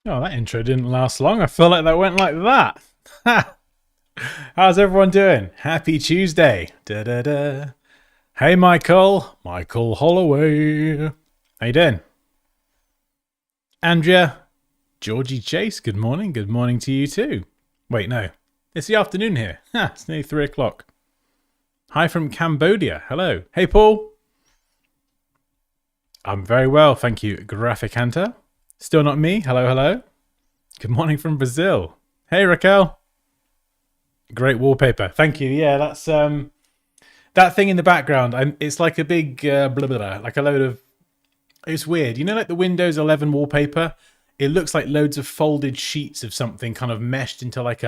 Oh, that intro didn't last long. I feel like that went like that. How's everyone doing? Happy Tuesday. Da da da. Hey, Michael. Michael Holloway. How you doing? Andrea. Georgie Chase. Good morning. Good morning to you too. Wait, no. It's the afternoon here. It's nearly 3 o'clock. Hi from Cambodia. Hello. Hey, Paul. I'm very well, thank you, Graphic Hunter. Still not me. Hello, hello. Good morning from Brazil. Hey, Raquel. Great wallpaper. Thank you. Yeah, that's that thing in the background. It's like a big blah, blah, blah, like a load of. It's weird. You know, like the Windows 11 wallpaper. It looks like loads of folded sheets of something, kind of meshed into like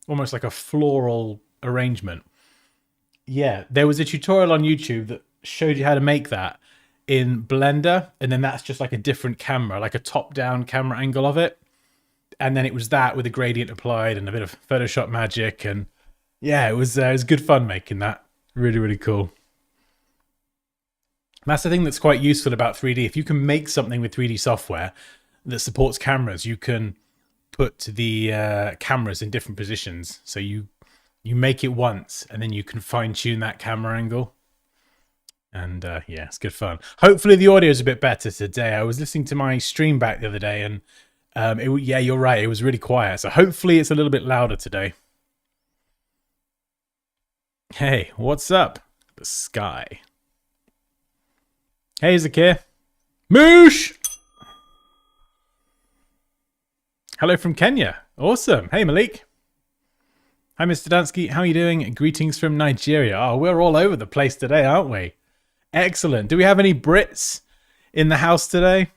almost like a floral arrangement. Yeah, there was a tutorial on YouTube that showed you how to make that in Blender, and then that's just like a different camera, like a top-down camera angle of it. And then it was that with a gradient applied and a bit of Photoshop magic, and yeah, it was good fun making that. Really, really cool. That's the thing that's quite useful about 3D. If you can make something with 3D software that supports cameras, you can put the cameras in different positions. So you make it once, and then you can fine tune that camera angle. And yeah, it's good fun. Hopefully the audio is a bit better today. I was listening to my stream back the other day, and yeah, you're right. It was really quiet. So hopefully it's a little bit louder today. Hey, what's up? The sky. Hey, Zakir. Moosh! Hello from Kenya. Awesome. Hey, Malik. Hi, Mr. Dansky. How are you doing? Greetings from Nigeria. Oh, we're all over the place today, aren't we? Excellent. Do we have any Brits in the house today?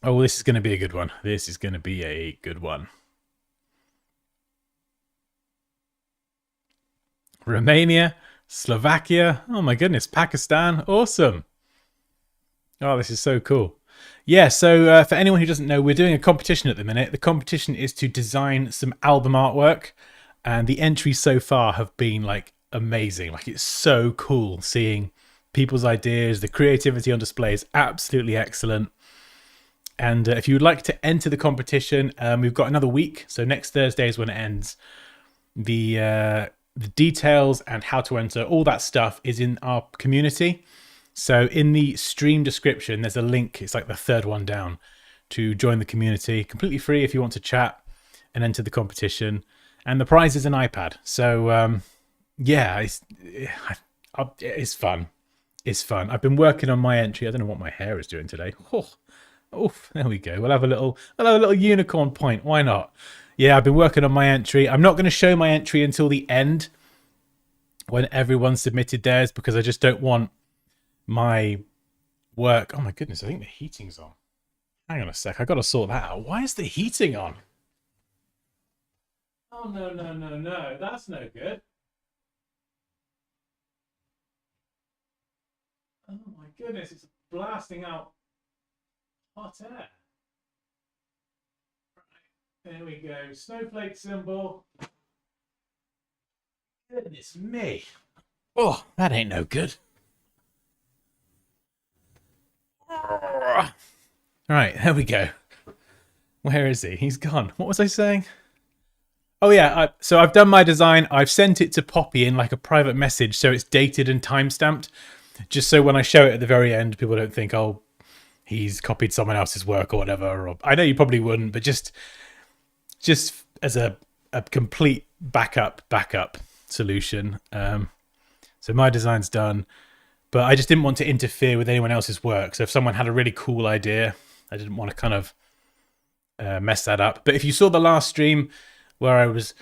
Oh, this is going to be a good one. This is going to be a good one. Romania, Slovakia. Oh my goodness, Pakistan. Awesome. Oh, this is so cool. Yeah, so for anyone who doesn't know, we're doing a competition at the minute. The competition is to design some album artwork, and the entries so far have been like amazing. Like, it's so cool seeing people's ideas. The creativity on display is absolutely excellent. And if you would like to enter the competition, we've got another week. So next Thursday is when it ends. The details and how to enter, all that stuff is in our community. So in the stream description, there's a link. It's like the third one down to join the community. Completely free if you want to chat and enter the competition. And the prize is an iPad. So yeah, it's fun. It's fun. I've been working on my entry. I don't know what my hair is doing today. Oh, there we go. I'll have a little unicorn point. Why not? Yeah, I've been working on my entry. I'm not going to show my entry until the end when everyone submitted theirs, because I just don't want my work. Oh my goodness, I think the heating's on. Hang on a sec. I got to sort that out. Why is the heating on? Oh, no, no, no, no. That's no good. Oh my goodness, it's blasting out hot air. There we go. Snowflake symbol. Goodness me. Oh, that ain't no good. All right, there we go. Where is he? He's gone. What was I saying? Oh yeah, so I've done my design. I've sent it to Poppy in like a private message, so it's dated and time-stamped, just so when I show it at the very end, people don't think, oh, he's copied someone else's work or whatever. Or I know you probably wouldn't, but just as a complete backup solution. So my design's done, but I just didn't want to interfere with anyone else's work. So if someone had a really cool idea, I didn't want to kind of mess that up. But if you saw the last stream where I was,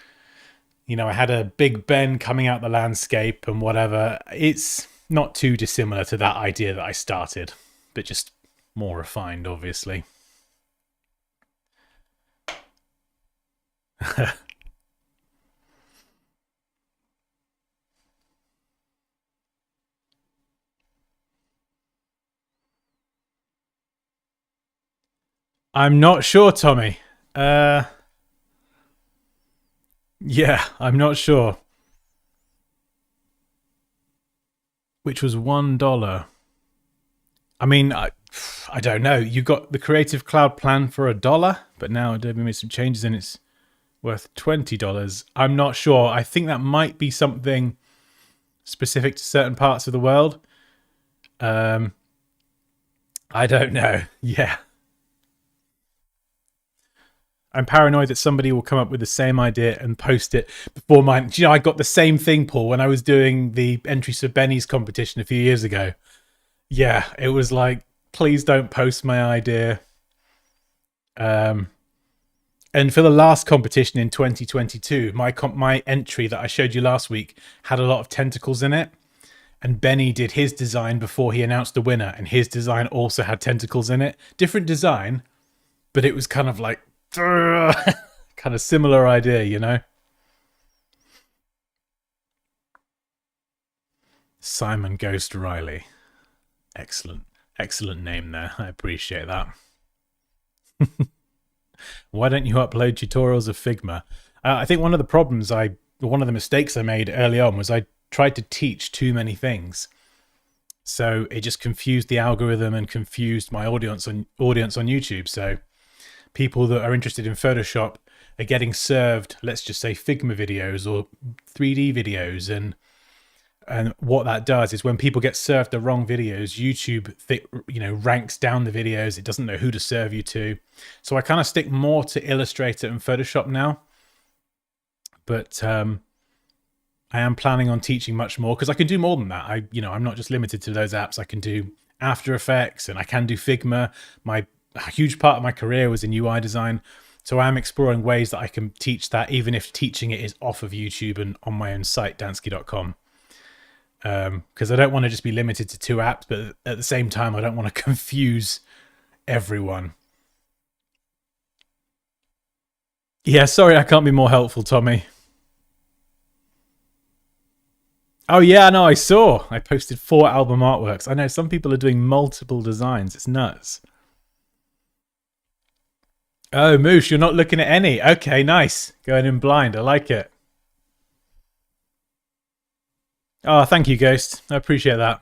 I had a Big Ben coming out the landscape and whatever, it's not too dissimilar to that idea that I started, but just more refined, obviously. I'm not sure, Tommy. Yeah, I'm not sure. Which was $1. I mean, I don't know. You got the Creative Cloud plan for $1, but now Adobe made some changes and it's worth $20. I'm not sure. I think that might be something specific to certain parts of the world. I don't know. Yeah. I'm paranoid that somebody will come up with the same idea and post it before mine. Do you know, I got the same thing, Paul, when I was doing the entries for Benny's competition a few years ago. Yeah, it was like, please don't post my idea. And for the last competition in 2022, my entry that I showed you last week had a lot of tentacles in it. And Benny did his design before he announced the winner, and his design also had tentacles in it. Different design, but it was kind of like kind of similar idea, you know. Simon Ghost Riley. Excellent name there. I appreciate that. Why don't you upload tutorials of Figma? I think one of the mistakes I made early on was I tried to teach too many things, so it just confused the algorithm and confused my audience on YouTube. So people that are interested in Photoshop are getting served, let's just say, Figma videos or 3D videos, and what that does is when people get served the wrong videos, YouTube ranks down the videos. It doesn't know who to serve you to. So I kind of stick more to Illustrator and Photoshop now, but I am planning on teaching much more because I can do more than that. I'm not just limited to those apps. I can do After Effects and I can do Figma. A huge part of my career was in UI design. So I am exploring ways that I can teach that, even if teaching it is off of YouTube and on my own site, Dansky.com. Because I don't want to just be limited to 2 apps, but at the same time, I don't want to confuse everyone. Yeah, sorry I can't be more helpful, Tommy. Oh yeah, no, I saw. I posted 4 album artworks. I know some people are doing multiple designs. It's nuts. Oh, Moosh, you're not looking at any. Okay, nice. Going in blind. I like it. Oh, thank you, Ghost. I appreciate that.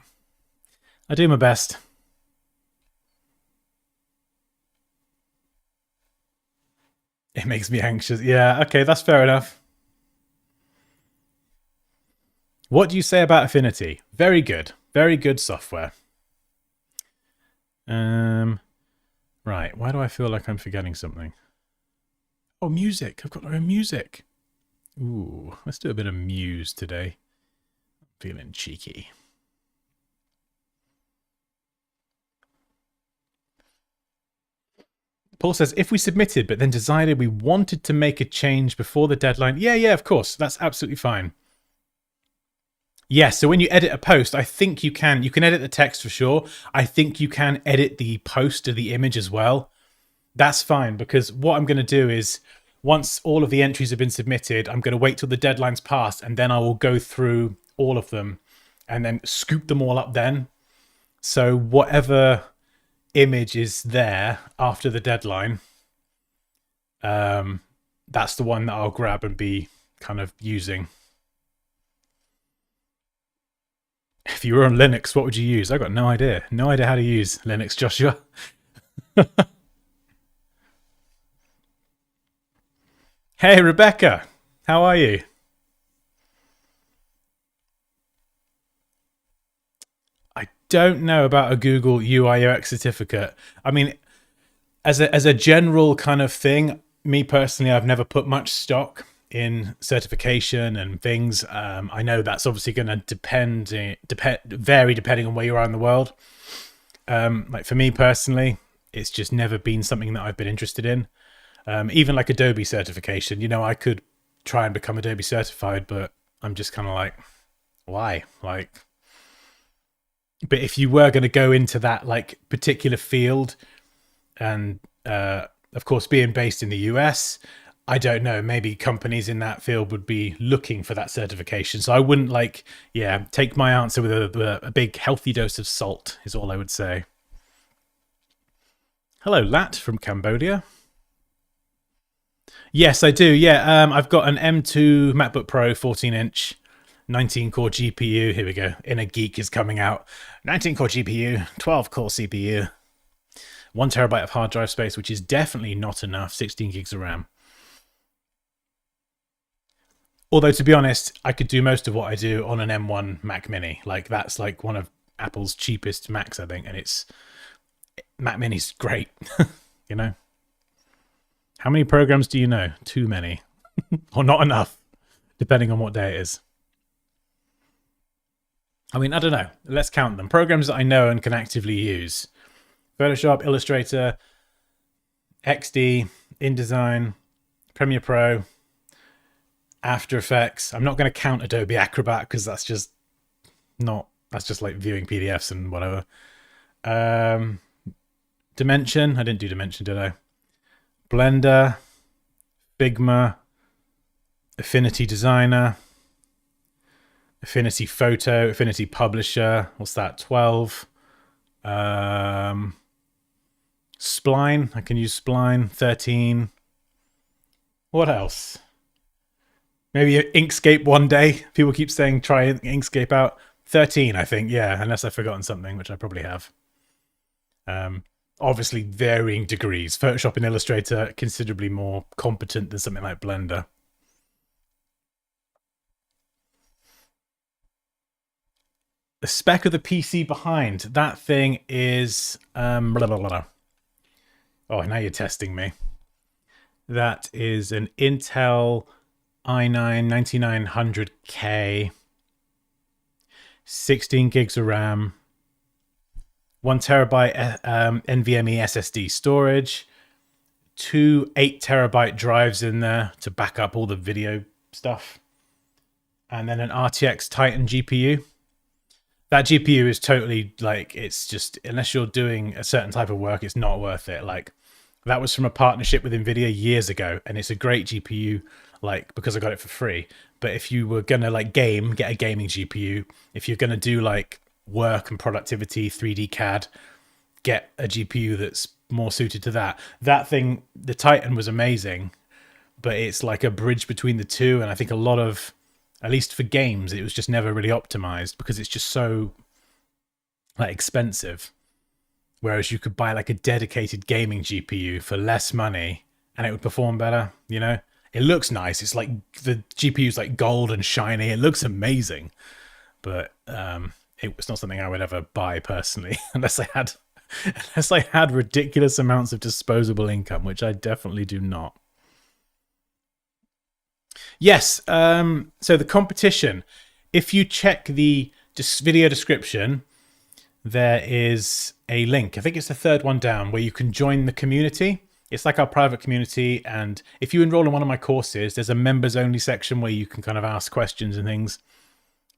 I do my best. It makes me anxious. Yeah, okay, that's fair enough. What do you say about Affinity? Very good. Very good software. Right, why do I feel like I'm forgetting something? Oh, music. I've got no music. Ooh, let's do a bit of Muse today. Feeling cheeky. Paul says, if we submitted but then decided we wanted to make a change before the deadline, yeah, of course, that's absolutely fine. Yeah, so when you edit a post, I think you can edit the text for sure. I think you can edit the post of the image as well. That's fine, because what I'm going to do is once all of the entries have been submitted, I'm going to wait till the deadline's passed, and then I will go through all of them and then scoop them all up then. So whatever image is there after the deadline, that's the one that I'll grab and be kind of using. If you were on Linux, what would you use? I've got no idea. No idea how to use Linux, Joshua. Hey, Rebecca. How are you? I don't know about a Google UI UX certificate. I mean, as a general kind of thing, me personally, I've never put much stock in certification and things. I know that's obviously going to vary depending on where you are in the world. Like for me personally, it's just never been something that I've been interested in. Even like Adobe certification, I could try and become Adobe certified, but I'm just kind of like, why? Like, but if you were going to go into that like particular field, and of course being based in the US, I don't know, maybe companies in that field would be looking for that certification. So I wouldn't take my answer with a big healthy dose of salt is all I would say. Hello, Lat from Cambodia. Yes, I do. Yeah, I've got an M2 MacBook Pro 14-inch, 19-core GPU. Here we go. Inner Geek is coming out. 19-core GPU, 12-core CPU. 1 terabyte of hard drive space, which is definitely not enough, 16 gigs of RAM. Although, to be honest, I could do most of what I do on an M1 Mac Mini. Like, that's like one of Apple's cheapest Macs, I think, and Mac Mini's great, you know? How many programs do you know? Too many. Or not enough, depending on what day it is. I mean, I don't know. Let's count them. Programs that I know and can actively use. Photoshop, Illustrator, XD, InDesign, Premiere Pro, After Effects. I'm not going to count Adobe Acrobat because that's just like viewing PDFs and whatever. Dimension. I didn't do Dimension, did I? Blender, Figma, Affinity Designer, Affinity Photo, Affinity Publisher. What's that? 12. Spline. I can use Spline. 13. What else? Maybe Inkscape one day. People keep saying try Inkscape out. 13, I think. Yeah, unless I've forgotten something, which I probably have. Obviously, varying degrees. Photoshop and Illustrator considerably more competent than something like Blender. The spec of the PC behind that thing is blah, blah, blah. Oh, now you're testing me. That is an Intel i9 9900K, 16 gigs of RAM, 1 terabyte NVMe SSD storage, 2 8 terabyte drives in there to back up all the video stuff, and then an RTX Titan GPU. That GPU is totally like, it's just, unless you're doing a certain type of work, it's not worth it. Like, that was from a partnership with NVIDIA years ago, and it's a great GPU, like, because I got it for free. But if you were gonna like get a gaming GPU. If you're gonna do like work and productivity, 3D CAD, get a GPU that's more suited to that. That thing, the Titan, was amazing, but it's like a bridge between the two, and I think a lot of, at least for games, it was just never really optimized because it's just so like expensive. Whereas you could buy like a dedicated gaming GPU for less money and it would perform better, you know? It looks nice. It's like the GPU's like gold and shiny. It looks amazing. But it's not something I would ever buy personally unless I had ridiculous amounts of disposable income, which I definitely do not. Yes, so the competition. If you check the video description, there is a link. I think it's the third one down where you can join the community. It's like our private community, and if you enroll in one of my courses, there's a members only section where you can kind of ask questions and things,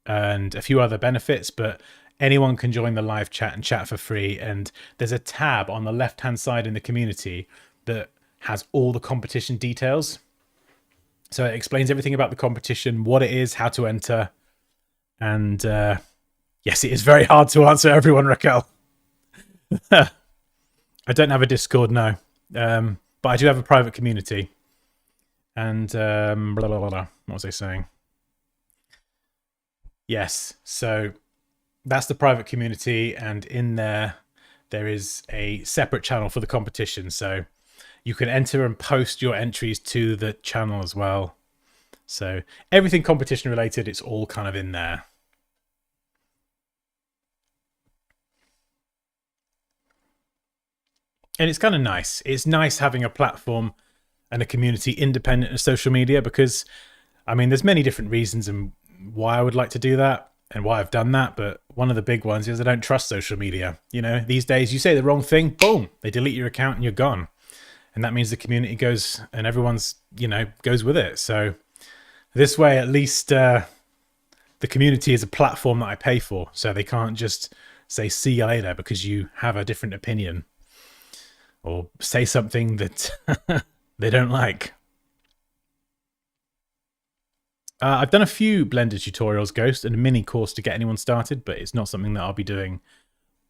and a few other benefits, but anyone can join the live chat and chat for free. And there's a tab on the left hand side in the community that has all the competition details. So it explains everything about the competition, what it is, how to enter. And yes, it is very hard to answer everyone, Raquel. I don't have a Discord, no. But I do have a private community. And blah, blah, blah, blah. What was I saying? Yes, so that's the private community. And in there is a separate channel for the competition. So you can enter and post your entries to the channel as well. So everything competition related, it's all kind of in there. And it's kind of nice. It's nice having a platform and a community independent of social media because, I mean, there's many different reasons and why I would like to do that and why I've done that. But one of the big ones is I don't trust social media. You know, these days you say the wrong thing, boom, they delete your account and you're gone. And that means the community goes and everyone's, you know, goes with it. So this way, at least the community is a platform that I pay for. So they can't just say, see you later because you have a different opinion or say something that they don't like. I've done a few Blender tutorials, Ghost, and a mini course to get anyone started, but it's not something that I'll be doing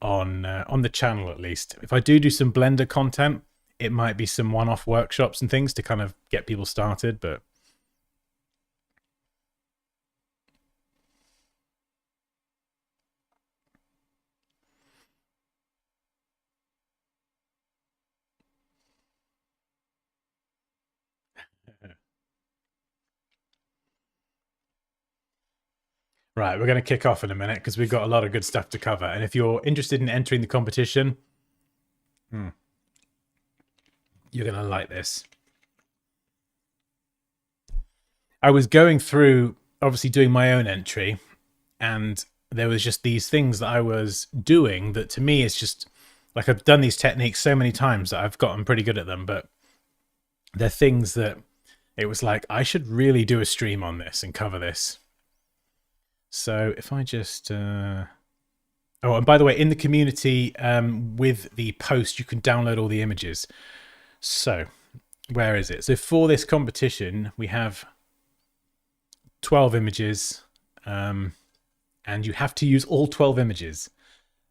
on the channel, at least. If I do some Blender content, it might be some one-off workshops and things to kind of get people started, but Right, we're going to kick off in a minute because we've got a lot of good stuff to cover. And if you're interested in entering the competition, you're going to like this. I was going through, obviously doing my own entry, and there was just these things that I was doing that to me is just like I've done these techniques so many times that I've gotten pretty good at them, but they're things that it was like I should really do a stream on this and cover this. So if I just oh, and by the way, in the community with the post you can download all the images. So where is it? So for this competition we have 12 images, and you have to use all 12 images.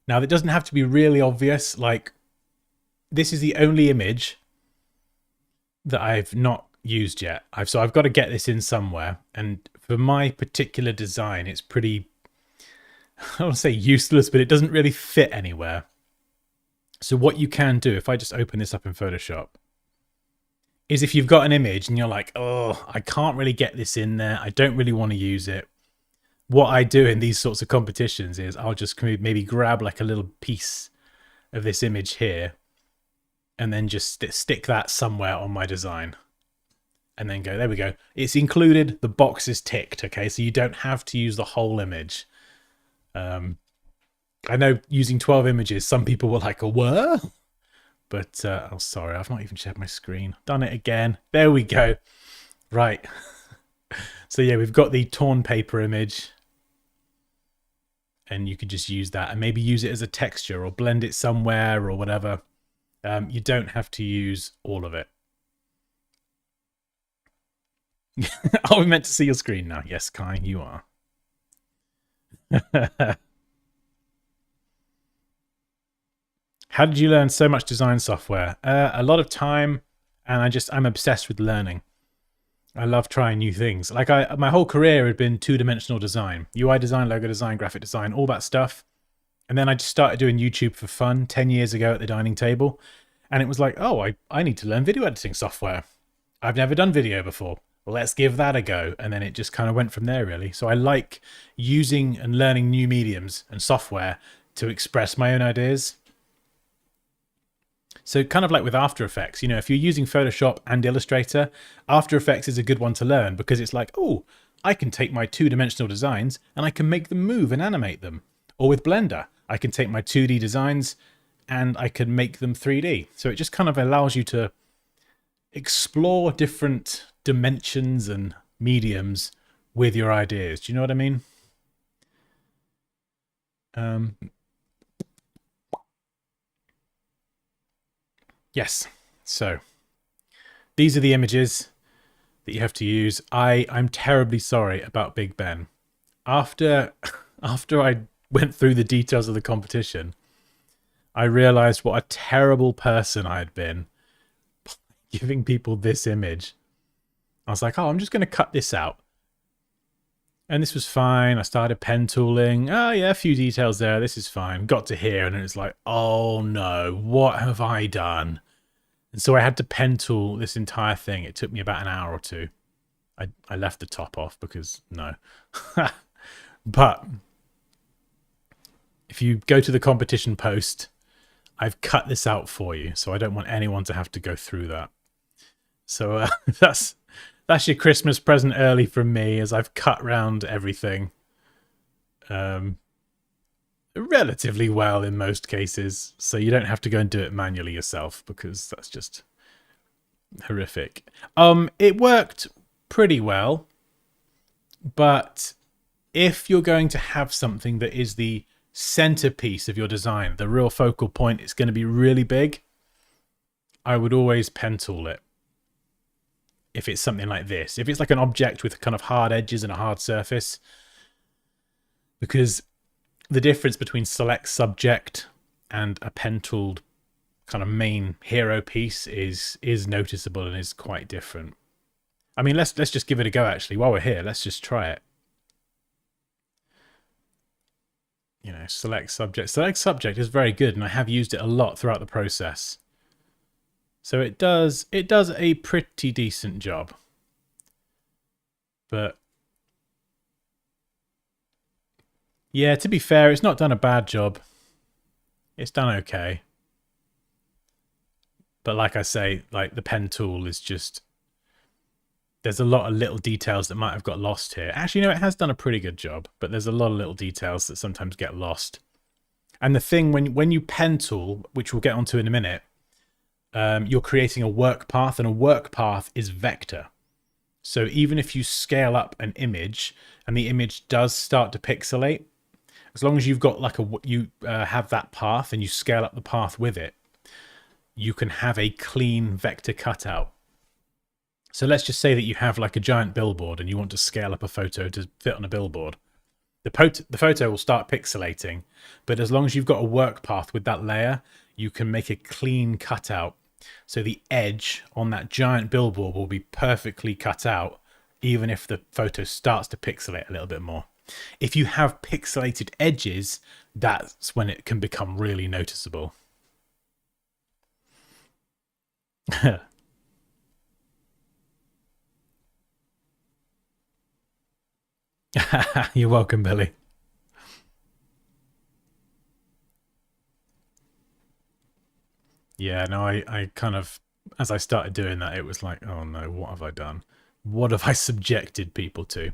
Now that doesn't have to be really obvious, like this is the only image that I've not used yet. So I've got to get this in somewhere, and for my particular design it's pretty, I don't want to say useless, but it doesn't really fit anywhere. So what you can do, if I just open this up in Photoshop, is if you've got an image and you're like, oh, I can't really get this in there, I don't really want to use it. What I do in these sorts of competitions is I'll just maybe grab like a little piece of this image here and then just stick that somewhere on my design. And then go, there we go. It's included, the box is ticked, okay? So you don't have to use the whole image. I know using 12 images, some people were like, what? But, oh, sorry, I've not even shared my screen. Done it again. There we go. Right. So yeah, we've got the torn paper image. And you could just use that and maybe use it as a texture or blend it somewhere or whatever. You don't have to use all of it. Are we meant to see your screen now? Yes, Kai, you are. How did you learn so much design software? A lot of time, and I'm obsessed with learning. I love trying new things. Like my whole career had been two-dimensional design, UI design, logo design, graphic design, all that stuff. And then I just started doing YouTube for fun 10 years ago at the dining table. And it was like, oh, I need to learn video editing software. I've never done video before. Let's give that a go. And then it just kind of went from there, really. So I like using and learning new mediums and software to express my own ideas. So kind of like with After Effects, you know, if you're using Photoshop and Illustrator, After Effects is a good one to learn because it's like, oh, I can take my two-dimensional designs and I can make them move and animate them. Or with Blender, I can take my 2D designs and I can make them 3D. So it just kind of allows you to explore different dimensions and mediums with your ideas. Do you know what I mean? Yes. So these are the images that you have to use. I'm terribly sorry about Big Ben. After I went through the details of the competition, I realized what a terrible person I had been giving people this image. I was like, oh, I'm just going to cut this out. And this was fine. I started pen tooling. Oh, yeah, a few details there. This is fine. Got to here, and it's like, oh, no, what have I done? And so I had to pen tool this entire thing. It took me about an hour or two. I left the top off because, no. But if you go to the competition post, I've cut this out for you. So I don't want anyone to have to go through that. So that's your Christmas present early from me, as I've cut round everything relatively well in most cases, so you don't have to go and do it manually yourself because that's just horrific. It worked pretty well, but if you're going to have something that is the centerpiece of your design, the real focal point, it's going to be really big, I would always pen tool it. If it's something like this, if it's like an object with kind of hard edges and a hard surface, because the difference between select subject and a pen tooled kind of main hero piece is noticeable and is quite different. I mean, let's just give it a go. Actually, while we're here, let's just try it. You know, select subject. Select subject is very good, and I have used it a lot throughout the process. So it does a pretty decent job. But Yeah, to be fair, it's not done a bad job. It's done okay. But like I say, like the pen tool is just... There's a lot of little details that might have got lost here. Actually, no, it has done a pretty good job, but there's a lot of little details that sometimes get lost. And the thing, when you pen tool, which we'll get onto in a minute, you're creating a work path, and a work path is vector. So even if you scale up an image and the image does start to pixelate, as long as you've got like you have that path and you scale up the path with it, you can have a clean vector cutout. So let's just say that you have like a giant billboard and you want to scale up a photo to fit on a billboard. The photo will start pixelating, but as long as you've got a work path with that layer, you can make a clean cutout. So the edge on that giant billboard will be perfectly cut out, even if the photo starts to pixelate a little bit more. If you have pixelated edges, that's when it can become really noticeable. You're welcome, Billy. Yeah, no, I kind of, as I started doing that, it was like, oh no, what have I done? What have I subjected people to?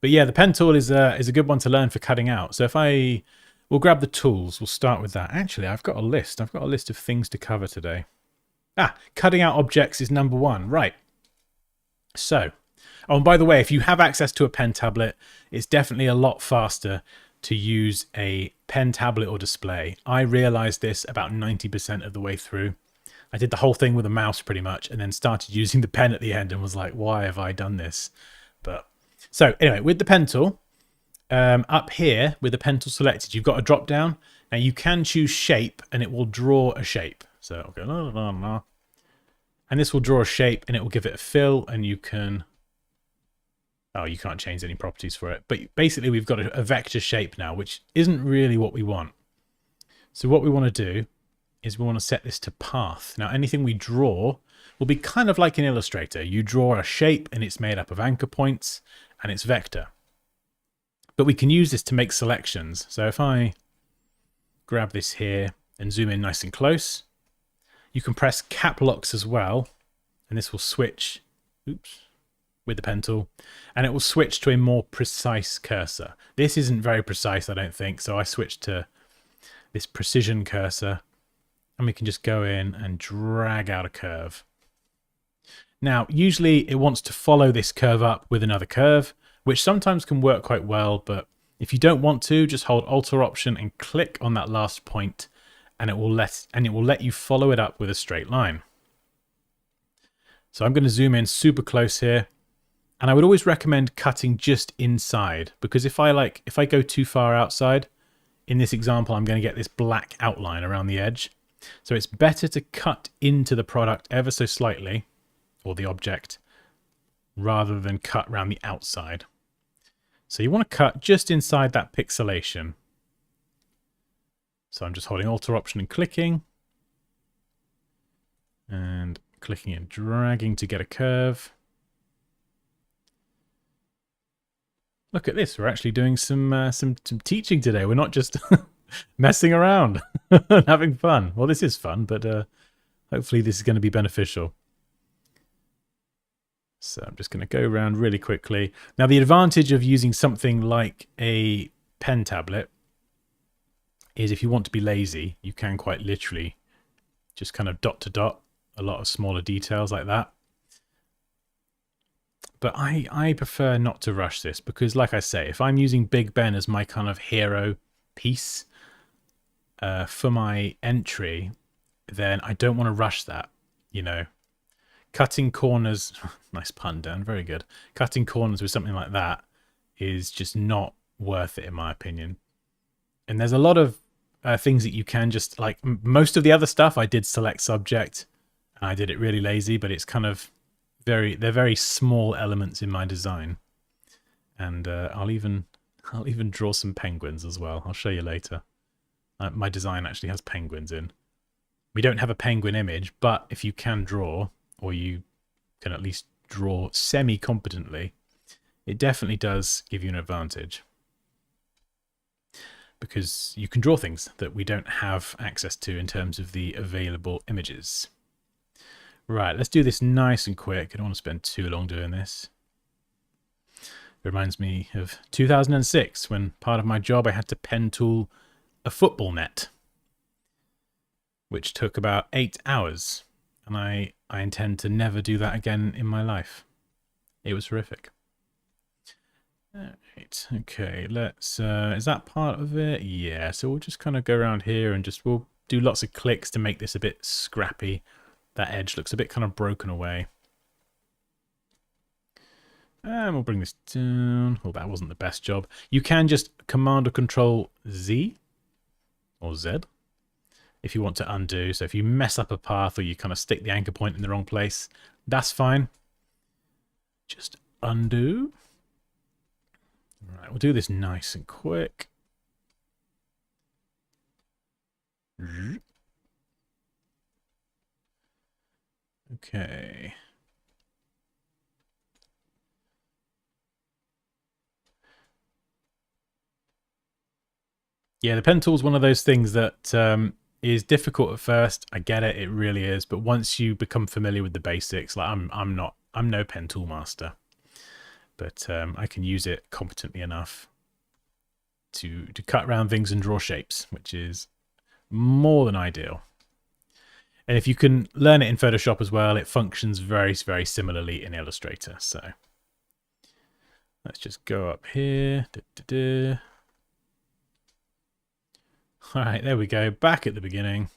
But yeah, the pen tool is a good one to learn for cutting out. So if we'll grab the tools, we'll start with that. Actually, I've got a list. I've got a list of things to cover today. Cutting out objects is number one. Right. So, oh, and by the way, if you have access to a pen tablet, it's definitely a lot faster to use a pen tablet or display. I realized this about 90% of the way through. I did the whole thing with a mouse pretty much, and then started using the pen at the end and was like, why have I done this? But so anyway, with the pen tool, up here with the pen tool selected, you've got a drop down. Now you can choose shape and it will draw a shape. So okay, and this will draw a shape and it will give it a fill, and you can... Oh, you can't change any properties for it. But basically we've got a vector shape now, which isn't really what we want. So what we want to do is we want to set this to path. Now anything we draw will be kind of like in Illustrator. You draw a shape and it's made up of anchor points and it's vector. But we can use this to make selections. So if I grab this here and zoom in nice and close, you can press cap locks as well, and this will switch, with the pen tool, and it will switch to a more precise cursor. This isn't very precise, I don't think, so I switched to this precision cursor, and we can just go in and drag out a curve. Now, usually it wants to follow this curve up with another curve, which sometimes can work quite well, but if you don't want to, just hold Alt or Option and click on that last point, and it will let you follow it up with a straight line. So I'm going to zoom in super close here. And I would always recommend cutting just inside, because if I go too far outside, in this example, I'm going to get this black outline around the edge. So it's better to cut into the product ever so slightly, or the object, rather than cut around the outside. So you want to cut just inside that pixelation. So I'm just holding Alt or Option and clicking. And clicking and dragging to get a curve. Look at this, we're actually doing some teaching today. We're not just messing around and having fun. Well, this is fun, but hopefully this is going to be beneficial. So I'm just going to go around really quickly. Now, the advantage of using something like a pen tablet is if you want to be lazy, you can quite literally just kind of dot to dot a lot of smaller details like that. But I prefer not to rush this because, like I say, if I'm using Big Ben as my kind of hero piece for my entry, then I don't want to rush that, you know. Cutting corners, nice pun, Dan, very good. Cutting corners with something like that is just not worth it, in my opinion. And there's a lot of things that you can just, like, most of the other stuff I did select subject, and I did it really lazy, but it's kind of... they're very small elements in my design, and I'll even draw some penguins as well. I'll show you later. My design actually has penguins in. We don't have a penguin image, but if you can draw, or you can at least draw semi-competently, it definitely does give you an advantage. because you can draw things that we don't have access to in terms of the available images. Right, let's do this nice and quick. I don't want to spend too long doing this. It reminds me of 2006, when part of my job I had to pen tool a football net, which took about 8 hours. And I intend to never do that again in my life. It was horrific. Alright, okay, let's, is that part of it? Yeah, so we'll just kind of go around here and we'll do lots of clicks to make this a bit scrappy. That edge looks a bit kind of broken away. And we'll bring this down. Well, that wasn't the best job. You can just Command or Control Z or Z if you want to undo. So if you mess up a path or you kind of stick the anchor point in the wrong place, that's fine. Just undo. All right, we'll do this nice and quick. Okay. Yeah, the pen tool is one of those things that is difficult at first. I get it, it really is. But once you become familiar with the basics, like I'm no pen tool master, but I can use it competently enough to cut around things and draw shapes, which is more than ideal. And if you can learn it in Photoshop as well, it functions very, very similarly in Illustrator. So let's just go up here. All right, there we go. Back at the beginning.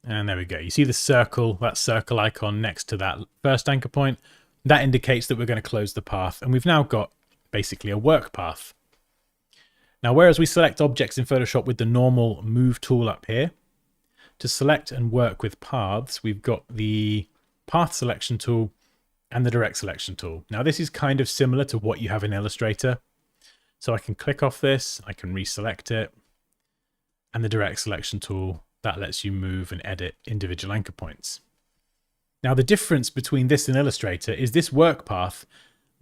And there we go. You see the circle, that circle icon next to that first anchor point. That indicates that we're going to close the path. And we've now got basically a work path. Now, whereas we select objects in Photoshop with the normal move tool up here, to select and work with paths, we've got the path selection tool and the direct selection tool. Now, this is kind of similar to what you have in Illustrator. So I can click off this, I can reselect it, and the direct selection tool, that lets you move and edit individual anchor points. Now, the difference between this and Illustrator is this work path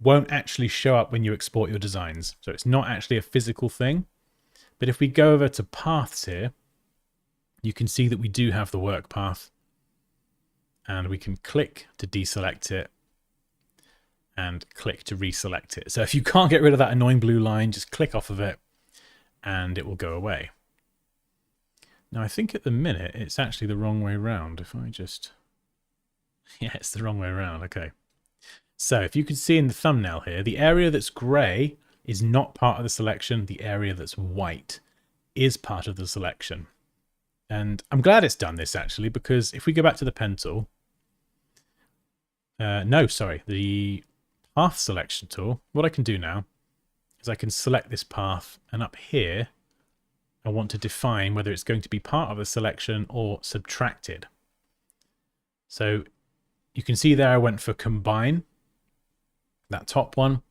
won't actually show up when you export your designs. So it's not actually a physical thing. But if we go over to paths here, you can see that we do have the work path, and we can click to deselect it and click to reselect it. So if you can't get rid of that annoying blue line, just click off of it and it will go away. Now, I think at the minute it's actually the wrong way around. If I just... Yeah, it's the wrong way around. Okay. So if you can see in the thumbnail here, the area that's grey is not part of the selection. The area that's white is part of the selection. And I'm glad it's done this, actually, because if we go back to the pen tool... the path selection tool, what I can do now is I can select this path, and up here I want to define whether it's going to be part of a selection or subtracted. So you can see there I went for combine, that top one,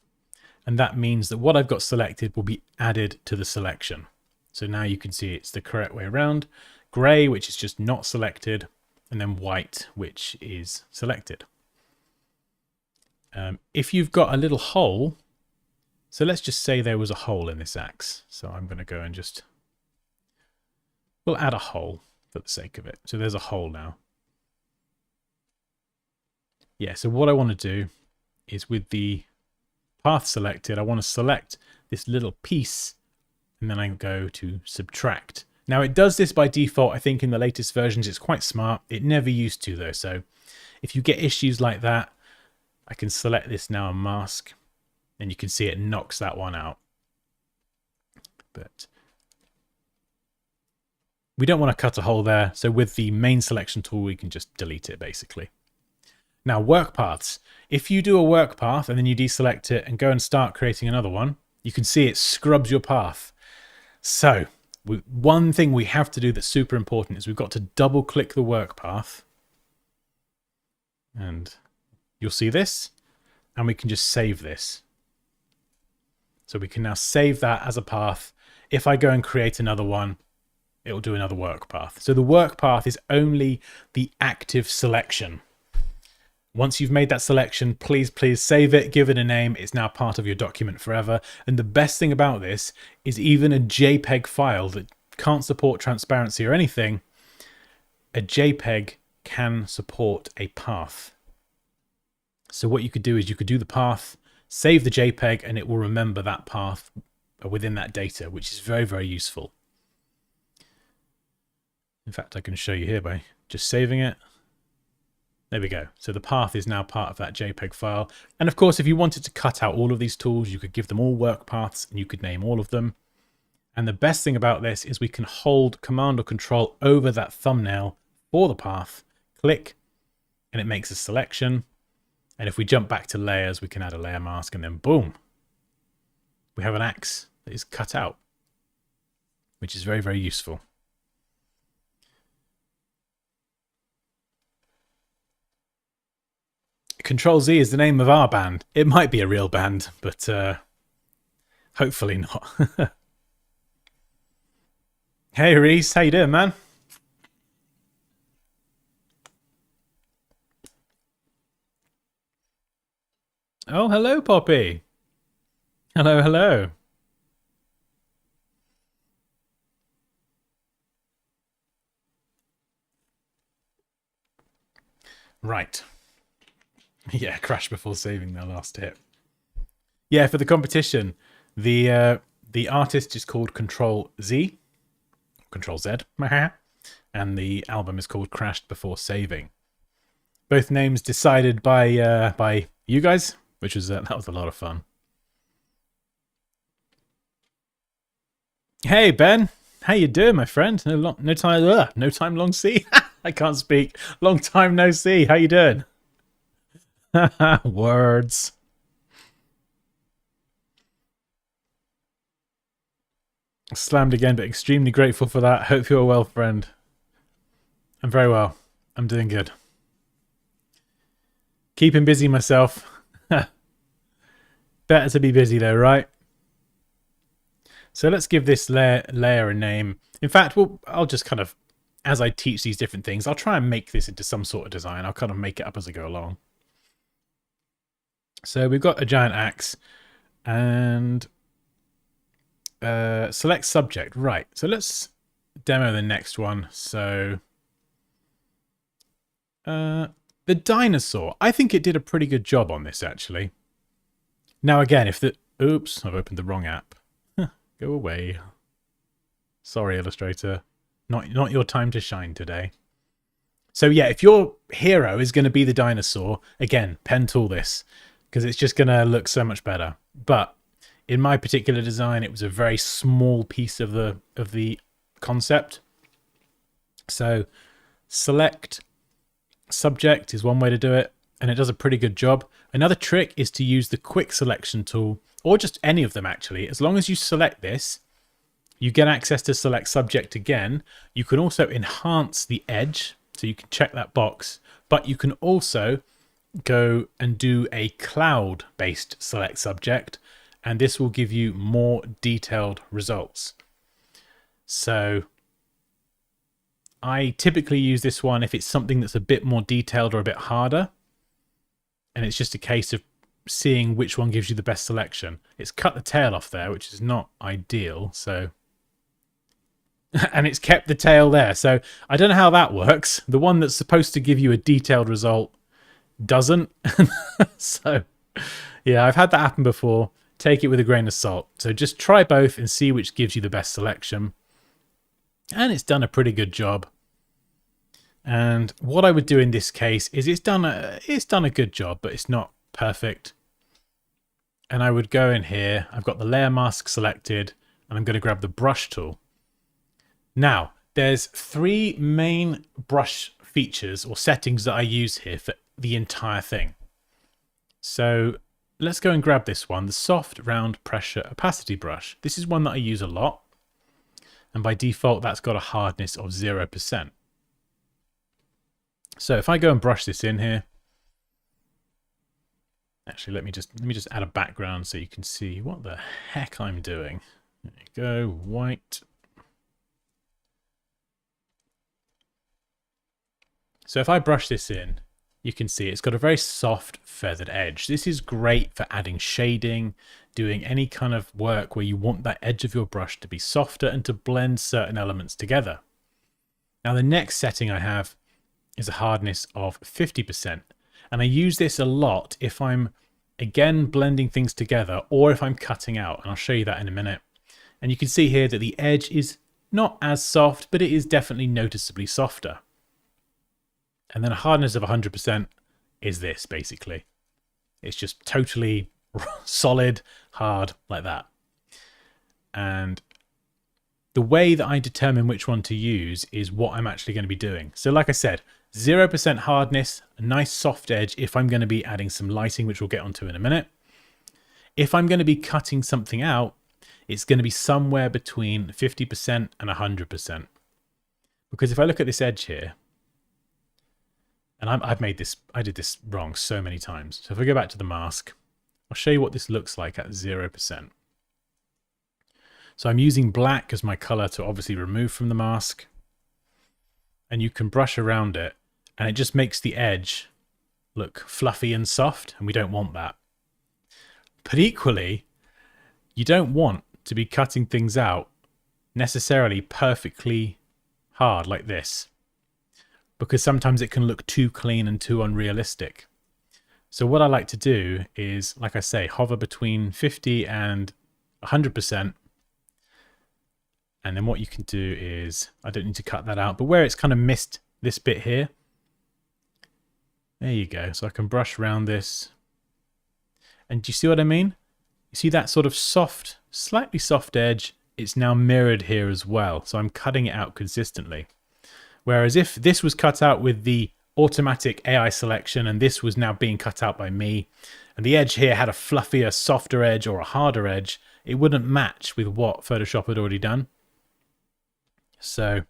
and that means that what I've got selected will be added to the selection. So now you can see it's the correct way around. Grey, which is just not selected, and then white, which is selected. If you've got a little hole, so let's just say there was a hole in this axe. So I'm going to go and we'll add a hole for the sake of it. So there's a hole now. Yeah, so what I want to do is with the path selected, I want to select this little piece, and then I go to subtract. Now it does this by default. I think in the latest versions it's quite smart. It never used to though. So if you get issues like that, I can select this now and mask, and you can see it knocks that one out. But we don't want to cut a hole there. So with the main selection tool, we can just delete it basically. Now, work paths. If you do a work path and then you deselect it and go and start creating another one, you can see it scrubs your path. So one thing we have to do that's super important is we've got to double click the work path, and you'll see this, and we can just save this. So we can now save that as a path. If I go and create another one, it will do another work path. So the work path is only the active selection. Once you've made that selection, please save it, give it a name. It's now part of your document forever. And the best thing about this is even a JPEG file that can't support transparency or anything, a JPEG can support a path. So what you could do is you could do the path, save the JPEG, and it will remember that path within that data, which is very, very useful. In fact, I can show you here by just saving it. There we go. So the path is now part of that JPEG file. And of course, if you wanted to cut out all of these tools, you could give them all work paths and you could name all of them. And the best thing about this is we can hold Command or Control over that thumbnail for the path, click, and it makes a selection. And if we jump back to layers, we can add a layer mask and then boom, we have an axe that is cut out, which is very, very useful. Control Z is the name of our band. It might be a real band, but hopefully not. Hey Reese, how you doing, man? Oh, hello, Poppy. Hello, hello. Right. Yeah, crash before saving their last hit. Yeah, for the competition, the artist is called Control Z, Control Z, and the album is called Crashed Before Saving. Both names decided by you guys, which was that was a lot of fun. Hey Ben, how you doing, my friend? No time long see. I can't speak. Long time no see. How you doing? Words. Slammed again, but extremely grateful for that. Hope you're well, friend. I'm very well. I'm doing good. Keeping busy myself. Better to be busy though, right? So let's give this layer a name. In fact, I'll just kind of, as I teach these different things, I'll try and make this into some sort of design. I'll kind of make it up as I go along. So we've got a giant axe and select subject. Right. So let's demo the next one. So the dinosaur. I think it did a pretty good job on this, actually. Now, again, if the... Oops, I've opened the wrong app. Go away. Sorry, Illustrator. Not your time to shine today. So yeah, if your hero is going to be the dinosaur, again, pen tool this, because it's just going to look so much better. But in my particular design, it was a very small piece of the concept. So select subject is one way to do it, and it does a pretty good job. Another trick is to use the quick selection tool, or just any of them actually. As long as you select this, you get access to select subject again. You can also enhance the edge, so you can check that box, but you can also go and do a cloud-based select subject, and this will give you more detailed results. So I typically use this one if it's something that's a bit more detailed or a bit harder, and it's just a case of seeing which one gives you the best selection. It's cut the tail off there, which is not ideal, so and it's kept the tail there. So I don't know how that works. The one that's supposed to give you a detailed result doesn't. So yeah, I've had that happen before. Take it with a grain of salt. So just try both and see which gives you the best selection. And it's done a pretty good job. And what I would do in this case is it's done a good job, but it's not perfect. And I would go in here. I've got the layer mask selected, and I'm going to grab the brush tool. Now, there's three main brush features or settings that I use here for the entire thing. So let's go and grab this one, the soft round pressure opacity brush. This is one that I use a lot. And by default, that's got a hardness of 0%. So if I go and brush this in here, actually, let me just add a background so you can see what the heck I'm doing. There you go, white. So if I brush this in, you can see it's got a very soft feathered edge. This is great for adding shading, doing any kind of work where you want that edge of your brush to be softer and to blend certain elements together. Now the next setting I have is a hardness of 50%. And I use this a lot if I'm, again, blending things together or if I'm cutting out. And I'll show you that in a minute. And you can see here that the edge is not as soft, but it is definitely noticeably softer. And then a hardness of 100% is this, basically. It's just totally solid, hard, like that. And the way that I determine which one to use is what I'm actually going to be doing. So like I said, 0% hardness, a nice soft edge if I'm going to be adding some lighting, which we'll get onto in a minute. If I'm going to be cutting something out, it's going to be somewhere between 50% and 100%. Because if I look at this edge here, and I did this wrong so many times. So if I go back to the mask, I'll show you what this looks like at 0%. So I'm using black as my color to obviously remove from the mask. And you can brush around it, and it just makes the edge look fluffy and soft, and we don't want that. But equally, you don't want to be cutting things out necessarily perfectly hard like this, because sometimes it can look too clean and too unrealistic. So what I like to do is, like I say, hover between 50 and 100%. And then what you can do is, I don't need to cut that out, but where it's kind of missed this bit here, there you go. So I can brush around this. And do you see what I mean? You see that sort of soft, slightly soft edge? It's now mirrored here as well. So I'm cutting it out consistently. Whereas if this was cut out with the automatic AI selection and this was now being cut out by me, and the edge here had a fluffier, softer edge or a harder edge, it wouldn't match with what Photoshop had already done. So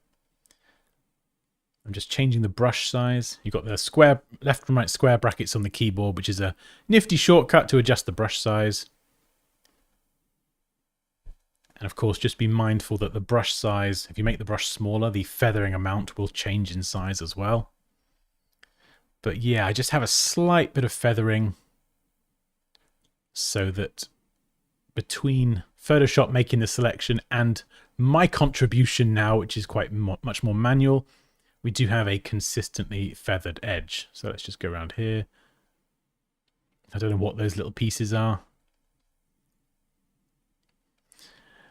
I'm just changing the brush size. You've got the square, left and right square brackets on the keyboard, which is a nifty shortcut to adjust the brush size. And of course, just be mindful that the brush size, if you make the brush smaller, the feathering amount will change in size as well. But yeah, I just have a slight bit of feathering so that between Photoshop making the selection and my contribution now, which is quite much more manual, we do have a consistently feathered edge. So let's just go around here. I don't know what those little pieces are,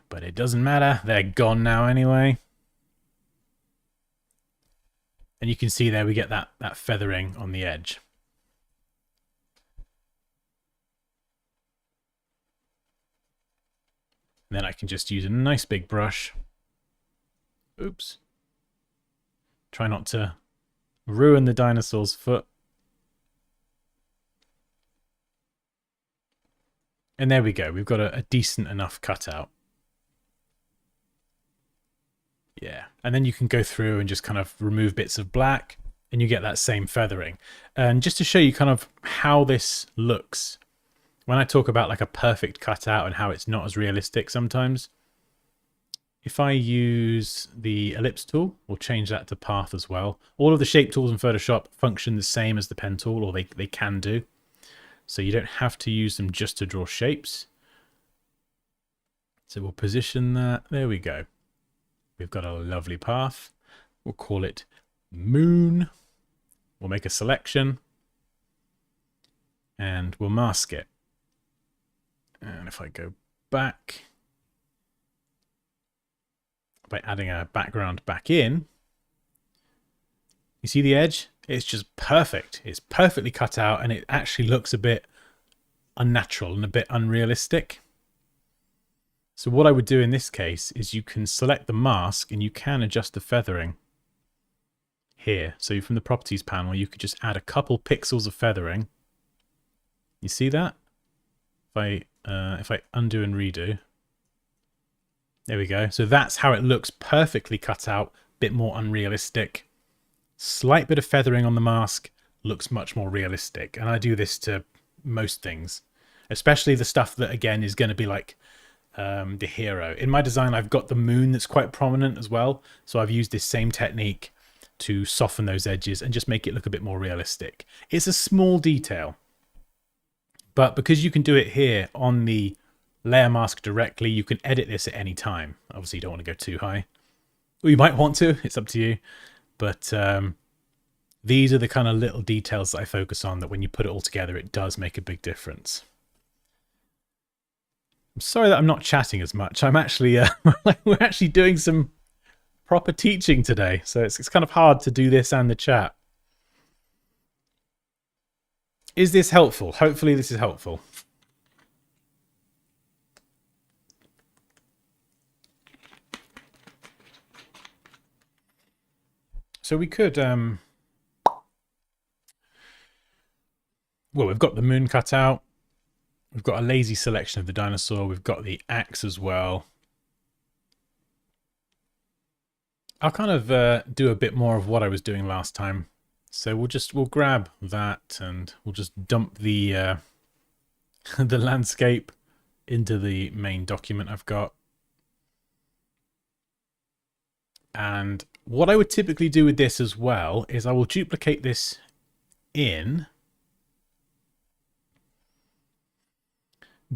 but it doesn't matter. They're gone now anyway. And you can see there we get that feathering on the edge. And then I can just use a nice big brush. Oops. Try not to ruin the dinosaur's foot. And there we go. We've got a decent enough cutout. Yeah. And then you can go through and just kind of remove bits of black and you get that same feathering. And just to show you kind of how this looks, when I talk about like a perfect cutout and how it's not as realistic sometimes, if I use the ellipse tool, we'll change that to path as well. All of the shape tools in Photoshop function the same as the pen tool, or they can do. So you don't have to use them just to draw shapes. So we'll position that. There we go. We've got a lovely path. We'll call it Moon. We'll make a selection. And we'll mask it. And if I go back, by adding a background back in, you see the edge? It's just perfect. It's perfectly cut out and it actually looks a bit unnatural and a bit unrealistic. So what I would do in this case is you can select the mask and you can adjust the feathering here. So from the properties panel, you could just add a couple pixels of feathering. You see that? If I undo and redo, there we go. So that's how it looks, perfectly cut out, bit more unrealistic. Slight bit of feathering on the mask, looks much more realistic. And I do this to most things, especially the stuff that again is going to be like the hero. In my design, I've got the moon that's quite prominent as well. So I've used this same technique to soften those edges and just make it look a bit more realistic. It's a small detail, but because you can do it here on the layer mask directly, you can edit this at any time. Obviously, you don't want to go too high. Well, you might want to, it's up to you. But these are the kind of little details that I focus on that when you put it all together, it does make a big difference. I'm sorry that I'm not chatting as much. I'm actually, we're actually doing some proper teaching today. So it's kind of hard to do this and the chat. Is this helpful? Hopefully this is helpful. So we could, well, we've got the moon cut out. We've got a lazy selection of the dinosaur. We've got the axe as well. I'll kind of do a bit more of what I was doing last time. So we'll grab that and we'll just dump the the landscape into the main document I've got. And what I would typically do with this as well is I will duplicate this in.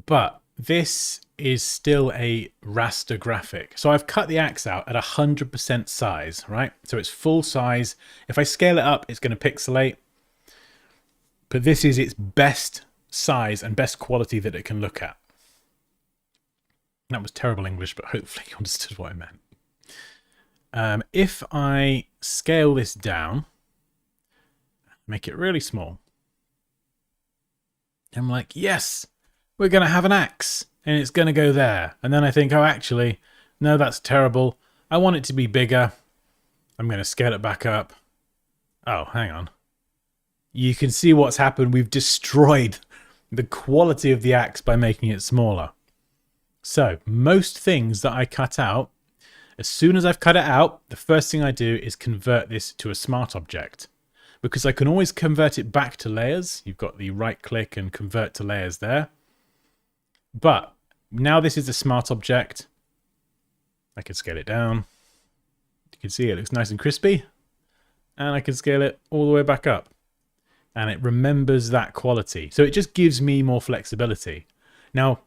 But this is still a raster graphic. So I've cut the axe out at 100% size, right? So it's full size. If I scale it up, it's going to pixelate. But this is its best size and best quality that it can look at. That was terrible English, but hopefully you understood what I meant. If I scale this down, make it really small, I'm like, yes! We're going to have an axe and it's going to go there. And then I think, oh, actually, no, that's terrible. I want it to be bigger. I'm going to scale it back up. Oh, hang on. You can see what's happened. We've destroyed the quality of the axe by making it smaller. So most things that I cut out, as soon as I've cut it out, the first thing I do is convert this to a smart object. Because I can always convert it back to layers. You've got the right click and convert to layers there. But now this is a smart object. I can scale it down. You can see it looks nice and crispy. And I can scale it all the way back up. And it remembers that quality. So it just gives me more flexibility. Now,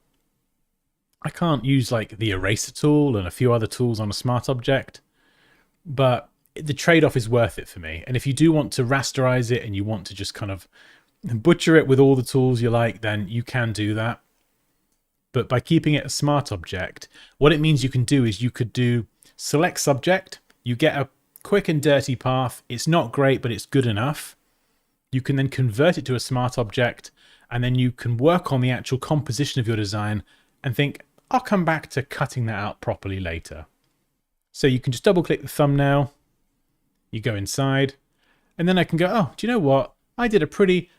I can't use like the eraser tool and a few other tools on a smart object. But the trade-off is worth it for me. And if you do want to rasterize it and you want to just kind of butcher it with all the tools you like, then you can do that. But by keeping it a smart object, what it means you can do is you could do select subject. You get a quick and dirty path. It's not great, but it's good enough. You can then convert it to a smart object, and then you can work on the actual composition of your design and think, I'll come back to cutting that out properly later. So you can just double click the thumbnail. You go inside, and then I can go, oh, do you know what? I did a pretty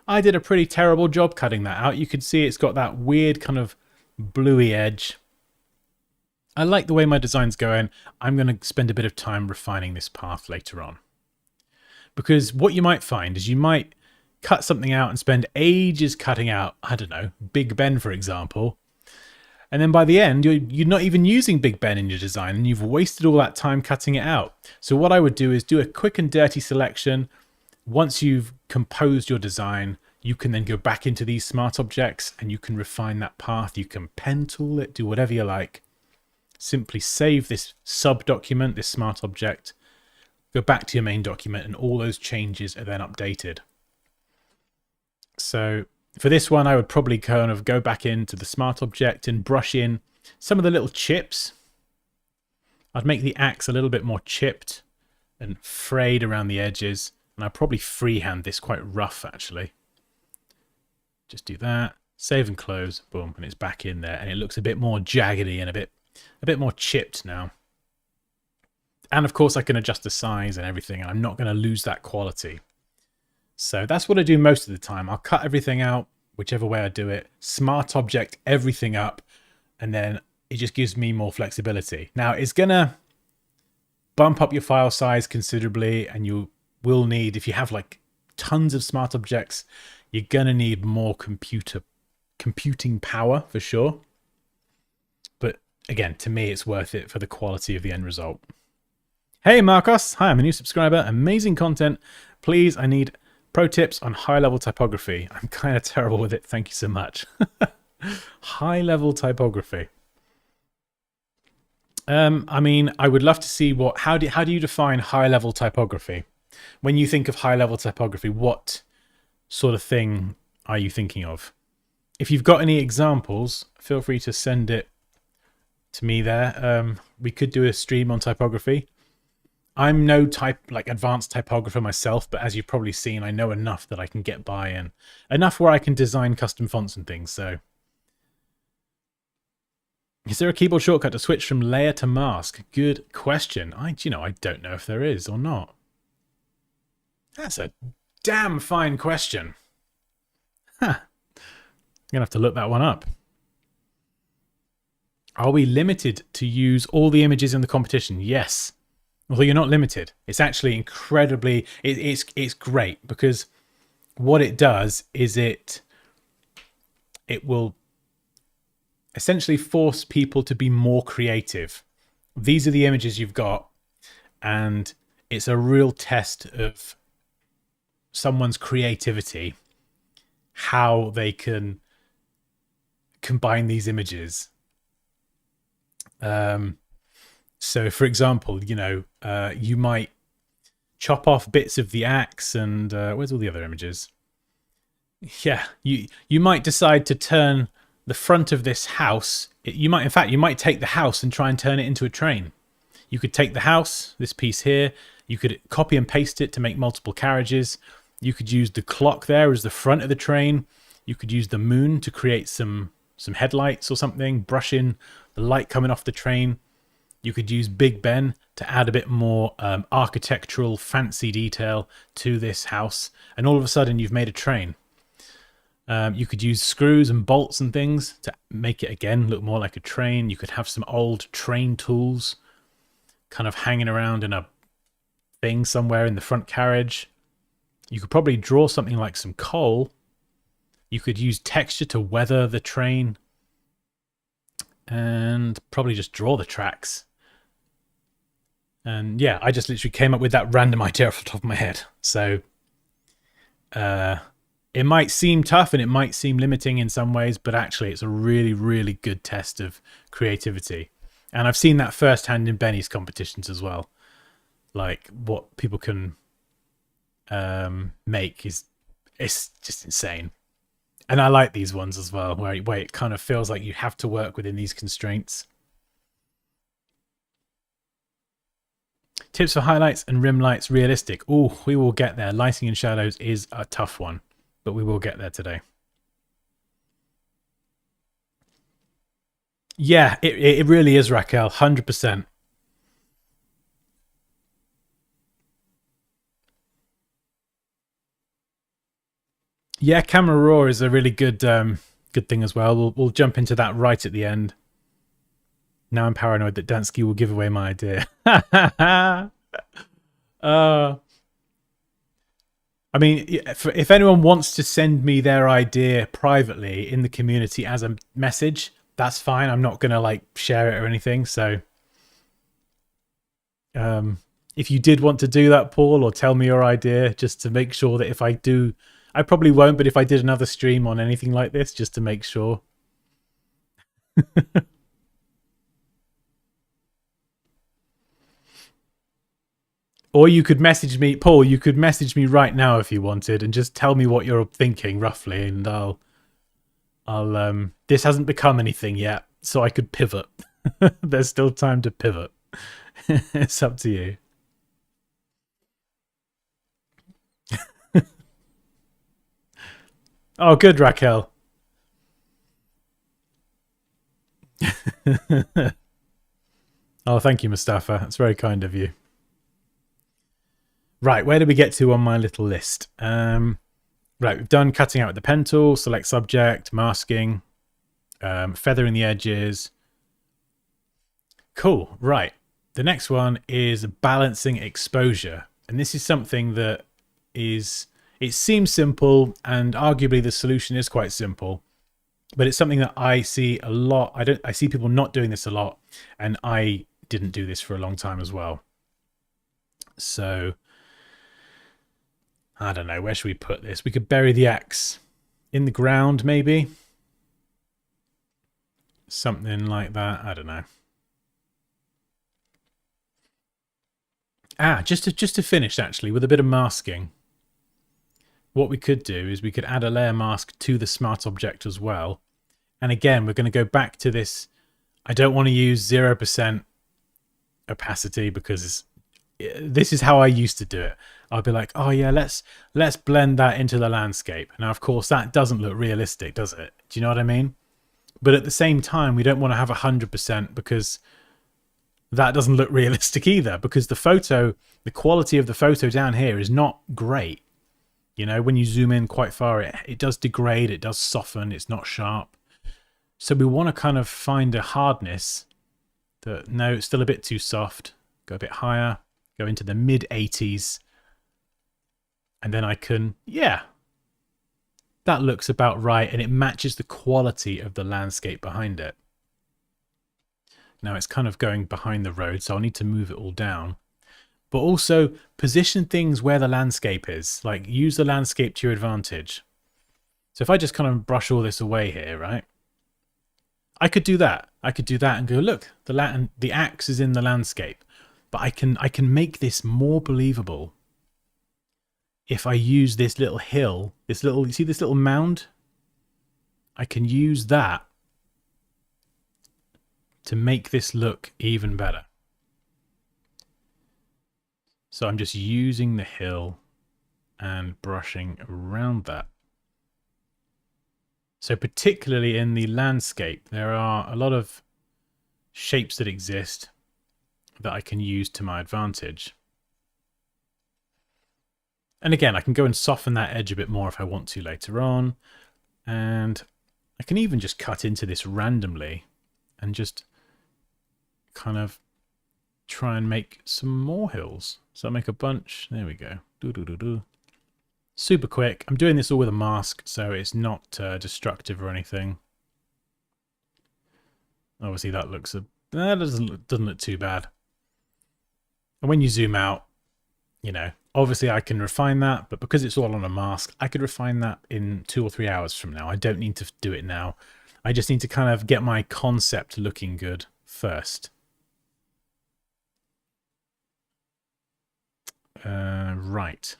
terrible job cutting that out. You can see it's got that weird kind of bluey edge. I like the way my design's going. I'm going to spend a bit of time refining this path later on. Because what you might find is you might cut something out and spend ages cutting out, I don't know, Big Ben, for example. And then by the end, you're not even using Big Ben in your design and you've wasted all that time cutting it out. So what I would do is do a quick and dirty selection. Once you've composed your design, you can then go back into these smart objects and you can refine that path. You can pen tool it, do whatever you like. Simply save this sub document, this smart object, go back to your main document, and all those changes are then updated. So for this one, I would probably kind of go back into the smart object and brush in some of the little chips. I'd make the axe a little bit more chipped and frayed around the edges. And I'd probably freehand this quite rough, actually. Just do that, save and close, boom, and it's back in there. And it looks a bit more jaggedy and a bit more chipped now. And of course, I can adjust the size and everything, and I'm not going to lose that quality. So that's what I do most of the time. I'll cut everything out, whichever way I do it, smart object everything up, and then it just gives me more flexibility. Now, it's going to bump up your file size considerably, and you will need, if you have like tons of smart objects, you're going to need more computing power for sure. But again, to me, it's worth it for the quality of the end result. Hey Marcos, hi, I'm a new subscriber. Amazing content. Please, I need pro tips on high-level typography. I'm kind of terrible with it. Thank you so much. High-level typography. I mean, I would love to see how do you define high-level typography? When you think of high-level typography, what sort of thing are you thinking of? If you've got any examples, feel free to send it to me there. We could do a stream on typography. I'm no advanced typographer myself, but as you've probably seen, I know enough that I can get by and enough where I can design custom fonts and things. So, is there a keyboard shortcut to switch from layer to mask? Good question. I don't know if there is or not. That's a damn fine question. Huh. I'm gonna have to look that one up. Are we limited to use all the images in the competition? Yes. Although you're not limited. It's actually incredibly... It's great because what it does is it will essentially force people to be more creative. These are the images you've got, and it's a real test of someone's creativity, how they can combine these images. So, for example, you might chop off bits of the axe and where's all the other images? Yeah, you might decide to turn the front of this house. You might take the house and try and turn it into a train. You could take the house, this piece here. You could copy and paste it to make multiple carriages. You could use the clock there as the front of the train. You could use the moon to create some headlights or something, brush in the light coming off the train. You could use Big Ben to add a bit more architectural fancy detail to this house. And all of a sudden you've made a train. You could use screws and bolts and things to make it, again, look more like a train. You could have some old train tools kind of hanging around in a thing somewhere in the front carriage. You could probably draw something like some coal. You could use texture to weather the train. And probably just draw the tracks. And yeah, I just literally came up with that random idea off the top of my head. So it might seem tough and it might seem limiting in some ways, but actually it's a really, really good test of creativity. And I've seen that firsthand in Benny's competitions as well. Like what people can make it's just insane. And I like these ones as well, where it kind of feels like you have to work within these constraints. Tips for highlights and rim lights realistic. Oh, we will get there. Lighting and shadows is a tough one, but we will get there today. Yeah, it really is, Raquel. 100%. Yeah, camera raw is a really good good thing as well. We'll jump into that right at the end. Now I'm paranoid that Dansky will give away my idea. I mean, if anyone wants to send me their idea privately in the community as a message, that's fine. I'm not going to share it or anything. So if you did want to do that, Paul, or tell me your idea, just to make sure that if I do, I probably won't, but if I did another stream on anything like this, just to make sure. Or you could message me, Paul, you could message me right now if you wanted and just tell me what you're thinking roughly, and I'll this hasn't become anything yet, so I could pivot. There's still time to pivot. It's up to you. Oh, good, Raquel. Oh, thank you, Mustafa. That's very kind of you. Right, where did we get to on my little list? Right, we've done cutting out with the pen tool, select subject, masking, feathering the edges. Cool, right. The next one is balancing exposure. And this is something that it seems simple, and arguably the solution is quite simple. But it's something that I see a lot. I see people not doing this a lot, and I didn't do this for a long time as well. So, I don't know, where should we put this? We could bury the axe in the ground, maybe. Something like that, I don't know. Just to finish, actually, with a bit of masking. What we could do is we could add a layer mask to the smart object as well. And again, we're going to go back to this. I don't want to use 0% opacity because this is how I used to do it. I'll be like, oh yeah, let's blend that into the landscape. Now, of course, that doesn't look realistic, does it? Do you know what I mean? But at the same time, we don't want to have 100% because that doesn't look realistic either, because the quality of the photo down here is not great. You know, when you zoom in quite far, it does degrade, it does soften, it's not sharp. So we want to kind of find a hardness that, no, it's still a bit too soft. Go a bit higher, go into the mid 80s. And then I can, yeah, that looks about right. And it matches the quality of the landscape behind it. Now it's kind of going behind the road, so I'll need to move it all down. But also position things where the landscape is. Like, use the landscape to your advantage. So if I just kind of brush all this away here, right? I could do that. I could do that and go, look, the axe is in the landscape. But I can make this more believable if I use this little hill, you see this little mound? I can use that to make this look even better. So I'm just using the hill and brushing around that. So particularly in the landscape, there are a lot of shapes that exist that I can use to my advantage. And again, I can go and soften that edge a bit more if I want to later on. And I can even just cut into this randomly and just kind of try and make some more hills. So I'll make a bunch. There we go. Super quick. I'm doing this all with a mask, so it's not destructive or anything. Obviously, that doesn't look too bad. And when you zoom out, you know, obviously I can refine that, but because it's all on a mask, I could refine that in 2 or 3 hours from now. I don't need to do it now. I just need to kind of get my concept looking good first. Right.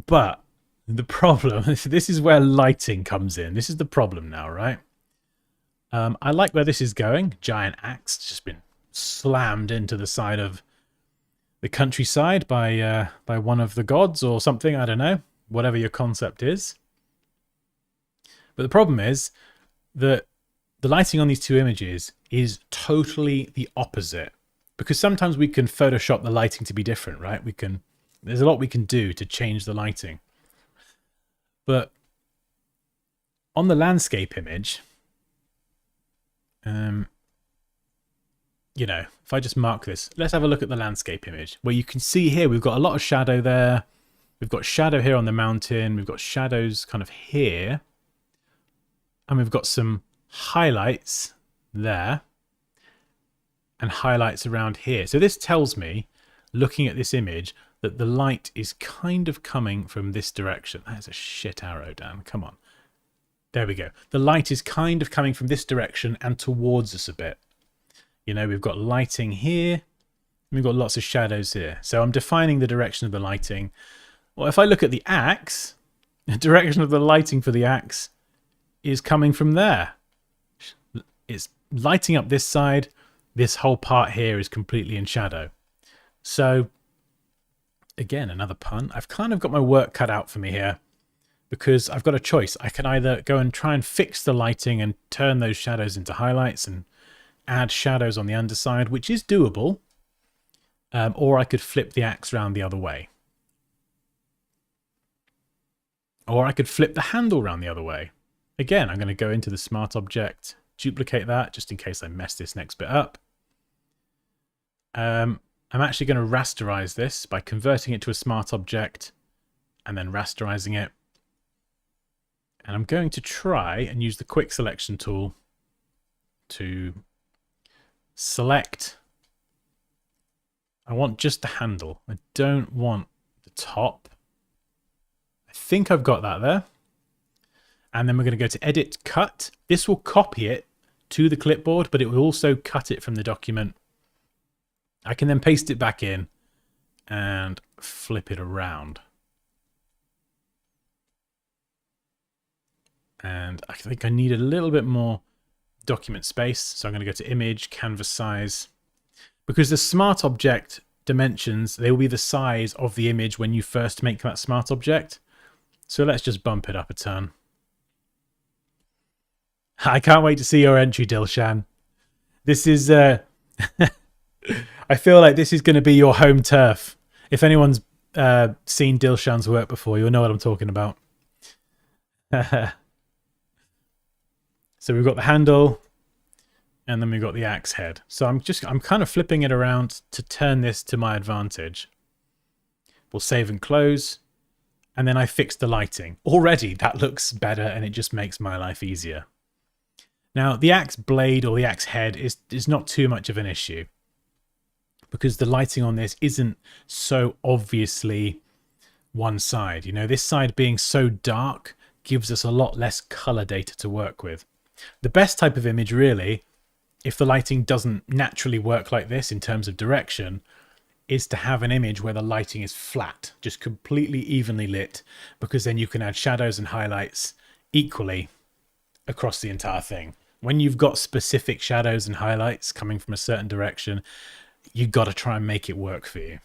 But the problem, this is where lighting comes in. This is the problem now, right? I like where this is going. Giant axe just been slammed into the side of the countryside by one of the gods or something. I don't know. Whatever your concept is. But the problem is that the lighting on these two images is totally the opposite. Because sometimes we can Photoshop the lighting to be different, right? There's a lot we can do to change the lighting. But on the landscape image, you know, if I just mark this, let's have a look at the landscape image where you can see here, we've got a lot of shadow there. We've got shadow here on the mountain. We've got shadows kind of here. And we've got some highlights there. And highlights around here. So this tells me, looking at this image, that the light is kind of coming from this direction. That's a shit arrow, Dan. Come on. There we go. The light is kind of coming from this direction and towards us a bit. You know, we've got lighting here. And we've got lots of shadows here. So I'm defining the direction of the lighting. Well, if I look at the axe, the direction of the lighting for the axe is coming from there. It's lighting up this side. This whole part here is completely in shadow. So, again, another pun. I've kind of got my work cut out for me here because I've got a choice. I can either go and try and fix the lighting and turn those shadows into highlights and add shadows on the underside, which is doable, or I could flip the axe around the other way. Or I could flip the handle around the other way. Again, I'm going to go into the smart object, duplicate that just in case I mess this next bit up. I'm actually going to rasterize this by converting it to a smart object and then rasterizing it. And I'm going to try and use the quick selection tool to select I want just the handle. I don't want the top. I think I've got that there. And then we're going to go to Edit, Cut. This will copy it to the clipboard, but it will also cut it from the document. I can then paste it back in and flip it around. And I think I need a little bit more document space. So I'm going to go to Image, Canvas Size. Because the Smart Object dimensions, they will be the size of the image when you first make that Smart Object. So let's just bump it up a ton. I can't wait to see your entry, Dilshan. This is... I feel like this is going to be your home turf. If anyone's seen Dilshan's work before, you'll know what I'm talking about. So we've got the handle, and then we've got the axe head. So I'm kind of flipping it around to turn this to my advantage. We'll save and close, and then I fix the lighting. Already that looks better, and it just makes my life easier. Now the axe blade or the axe head is not too much of an issue, because the lighting on this isn't so obviously one side. You know, this side being so dark gives us a lot less color data to work with. The best type of image, really, if the lighting doesn't naturally work like this in terms of direction, is to have an image where the lighting is flat, just completely evenly lit, because then you can add shadows and highlights equally across the entire thing. When you've got specific shadows and highlights coming from a certain direction, you've got to try and make it work for you.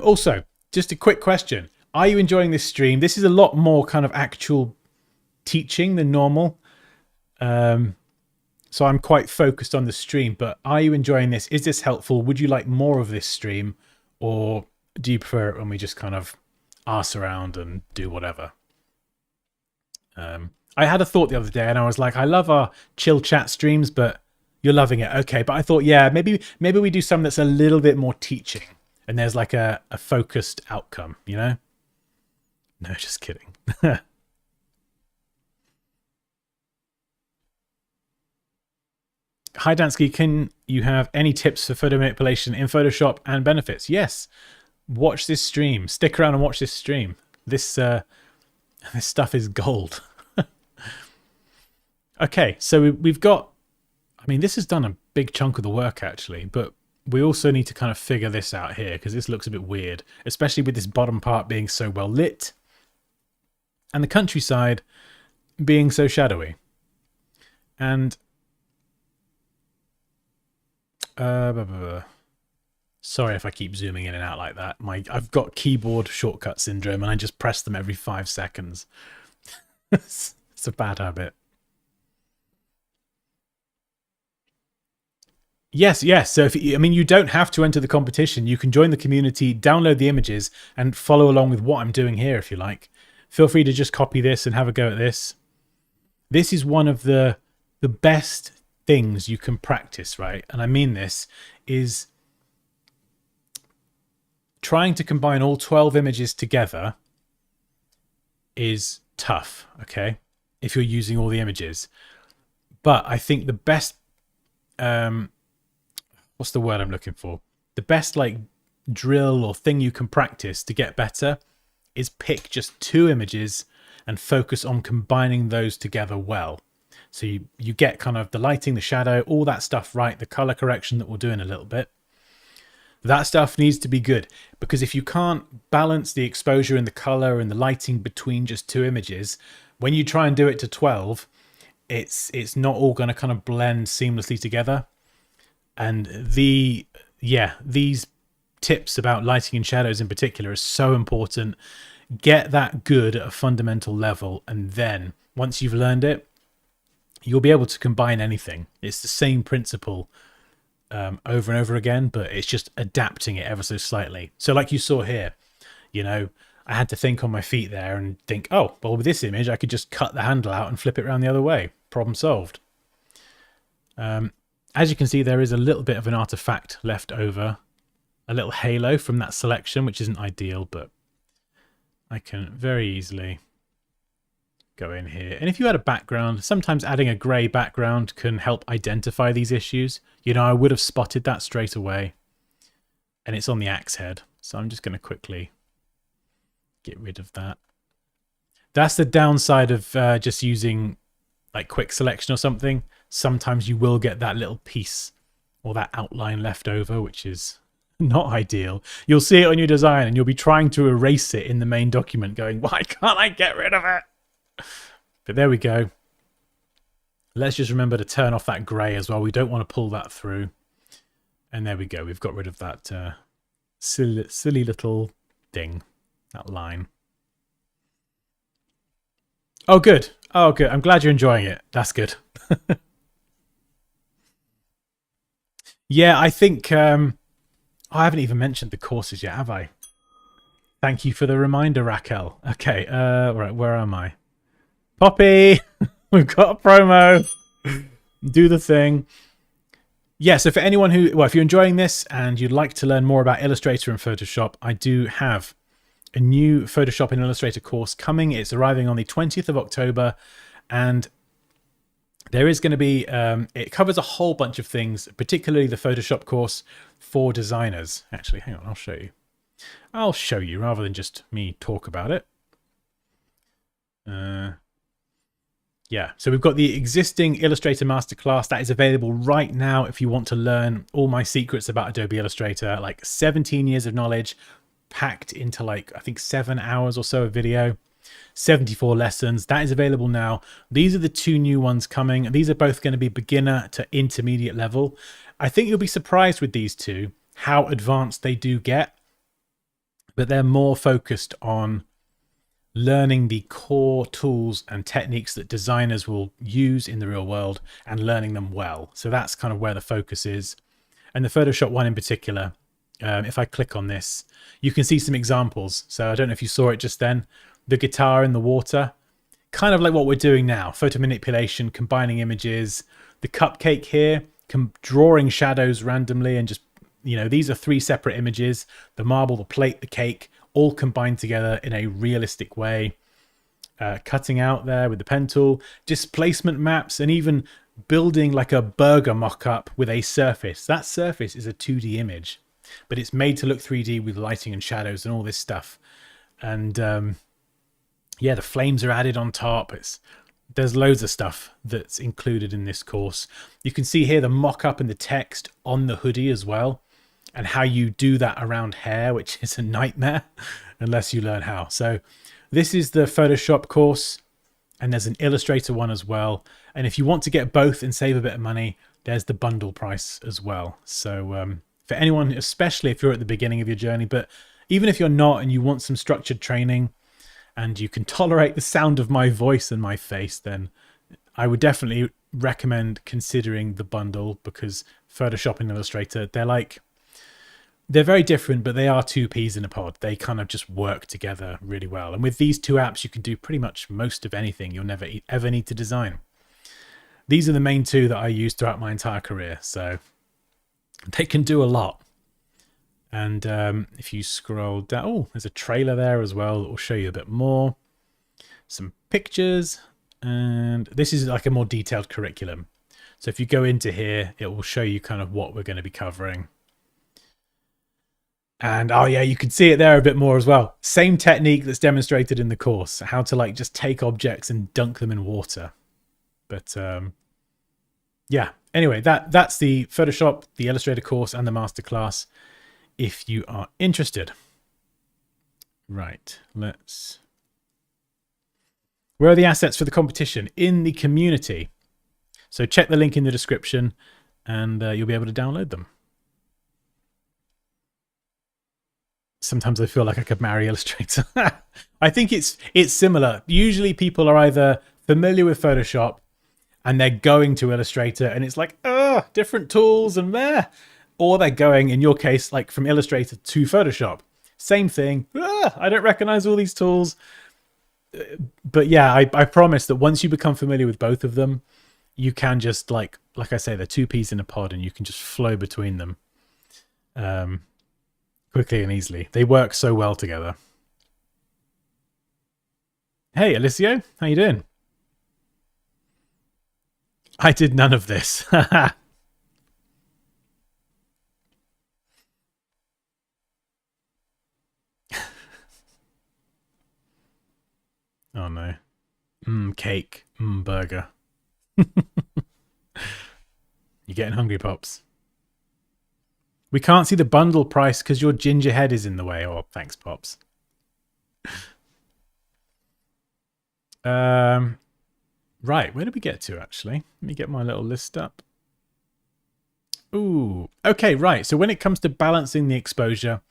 Also, just a quick question. Are you enjoying this stream? This is a lot more kind of actual teaching than normal. So I'm quite focused on the stream, but are you enjoying this? Is this helpful? Would you like more of this stream, or do you prefer it when we just kind of arse around and do whatever? I had a thought the other day, and I was like, I love our chill chat streams, but you're loving it. Okay, but I thought, yeah, maybe we do something that's a little bit more teaching, and there's like a focused outcome, you know? No, just kidding. Hi Dansky, can you have any tips for photo manipulation in Photoshop and benefits? Yes. Watch this stream. Stick around and watch this stream. This stuff is gold. Okay, so we've got... I mean, this has done a big chunk of the work, actually, but we also need to kind of figure this out here, because this looks a bit weird, especially with this bottom part being so well lit and the countryside being so shadowy. And... sorry if I keep zooming in and out like that. I've got keyboard shortcut syndrome, and I just press them every 5 seconds. It's a bad habit. Yes. So you don't have to enter the competition. You can join the community, download the images, and follow along with what I'm doing here if you like. Feel free to just copy this and have a go at this. This is one of the best things you can practice, right? And I mean this is trying to combine all 12 images together is tough, okay? If you're using all the images. But I think the best, what's the word I'm looking for? The best like drill or thing you can practice to get better is pick just 2 images and focus on combining those together well. So you get kind of the lighting, the shadow, all that stuff right, the color correction that we'll do in a little bit. That stuff needs to be good, because if you can't balance the exposure and the color and the lighting between just 2 images, when you try and do it to 12, it's not all going to kind of blend seamlessly together. And these tips about lighting and shadows in particular are so important. Get that good at a fundamental level, and then once you've learned it, you'll be able to combine anything. It's the same principle over and over again, but it's just adapting it ever so slightly. So like you saw here, you know, I had to think on my feet there and think, oh, well, with this image, I could just cut the handle out and flip it around the other way. Problem solved. As you can see, there is a little bit of an artifact left over, a little halo from that selection, which isn't ideal, but I can very easily go in here. And if you had a background, sometimes adding a grey background can help identify these issues. You know, I would have spotted that straight away. and it's on the axe head. So I'm just going to quickly get rid of that. That's the downside of just using like quick selection or something. Sometimes you will get that little piece or that outline left over, which is not ideal. You'll see it on your design and you'll be trying to erase it in the main document going, why can't I get rid of it? But there we go. Let's just remember to turn off that grey as well. We don't want to pull that through. And there we go. We've got rid of that silly little thing, that line. Oh, good. Oh, good. I'm glad you're enjoying it. That's good. Yeah, I think I haven't even mentioned the courses yet, have I? Thank you for the reminder, Raquel. Okay, right, where am I? Poppy! We've got a promo. Do the thing. Yeah, so for anyone who, well, if you're enjoying this and you'd like to learn more about Illustrator and Photoshop, I do have a new Photoshop and Illustrator course coming. It's arriving on the 20th of October, and there is going to be, it covers a whole bunch of things, particularly the Photoshop course for designers. Actually, hang on, I'll show you. I'll show you rather than just me talk about it. Yeah, so we've got the existing Illustrator Masterclass that is available right now if you want to learn all my secrets about Adobe Illustrator, like 17 years of knowledge packed into like, I think 7 hours or so of video, 74 lessons. That is available now. These are the 2 new ones coming. These are both going to be beginner to intermediate level. I think you'll be surprised with these 2, how advanced they do get, but they're more focused on learning the core tools and techniques that designers will use in the real world and learning them well. So that's kind of where the focus is. And the Photoshop one in particular, if I click on this, you can see some examples. So I don't know if you saw it just then. The guitar in the water, kind of like what we're doing now. Photo manipulation, combining images. The cupcake here, drawing shadows randomly and just, you know, these are 3 separate images. The marble, the plate, the cake, all combined together in a realistic way. Cutting out there with the pen tool, displacement maps, and even building like a burger mock-up with a surface. That surface is a 2D image, but it's made to look 3D with lighting and shadows and all this stuff. And yeah, the flames are added on top. There's loads of stuff that's included in this course. You can see here the mock-up and the text on the hoodie as well, and how you do that around hair, which is a nightmare unless you learn how. So this is the Photoshop course, and there's an Illustrator one as well. And if you want to get both and save a bit of money, there's the bundle price as well. So for anyone, especially if you're at the beginning of your journey, but even if you're not and you want some structured training and you can tolerate the sound of my voice and my face, then I would definitely recommend considering the bundle, because Photoshop and Illustrator, they're very different, but they are 2 peas in a pod. They kind of just work together really well. And with these 2 apps, you can do pretty much most of anything you'll never ever need to design. These are the main 2 that I use throughout my entire career. So they can do a lot. And if you scroll down, oh, there's a trailer there as well that will show you a bit more. Some pictures. And this is like a more detailed curriculum. So if you go into here, it will show you kind of what we're going to be covering. And oh yeah, you can see it there a bit more as well. Same technique that's demonstrated in the course, how to like just take objects and dunk them in water. But yeah, anyway, that's the Photoshop, the Illustrator course, and the masterclass if you are interested. Right, where are the assets for the competition? In the community. So check the link in the description and you'll be able to download them. Sometimes I feel like I could marry Illustrator. I think it's similar. Usually people are either familiar with Photoshop and they're going to Illustrator and it's like, different tools and meh. Or they're going, in your case, like from Illustrator to Photoshop. Same thing. I don't recognize all these tools. But yeah, I promise that once you become familiar with both of them, you can just like I say, they're 2 peas in a pod and you can just flow between them. Quickly and easily. They work so well together. Hey, Alicio, how you doing? I did none of this. Oh no. Cake. Burger. You're getting hungry, Pops. We can't see the bundle price because your ginger head is in the way. Oh, thanks, Pops. Right, where did we get to, actually? Let me get my little list up. Ooh, okay, right. So when it comes to balancing the exposure,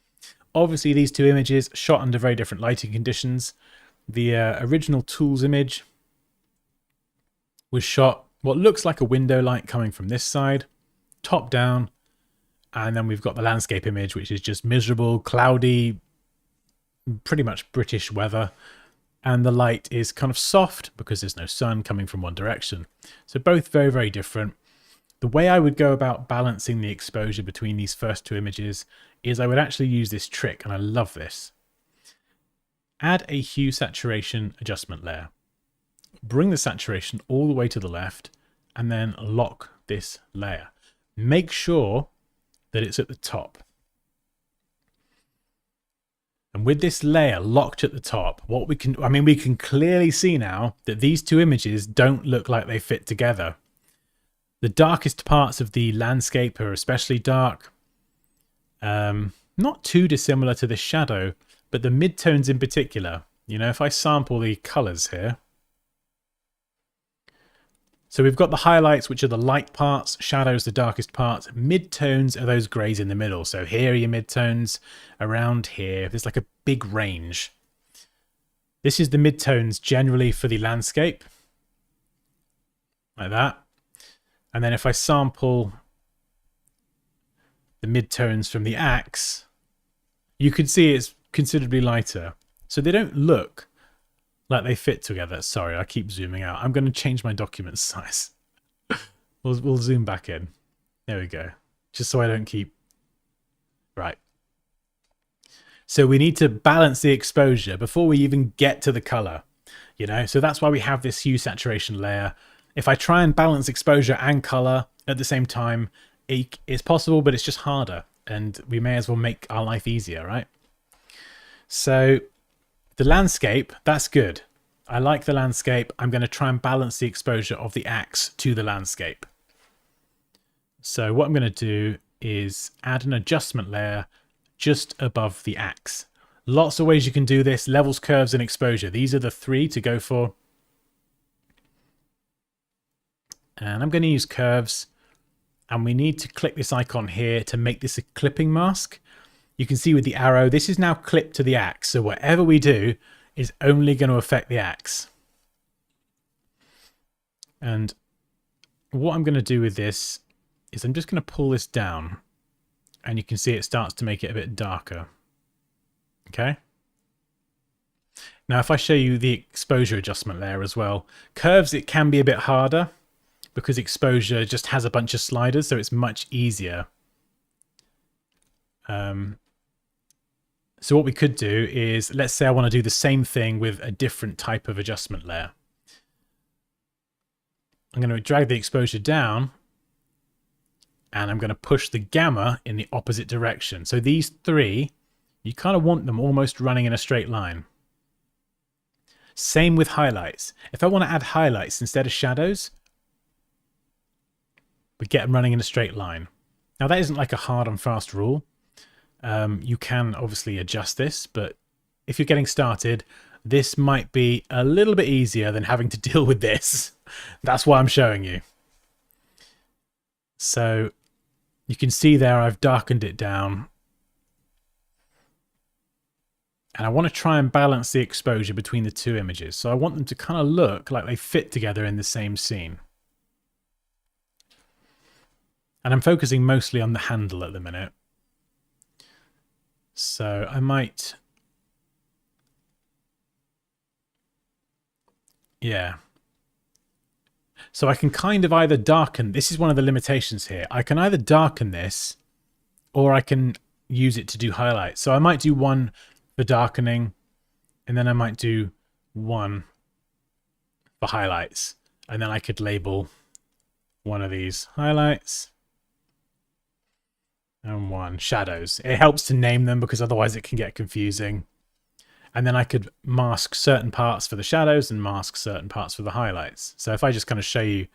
obviously these two images shot under very different lighting conditions. The original Tools image was shot what looks like a window light coming from this side, top down, and then we've got the landscape image, which is just miserable, cloudy, pretty much British weather. And the light is kind of soft because there's no sun coming from one direction. So both very, very different. The way I would go about balancing the exposure between these first two images is I would actually use this trick, and I love this. Add a hue saturation adjustment layer. Bring the saturation all the way to the left, and then lock this layer. Make sure that it's at the top. And with this layer locked at the top, what we can, we can clearly see now that these two images don't look like they fit together. The darkest parts of the landscape are especially dark. Not too dissimilar to the shadow, but the midtones in particular. You know, if I sample the colors here. So we've got the highlights, which are the light parts, shadows, the darkest parts. Midtones are those greys in the middle. So here are your midtones. Around here, there's like a big range. This is the midtones generally for the landscape. Like that. And then if I sample the midtones from the axe, you can see it's considerably lighter. So they don't look like they fit together. Sorry, I keep zooming out. I'm going to change my document size. We'll zoom back in. There we go. Just so I don't keep... Right. So we need to balance the exposure before we even get to the color. You know, so that's why we have this hue saturation layer. If I try and balance exposure and color at the same time, it's possible, but it's just harder. And we may as well make our life easier, right? So... the landscape, that's good. I like the landscape. I'm going to try and balance the exposure of the axe to the landscape. So what I'm going to do is add an adjustment layer just above the axe. Lots of ways you can do this. Levels, curves, and exposure. These are the three to go for. And I'm going to use curves. And we need to click this icon here to make this a clipping mask. You can see with the arrow, this is now clipped to the axe. So whatever we do is only going to affect the axe. And what I'm going to do with this is I'm just going to pull this down. And you can see it starts to make it a bit darker. Okay. Now, if I show you the exposure adjustment layer as well, curves, it can be a bit harder because exposure just has a bunch of sliders. So it's much easier. So what we could do is, let's say I want to do the same thing with a different type of adjustment layer. I'm going to drag the exposure down and I'm going to push the gamma in the opposite direction. So these three, you kind of want them almost running in a straight line. Same with highlights. If I want to add highlights instead of shadows, we get them running in a straight line. Now that isn't like a hard and fast rule. You can obviously adjust this, but if you're getting started, this might be a little bit easier than having to deal with this. That's why I'm showing you. So you can see there I've darkened it down. And I want to try and balance the exposure between the two images. So I want them to kind of look like they fit together in the same scene. And I'm focusing mostly on the handle at the minute. So I might, yeah. So I can kind of either darken, this is one of the limitations here. I can either darken this or I can use it to do highlights. So I might do one for darkening and then I might do one for highlights. And then I could label one of these highlights. And one shadows. It helps to name them because otherwise it can get confusing. And then I could mask certain parts for the shadows and mask certain parts for the highlights. So if I just kind of show you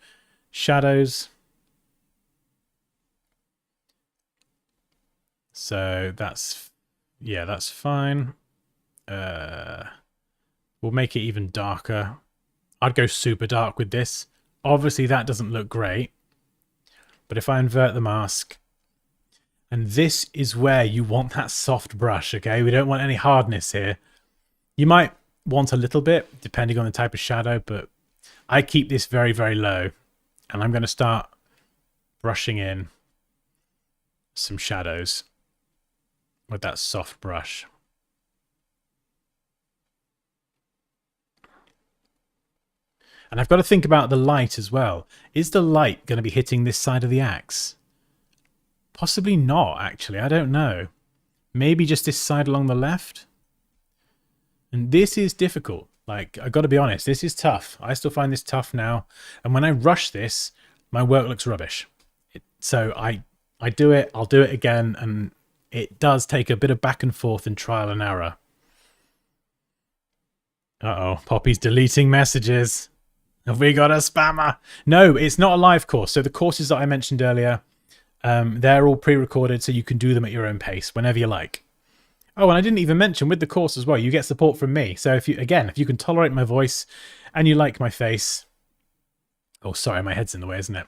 shadows. So that's, yeah, that's fine. We'll make it even darker. I'd go super dark with this. Obviously that doesn't look great. But if I invert the mask, and this is where you want that soft brush, okay? We don't want any hardness here. You might want a little bit, depending on the type of shadow, but I keep this very, very low. And I'm going to start brushing in some shadows with that soft brush. And I've got to think about the light as well. Is the light going to be hitting this side of the axe? Possibly not, actually. I don't know. Maybe just this side along the left? And this is difficult. Like, I've got to be honest, this is tough. I still find this tough now. And when I rush this, my work looks rubbish. So I do it, I'll do it again, and it does take a bit of back and forth and trial and error. Uh-oh, Poppy's deleting messages. Have we got a spammer? No, it's not a live course. So the courses that I mentioned earlier, they're all pre-recorded, so you can do them at your own pace whenever you like. Oh, and I didn't even mention with the course as well, you get support from me. So if you can tolerate my voice and you like my face, oh, sorry, my head's in the way, isn't it?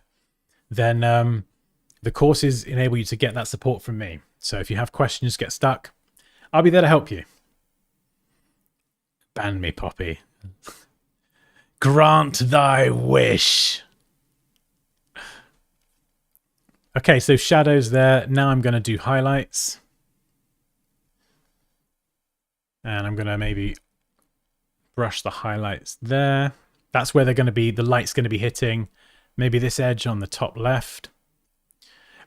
Then the courses enable you to get that support from me. So if you have questions, get stuck, I'll be there to help you. Ban me, Poppy. Grant thy wish. Okay, so shadows there. Now I'm going to do highlights. And I'm going to maybe brush the highlights there. That's where they're going to be, the light's going to be hitting. Maybe this edge on the top left.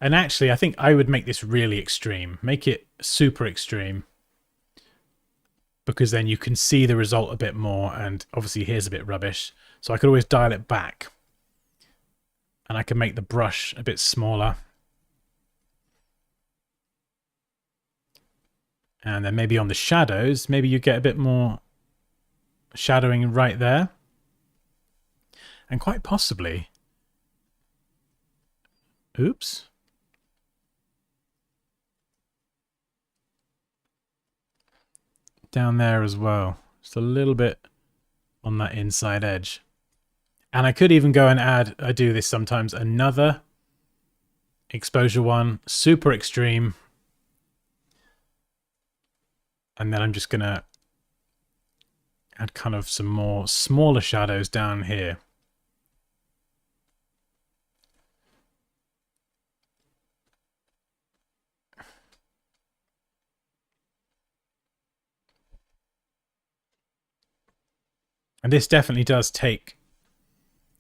And actually, I think I would make this really extreme. Make it super extreme. Because then you can see the result a bit more. And obviously here's a bit rubbish. So I could always dial it back. And I can make the brush a bit smaller. And then maybe on the shadows, maybe you get a bit more shadowing right there. And quite possibly... Oops. Down there as well. Just a little bit on that inside edge. And I could even go and add, I do this sometimes, another exposure one, super extreme. And then I'm just going to add kind of some more smaller shadows down here. And this definitely does take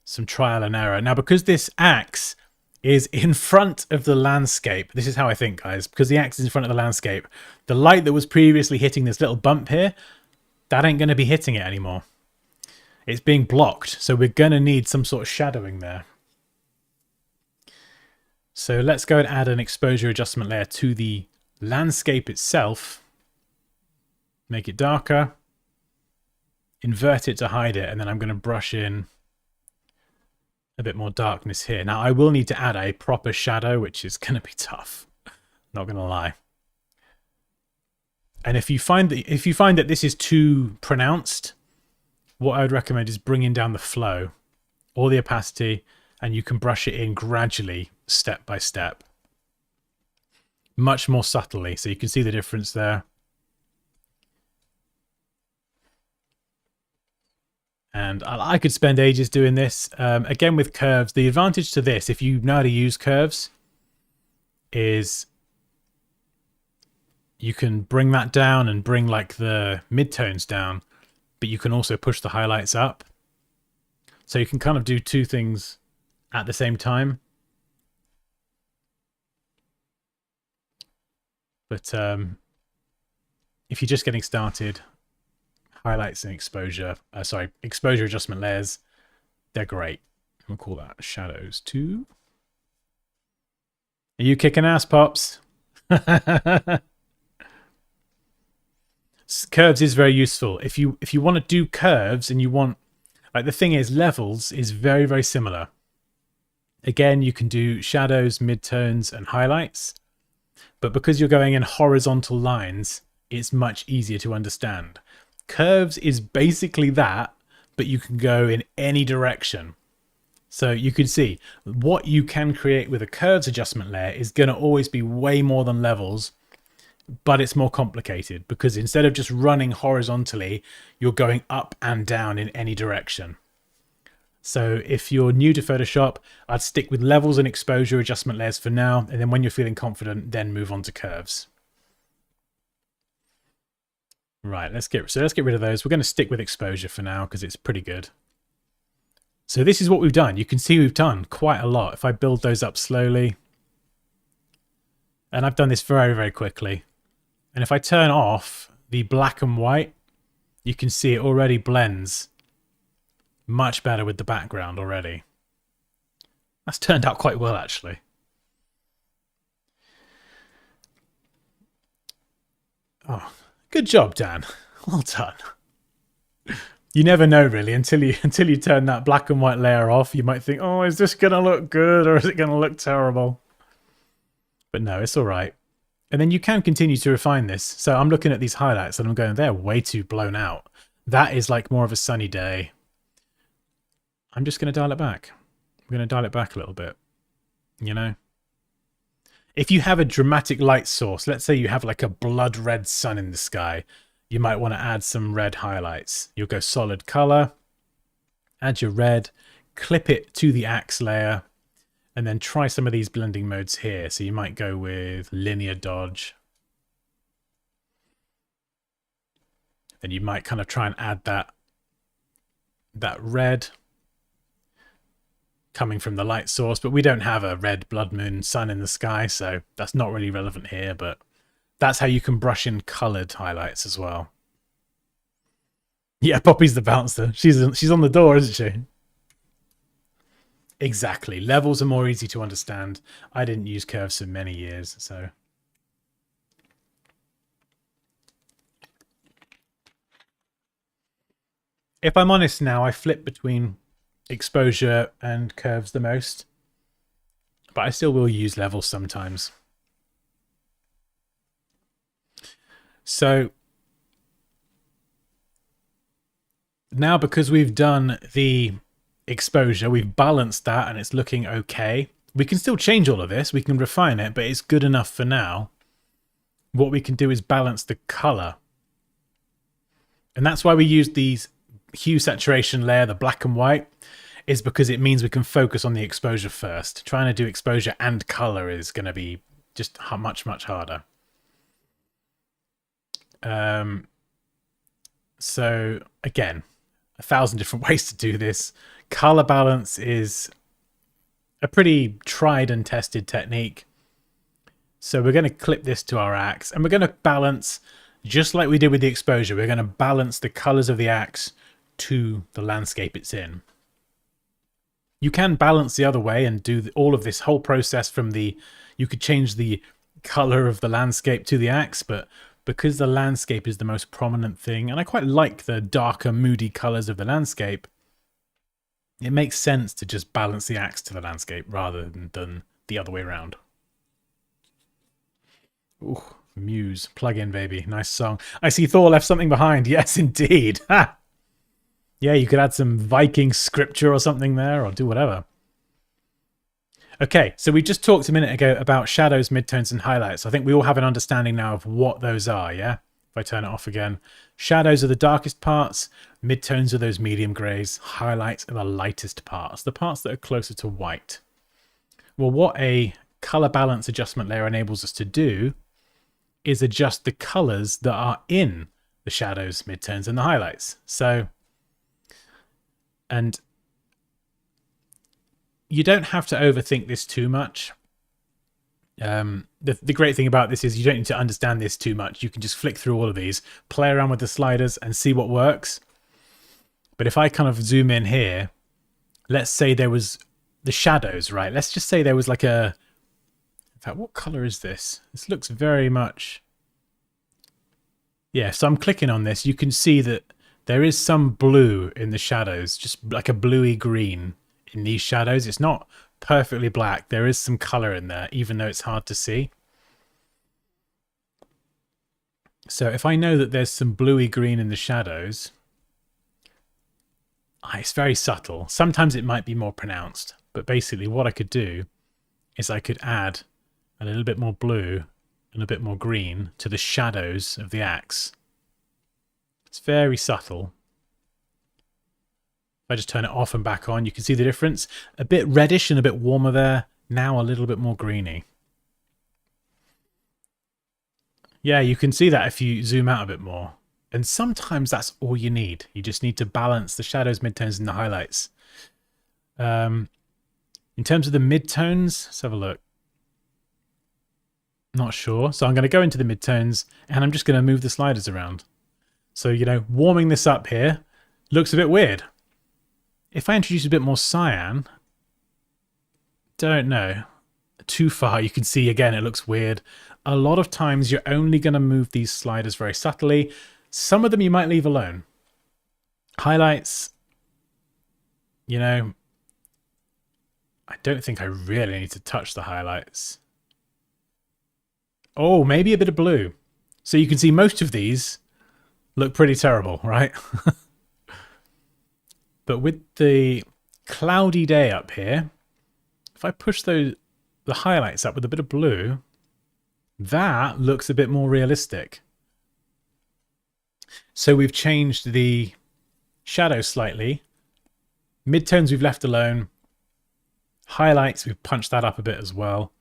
some trial and error. Now, because this axe is in front of the landscape, this is how I think, guys, because the axe is in front of the landscape, the light that was previously hitting this little bump here, that ain't going to be hitting it anymore. It's being blocked, so we're going to need some sort of shadowing there. So let's go and add an exposure adjustment layer to the landscape itself. Make it darker. Invert it to hide it, and then I'm going to brush in a bit more darkness here. Now, I will need to add a proper shadow, which is going to be tough. Not going to lie. And if you find that this is too pronounced, what I would recommend is bringing down the flow or the opacity, and you can brush it in gradually, step by step. Much more subtly, so you can see the difference there. And I could spend ages doing this. Again, with curves, the advantage to this, if you know how to use curves, is you can bring that down and bring like the midtones down, but you can also push the highlights up. So you can kind of do two things at the same time. But if you're just getting started, highlights and exposure, exposure adjustment layers, they're great. We'll call that shadows 2. Are you kicking ass, Pops? Curves is very useful. If you want to do curves and you want, like, the thing is, levels is very, very similar. Again, you can do shadows, midtones, and highlights. But because you're going in horizontal lines, it's much easier to understand. Curves is basically that, but you can go in any direction. So you can see what you can create with a curves adjustment layer is going to always be way more than levels, but it's more complicated because instead of just running horizontally, you're going up and down in any direction. So if you're new to Photoshop, I'd stick with levels and exposure adjustment layers for now, and then when you're feeling confident, then move on to curves. Right, let's get rid of those. We're going to stick with exposure for now because it's pretty good. So this is what we've done. You can see we've done quite a lot. If I build those up slowly, and I've done this very, very quickly. And if I turn off the black and white, you can see it already blends much better with the background already. That's turned out quite well, actually. Oh, good job, Dan. Well done. You never know, really, until you turn that black and white layer off. You might think, oh, is this going to look good or is it going to look terrible? But no, it's all right. And then you can continue to refine this. So I'm looking at these highlights and I'm going, they're way too blown out. That is like more of a sunny day. I'm just going to dial it back. I'm going to dial it back a little bit, you know? If you have a dramatic light source, let's say you have like a blood red sun in the sky, you might want to add some red highlights. You'll go solid color, add your red, clip it to the axe layer, and then try some of these blending modes here. So you might go with linear dodge. Then you might kind of try and add that red coming from the light source, but we don't have a red blood moon sun in the sky, so that's not really relevant here, but that's how you can brush in colored highlights as well. Yeah, Poppy's the bouncer. She's on the door, isn't she? Exactly. Levels are more easy to understand. I didn't use curves for many years, so. If I'm honest now, I flip between exposure and curves the most, but I still will use levels sometimes. So now, because we've done the exposure, we've balanced that and it's looking okay. We can still change all of this, we can refine it, but it's good enough for now. What we can do is balance the color, and that's why we use these hue saturation layer, the black and white, is because it means we can focus on the exposure first. Trying to do exposure and color is going to be just much harder. So again, 1,000 different ways to do this. Color balance is a pretty tried and tested technique. So we're going to clip this to our axe and we're going to balance, just like we did with the exposure, we're going to balance the colors of the axe to the landscape it's in. You can balance the other way and do all of this whole process from the, you could change the color of the landscape to the axe, but because the landscape is the most prominent thing, and I quite like the darker, moody colors of the landscape, it makes sense to just balance the axe to the landscape rather than the other way around. Ooh, Muse, plug in, baby. Nice song. I see Thor left something behind. Yes, indeed. Ha! Yeah, you could add some Viking scripture or something there, or do whatever. Okay, so we just talked a minute ago about shadows, midtones, and highlights. I think we all have an understanding now of what those are, yeah? If I turn it off again. Shadows are the darkest parts, midtones are those medium greys, highlights are the lightest parts, the parts that are closer to white. Well, what a color balance adjustment layer enables us to do is adjust the colors that are in the shadows, midtones, and the highlights. So, and you don't have to overthink this too much. The great thing about this is you don't need to understand this too much. You can just flick through all of these, play around with the sliders and see what works. But if I kind of zoom in here, let's say there was the shadows, right? Let's just say there was like a... In fact, what color is this? This looks very much... Yeah, so I'm clicking on this. You can see that there is some blue in the shadows, just like a bluey green in these shadows. It's not perfectly black. There is some color in there, even though it's hard to see. So if I know that there's some bluey green in the shadows, it's very subtle. Sometimes it might be more pronounced, but basically what I could do is I could add a little bit more blue and a bit more green to the shadows of the axe. It's very subtle. If I just turn it off and back on, you can see the difference. A bit reddish and a bit warmer there. Now a little bit more greeny. Yeah, you can see that if you zoom out a bit more. And sometimes that's all you need. You just need to balance the shadows, midtones, and the highlights. In terms of the midtones, let's have a look. Not sure. So I'm going to go into the midtones and I'm just going to move the sliders around. So, you know, warming this up here looks a bit weird. If I introduce a bit more cyan, don't know. Too far, you can see again, it looks weird. A lot of times you're only going to move these sliders very subtly. Some of them you might leave alone. Highlights, you know, I don't think I really need to touch the highlights. Oh, maybe a bit of blue. So you can see most of these look pretty terrible, right? But with the cloudy day up here, if I push the highlights up with a bit of blue, that looks a bit more realistic. So we've changed the shadow slightly. Midtones we've left alone. Highlights, we've punched that up a bit as well.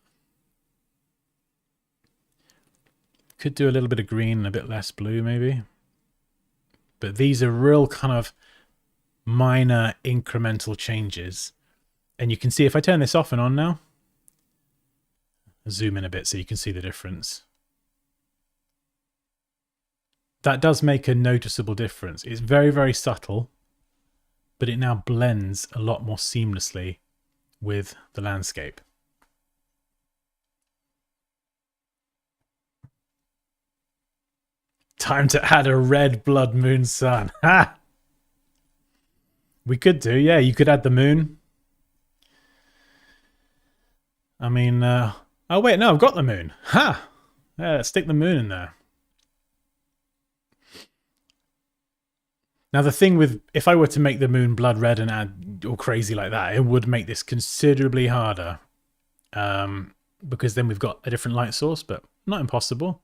Could do a little bit of green and a bit less blue maybe. But these are real kind of minor incremental changes. And you can see if I turn this off and on now, zoom in a bit so you can see the difference. That does make a noticeable difference. It's very, very subtle, but it now blends a lot more seamlessly with the landscape. Time to add a red blood moon sun. Ha! We could do, yeah, you could add the moon. I mean, oh wait, no, I've got the moon. Ha! Yeah, let's stick the moon in there. Now the thing with, if I were to make the moon blood red and add all crazy like that, it would make this considerably harder. Because then we've got a different light source, but not impossible.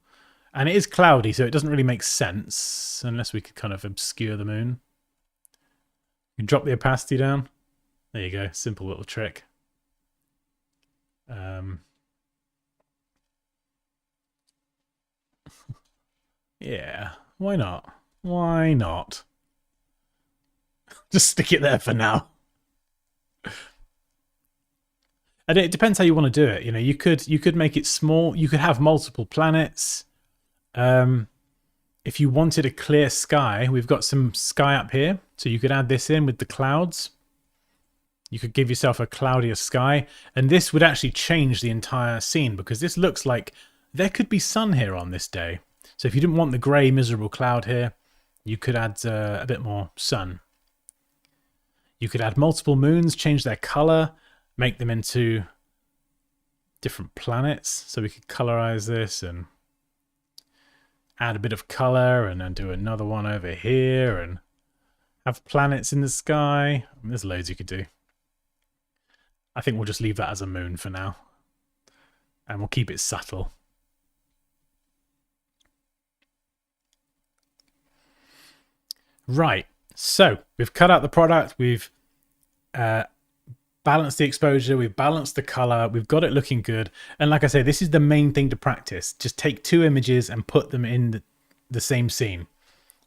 And it is cloudy, so it doesn't really make sense unless we could kind of obscure the moon. You drop the opacity down. There you go, simple little trick. Yeah, why not? Why not? Just stick it there for now. And it depends how you want to do it. You know, you could make it small. You could have multiple planets. If you wanted a clear sky, we've got some sky up here. So you could add this in with the clouds. You could give yourself a cloudier sky. And this would actually change the entire scene because this looks like there could be sun here on this day. So if you didn't want the grey, miserable cloud here, you could add a bit more sun. You could add multiple moons, change their colour, make them into different planets. So we could colorize this and add a bit of colour and then do another one over here and have planets in the sky. There's loads you could do. I think we'll just leave that as a moon for now. And we'll keep it subtle. Right, so we've cut out the product, we've balanced the exposure, we've balanced the color, we've got it looking good. And like I say, this is the main thing to practice. Just take two images and put them in the same scene.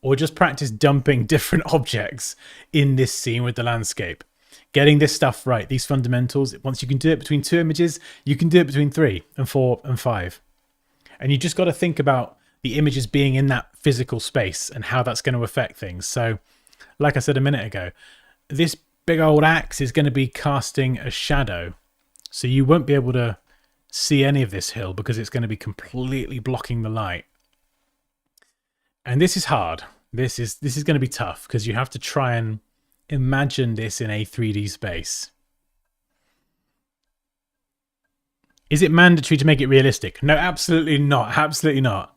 Or just practice dumping different objects in this scene with the landscape. Getting this stuff right, these fundamentals. Once you can do it between two images, you can do it between 3 and 4 and 5. And you just got to think about the images being in that physical space and how that's going to affect things. So, like I said a minute ago, this big old axe is going to be casting a shadow. So you won't be able to see any of this hill because it's going to be completely blocking the light. And this is hard. This is going to be tough because you have to try and imagine this in a 3D space. Is it mandatory to make it realistic? No, absolutely not. Absolutely not.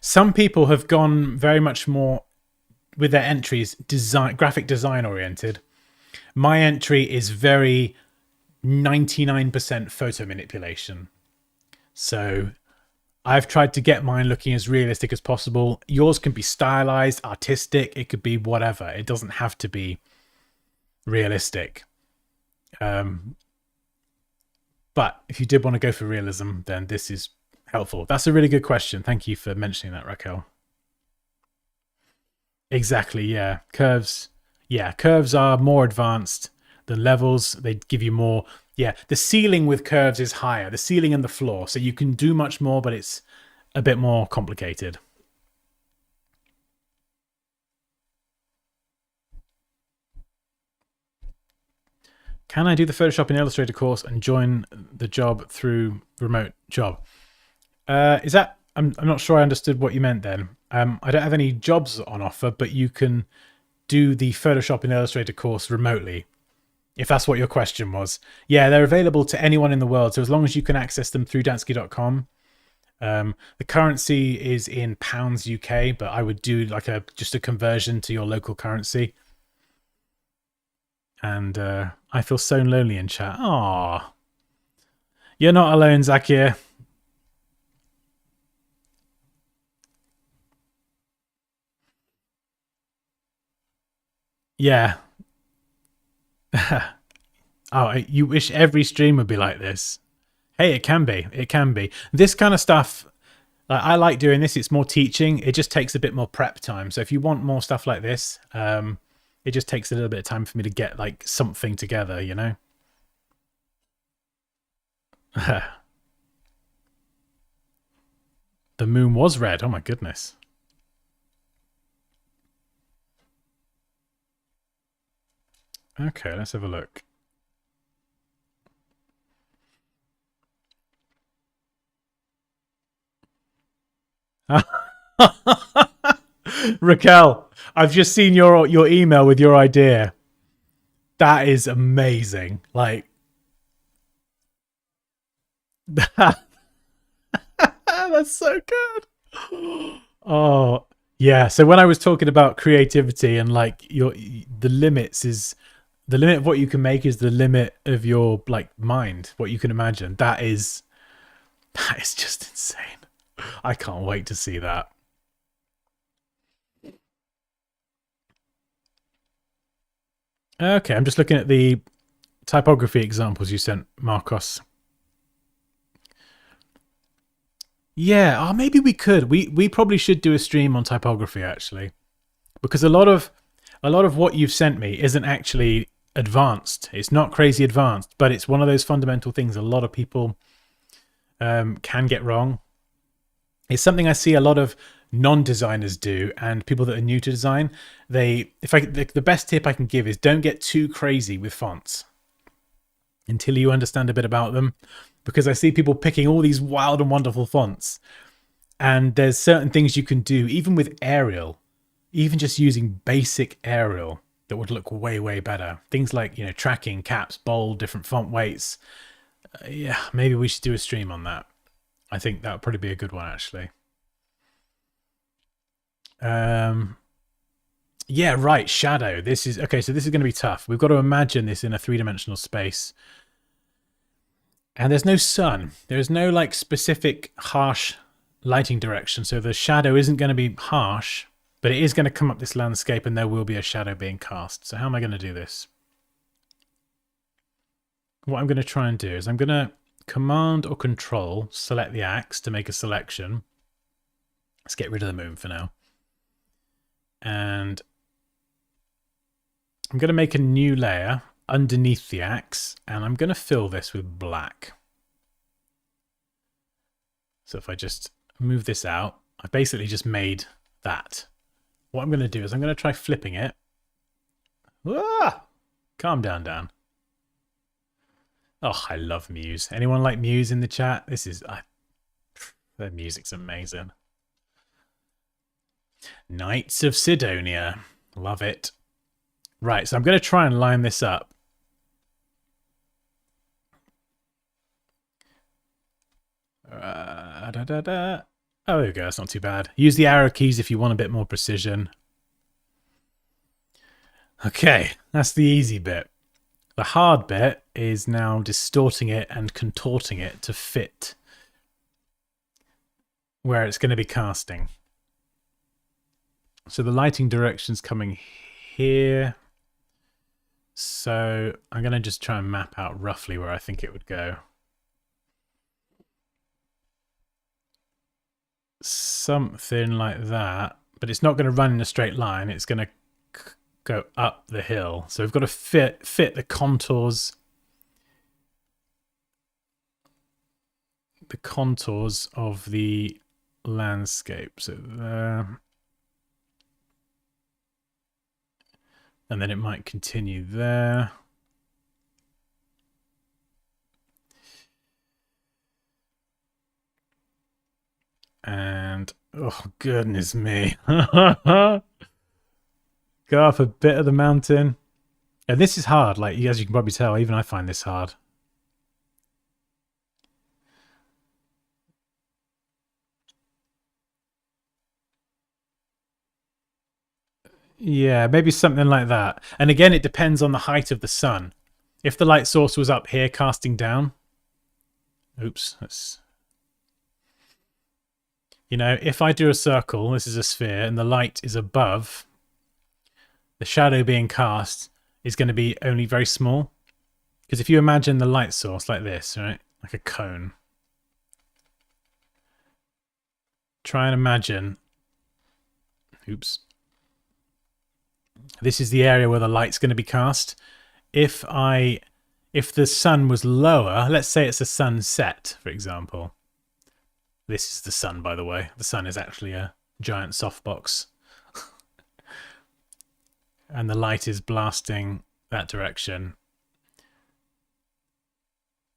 Some people have gone very much more with their entries graphic design oriented. My entry is very 99% photo manipulation. So I've tried to get mine looking as realistic as possible. Yours can be stylized, artistic. It could be whatever. It doesn't have to be realistic. But if you did want to go for realism, then this is helpful. That's a really good question. Thank you for mentioning that, Raquel. Exactly, yeah. Curves. Yeah, curves are more advanced than levels. They give you more. Yeah, the ceiling with curves is higher. The ceiling and the floor. So you can do much more, but it's a bit more complicated. Can I do the Photoshop and Illustrator course and join the job through remote job? Is that... I'm not sure I understood what you meant then. I don't have any jobs on offer, but you can do the Photoshop and Illustrator course remotely, if that's what your question was. Yeah, they're available to anyone in the world, so as long as you can access them through Dansky.com. The currency is in pounds UK, but I would do like just a conversion to your local currency. And I feel so lonely in chat. Aww. You're not alone, Zakir. Yeah. Oh, you wish every stream would be like this. Hey, it can be. It can be. This kind of stuff, I like doing this. It's more teaching. It just takes a bit more prep time. So if you want more stuff like this, it just takes a little bit of time for me to get like something together, you know? The moon was red. Oh my goodness. Okay, let's have a look. Raquel, I've just seen your email with your idea. That is amazing. Like that's so good. Oh, yeah. So when I was talking about creativity and like the limits is the limit of what you can make is the limit of your like mind, what you can imagine. That is just insane. I can't wait to see that. Okay, I'm just looking at the typography examples you sent, Marcos. Yeah, maybe we could. We probably should do a stream on typography actually, because a lot of what you've sent me isn't actually advanced. It's not crazy advanced, but it's one of those fundamental things a lot of people can get wrong. It's something I see a lot of non-designers do, and people that are new to design. The best tip I can give is don't get too crazy with fonts until you understand a bit about them, because I see people picking all these wild and wonderful fonts, and there's certain things you can do even with Arial, even just using basic Arial, that would look way better. Things like, you know, tracking, caps, bold, different font weights. Yeah, maybe we should do a stream on that. I think that would probably be a good one actually. Yeah, right, shadow. This is okay, so this is going to be tough. We've got to imagine this in a three-dimensional space. And there's no sun. There's no like specific harsh lighting direction. So the shadow isn't going to be harsh, but it is going to come up this landscape and there will be a shadow being cast. So how am I going to do this? What I'm going to try and do is I'm going to Command or Control select the axe to make a selection. Let's get rid of the moon for now. And I'm going to make a new layer underneath the axe, and I'm going to fill this with black. So if I just move this out, I basically just made that. What I'm going to do is I'm going to try flipping it. Ah! Calm down, Dan. Oh, I love Muse. Anyone like Muse in the chat? This is... their music's amazing. Knights of Sidonia. Love it. Right, so I'm going to try and line this up. Oh, there we go. That's not too bad. Use the arrow keys if you want a bit more precision. Okay, that's the easy bit. The hard bit is now distorting it and contorting it to fit where it's going to be casting. So the lighting direction's coming here. So I'm going to just try and map out roughly where I think it would go. Something like that, but it's not going to run in a straight line. It's going to go up the hill. So we've got to fit the contours of the landscape. So there. And then it might continue there. And, oh, goodness me. Go up a bit of the mountain. And this is hard, like, as you can probably tell, even I find this hard. Yeah, maybe something like that. And again, it depends on the height of the sun. If the light source was up here casting down... Oops, that's... You know, if I do a circle, this is a sphere, and the light is above, the shadow being cast is going to be only very small. Because if you imagine the light source like this, right? Like a cone. Try and imagine... Oops. This is the area where the light's going to be cast. If the sun was lower, let's say it's a sunset, for example. This is the sun, by the way. The sun is actually a giant softbox. And the light is blasting that direction.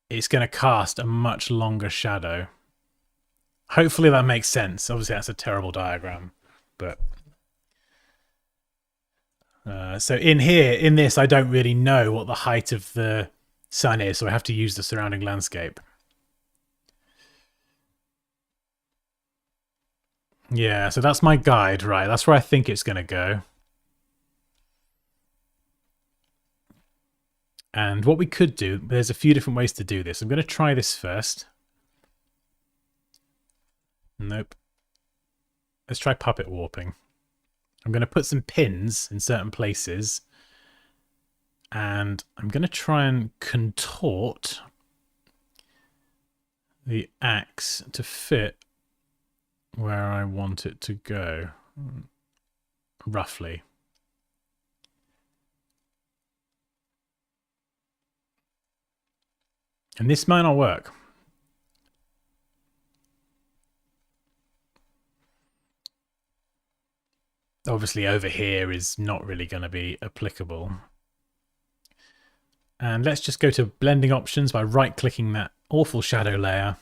It's going to cast a much longer shadow. Hopefully that makes sense. Obviously that's a terrible diagram, but... so in here, in this, I don't really know what the height of the sun is, so I have to use the surrounding landscape. Yeah, so that's my guide, right? That's where I think it's going to go. And what we could do, there's a few different ways to do this. I'm going to try this first. Nope. Let's try puppet warping. I'm going to put some pins in certain places. And I'm going to try and contort the axe to fit where I want it to go, roughly. And this might not work. Obviously over here is not really going to be applicable. And let's just go to blending options by right-clicking that awful shadow layer.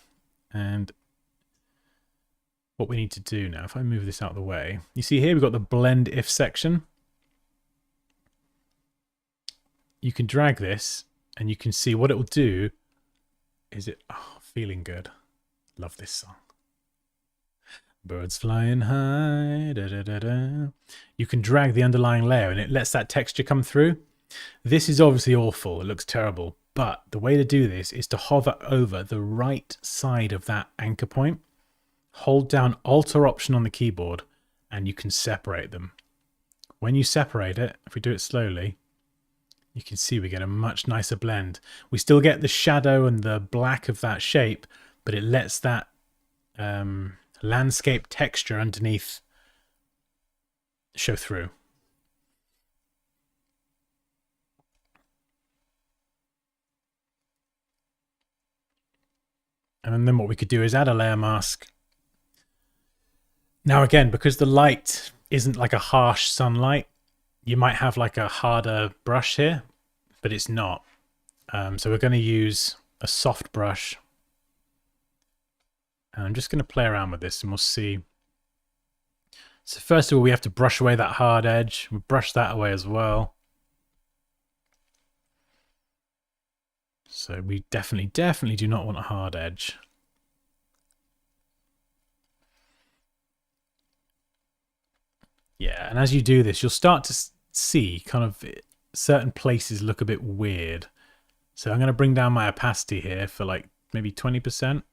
And what we need to do now, if I move this out of the way, you see here we've got the blend if section. You can drag this and you can see what it will do. Is it, oh, feeling good. Love this song. Birds flying high, da, da, da, da. You can drag the underlying layer and it lets that texture come through. This is obviously awful, it looks terrible, but the way to do this is to hover over the right side of that anchor point, hold down Alt or Option on the keyboard, and you can separate them. When you separate it, if we do it slowly, you can see we get a much nicer blend. We still get the shadow and the black of that shape, but it lets that landscape texture underneath show through. And then what we could do is add a layer mask. Now again, because the light isn't like a harsh sunlight, you might have like a harder brush here, but it's not. So we're going to use a soft brush. And I'm just going to play around with this and we'll see. So first of all, we have to brush away that hard edge. We'll brush that away as well. So we definitely do not want a hard edge. Yeah, and as you do this, you'll start to see kind of certain places look a bit weird. So I'm going to bring down my opacity here for like maybe 20%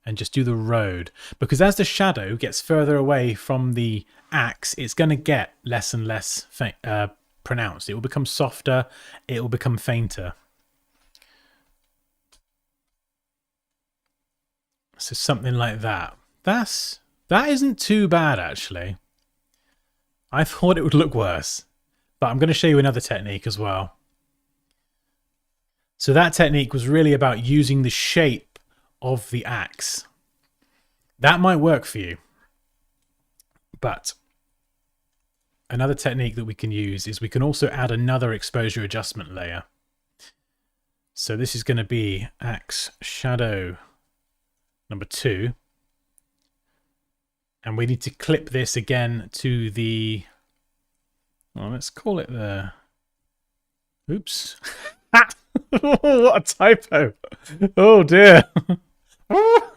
and just do the road. Because as the shadow gets further away from the axe, it's going to get less and less pronounced. It will become softer. It will become fainter. So something like that. That isn't too bad, actually. I thought it would look worse. But I'm going to show you another technique as well. So that technique was really about using the shape of the axe. That might work for you. But another technique that we can use is we can also add another exposure adjustment layer. So this is going to be axe shadow number 2. And we need to clip this again to the... Well, let's call it the... Oops. What a typo. Oh dear.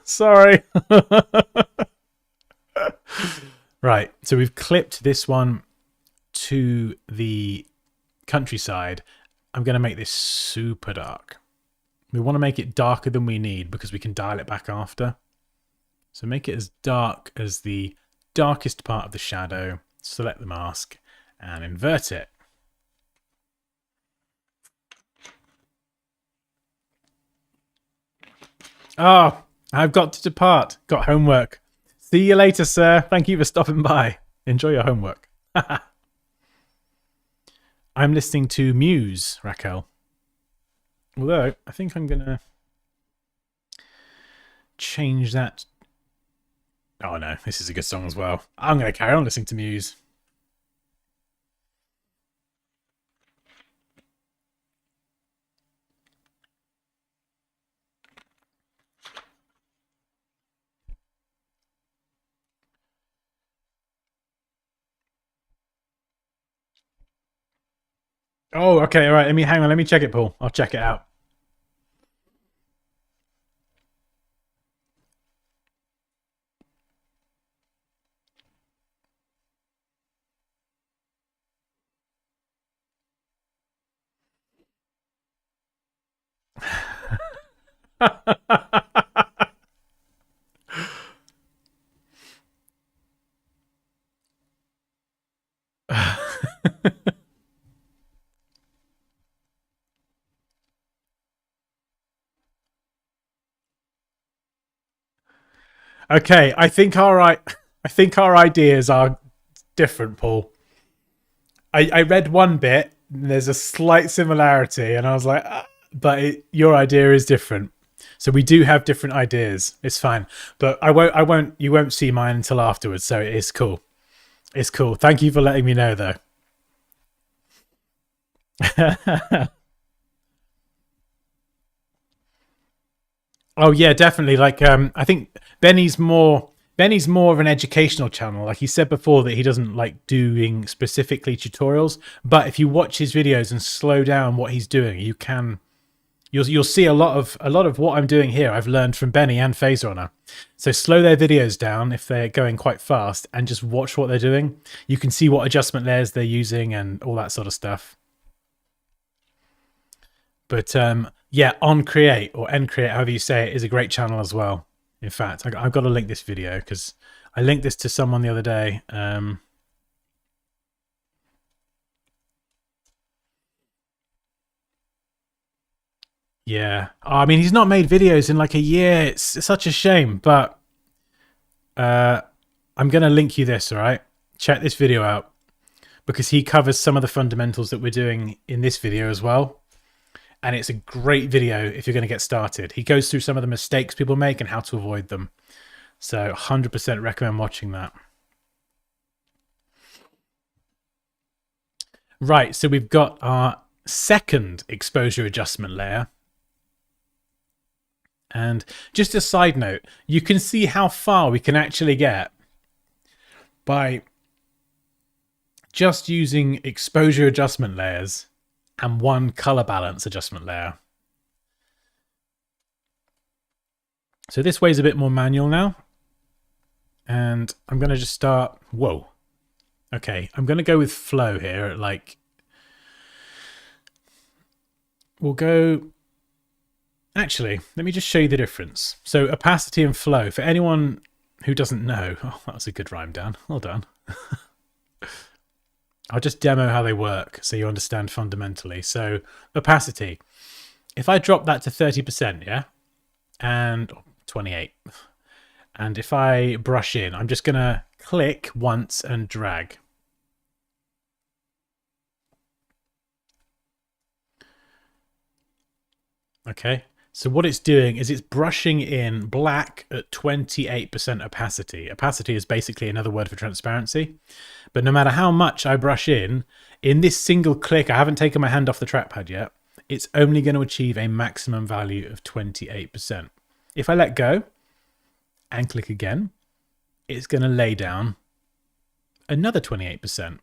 Sorry. Right, so we've clipped this one to the countryside. I'm going to make this super dark. We want to make it darker than we need because we can dial it back after. So make it as dark as the darkest part of the shadow. Select the mask and invert it. Oh, I've got to depart. Got homework. See you later, sir. Thank you for stopping by. Enjoy your homework. I'm listening to Muse, Raquel. Although, I think I'm going to change that. Oh no, this is a good song as well. I'm going to carry on listening to Muse. Oh, okay, all right. Hang on. Let me check it, Paul. I'll check it out. Okay, I think our ideas are different, Paul. I read one bit, and there's a slight similarity, and I was like, but your idea is different. So we do have different ideas. It's fine, but you won't see mine until afterwards. So it's cool. It's cool. Thank you for letting me know, though. Oh yeah, definitely. Like, I think Benny's more of an educational channel. Like he said before that he doesn't like doing specifically tutorials, but if you watch his videos and slow down what he's doing, you'll see a lot of what I'm doing here I've learned from Benny and PhaseRunner. So slow their videos down if they're going quite fast and just watch what they're doing. You can see what adjustment layers they're using and all that sort of stuff. But yeah, OnCreate or NCreate, however you say it, is a great channel as well. In fact, I've got to link this video because I linked this to someone the other day. Yeah. Oh, I mean, he's not made videos in like a year. It's such a shame, but I'm going to link you this, all right? Check this video out because he covers some of the fundamentals that we're doing in this video as well. And it's a great video if you're going to get started. He goes through some of the mistakes people make and how to avoid them. So 100% recommend watching that. Right, so we've got our second exposure adjustment layer. And just a side note, you can see how far we can actually get by just using exposure adjustment layers and one color balance adjustment layer. So this way's a bit more manual now. And I'm going to just start... Whoa. Okay, I'm going to go with flow here at like... We'll go... Actually, let me just show you the difference. So opacity and flow, for anyone who doesn't know... Oh, that was a good rhyme, Dan. Well done. I'll just demo how they work so you understand fundamentally. So opacity. If I drop that to 30%, yeah? And 28. And if I brush in, I'm just going to click once and drag. Okay, so what it's doing is it's brushing in black at 28% opacity. Opacity is basically another word for transparency. But no matter how much I brush in this single click, I haven't taken my hand off the trackpad yet, it's only going to achieve a maximum value of 28%. If I let go and click again, it's going to lay down another 28%.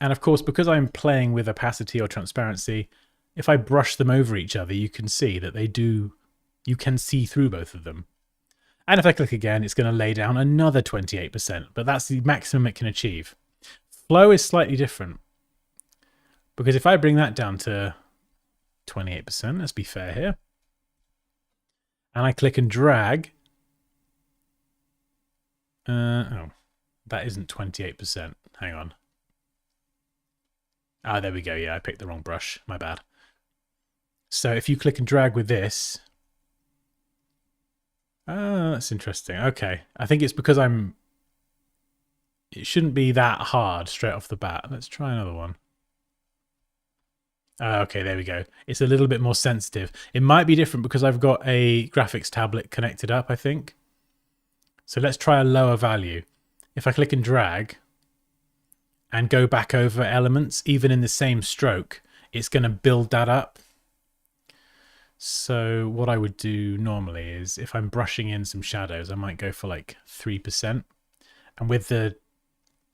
And of course, because I'm playing with opacity or transparency, if I brush them over each other, you can see that they do, you can see through both of them. And if I click again, it's going to lay down another 28%, but that's the maximum it can achieve. Flow is slightly different, because if I bring that down to 28%, let's be fair here, and I click and drag, oh, that isn't 28%. Hang on. Ah, there we go. Yeah, I picked the wrong brush. My bad. So if you click and drag with this... Oh, that's interesting. Okay. I think it's because I'm... It shouldn't be that hard straight off the bat. Let's try another one. Okay, there we go. It's a little bit more sensitive. It might be different because I've got a graphics tablet connected up, I think. So let's try a lower value. If I click and drag and go back over elements, even in the same stroke, it's going to build that up. So what I would do normally is if I'm brushing in some shadows, I might go for like 3%. And with the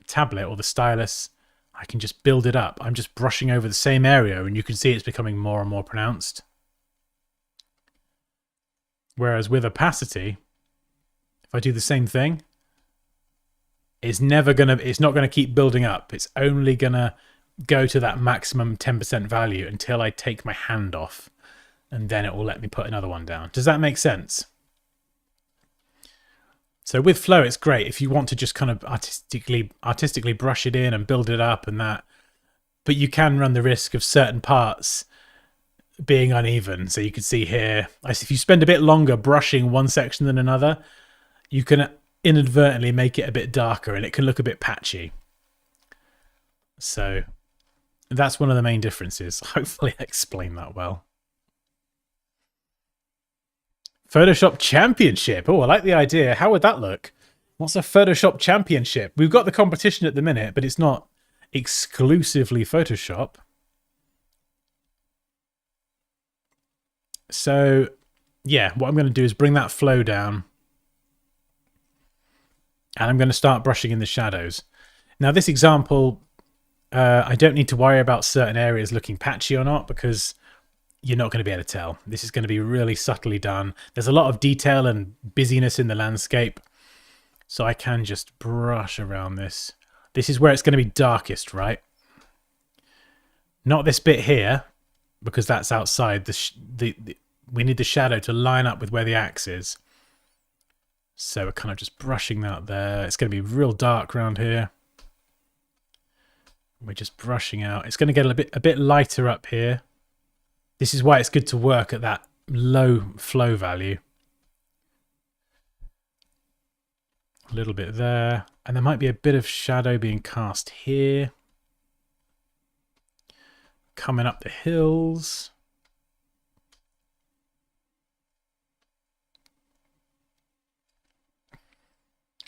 tablet or the stylus, I can just build it up. I'm just brushing over the same area and you can see it's becoming more and more pronounced. Whereas with opacity, if I do the same thing, it's not going to keep building up. It's only going to go to that maximum 10% value until I take my hand off, and then it will let me put another one down. Does that make sense? So with flow, it's great if you want to just kind of artistically brush it in and build it up and that, but you can run the risk of certain parts being uneven. So you can see here, if you spend a bit longer brushing one section than another, you can inadvertently make it a bit darker and it can look a bit patchy. So that's one of the main differences. Hopefully I explained that well. Photoshop Championship. Oh, I like the idea. How would that look? What's a Photoshop Championship? We've got the competition at the minute, but it's not exclusively Photoshop. So, yeah, what I'm going to do is bring that flow down. And I'm going to start brushing in the shadows. Now, this example, I don't need to worry about certain areas looking patchy or not, because you're not going to be able to tell. This is going to be really subtly done. There's a lot of detail and busyness in the landscape, so I can just brush around this. This is where it's going to be darkest, right? Not this bit here, because that's outside. We need the shadow to line up with where the axe is. So we're kind of just brushing that there. It's going to be real dark around here. We're just brushing out. It's going to get a bit lighter up here. This is why it's good to work at that low flow value. A little bit there. And there might be a bit of shadow being cast here. Coming up the hills.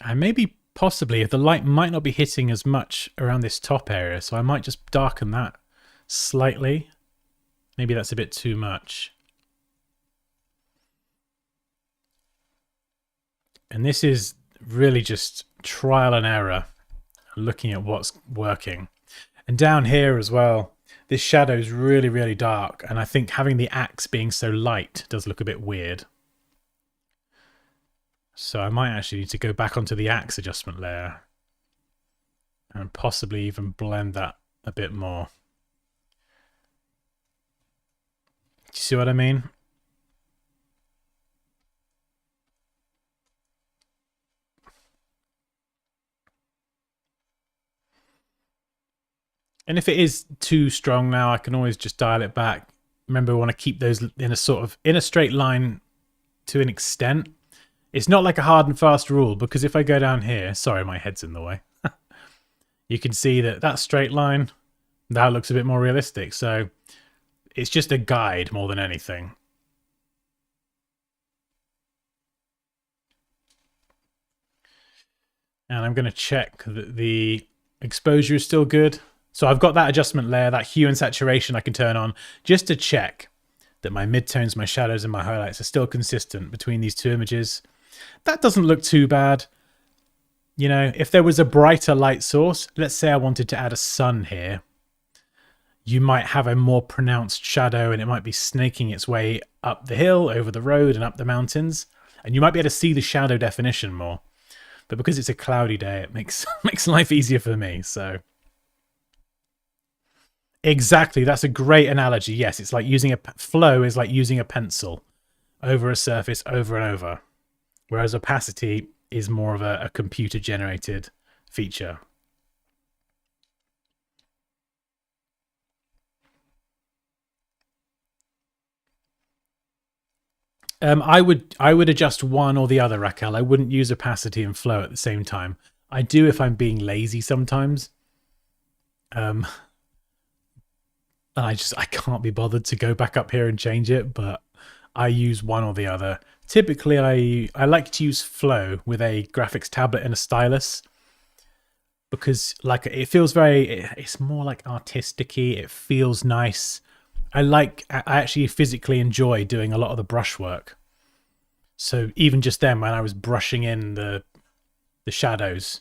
And maybe possibly if the light might not be hitting as much around this top area, so I might just darken that slightly. Maybe that's a bit too much. And this is really just trial and error, looking at what's working. And down here as well, this shadow is really, really dark. And I think having the axe being so light does look a bit weird. So I might actually need to go back onto the axe adjustment layer and possibly even blend that a bit more. Do you see what I mean? And if it is too strong now, I can always just dial it back. Remember, we want to keep those in a straight line to an extent. It's not like a hard and fast rule, because if I go down here, sorry, my head's in the way. You can see that straight line, that looks a bit more realistic. So it's just a guide more than anything. And I'm going to check that the exposure is still good. So I've got that adjustment layer, that hue and saturation I can turn on just to check that my midtones, my shadows, and my highlights are still consistent between these two images. That doesn't look too bad. You know, if there was a brighter light source, let's say I wanted to add a sun here, you might have a more pronounced shadow and it might be snaking its way up the hill, over the road, and up the mountains. And you might be able to see the shadow definition more. But because it's a cloudy day, it makes life easier for me, so... Exactly, that's a great analogy. Yes, it's like using flow is like using a pencil over a surface over and over, whereas opacity is more of a computer-generated feature. I would adjust one or the other, Raquel. I wouldn't use opacity and flow at the same time. I do if I'm being lazy sometimes. I can't be bothered to go back up here and change it, but I use one or the other. Typically, I like to use flow with a graphics tablet and a stylus because like it feels it's more like artistic-y. It feels nice. I actually physically enjoy doing a lot of the brush work. So even just then, when I was brushing in the shadows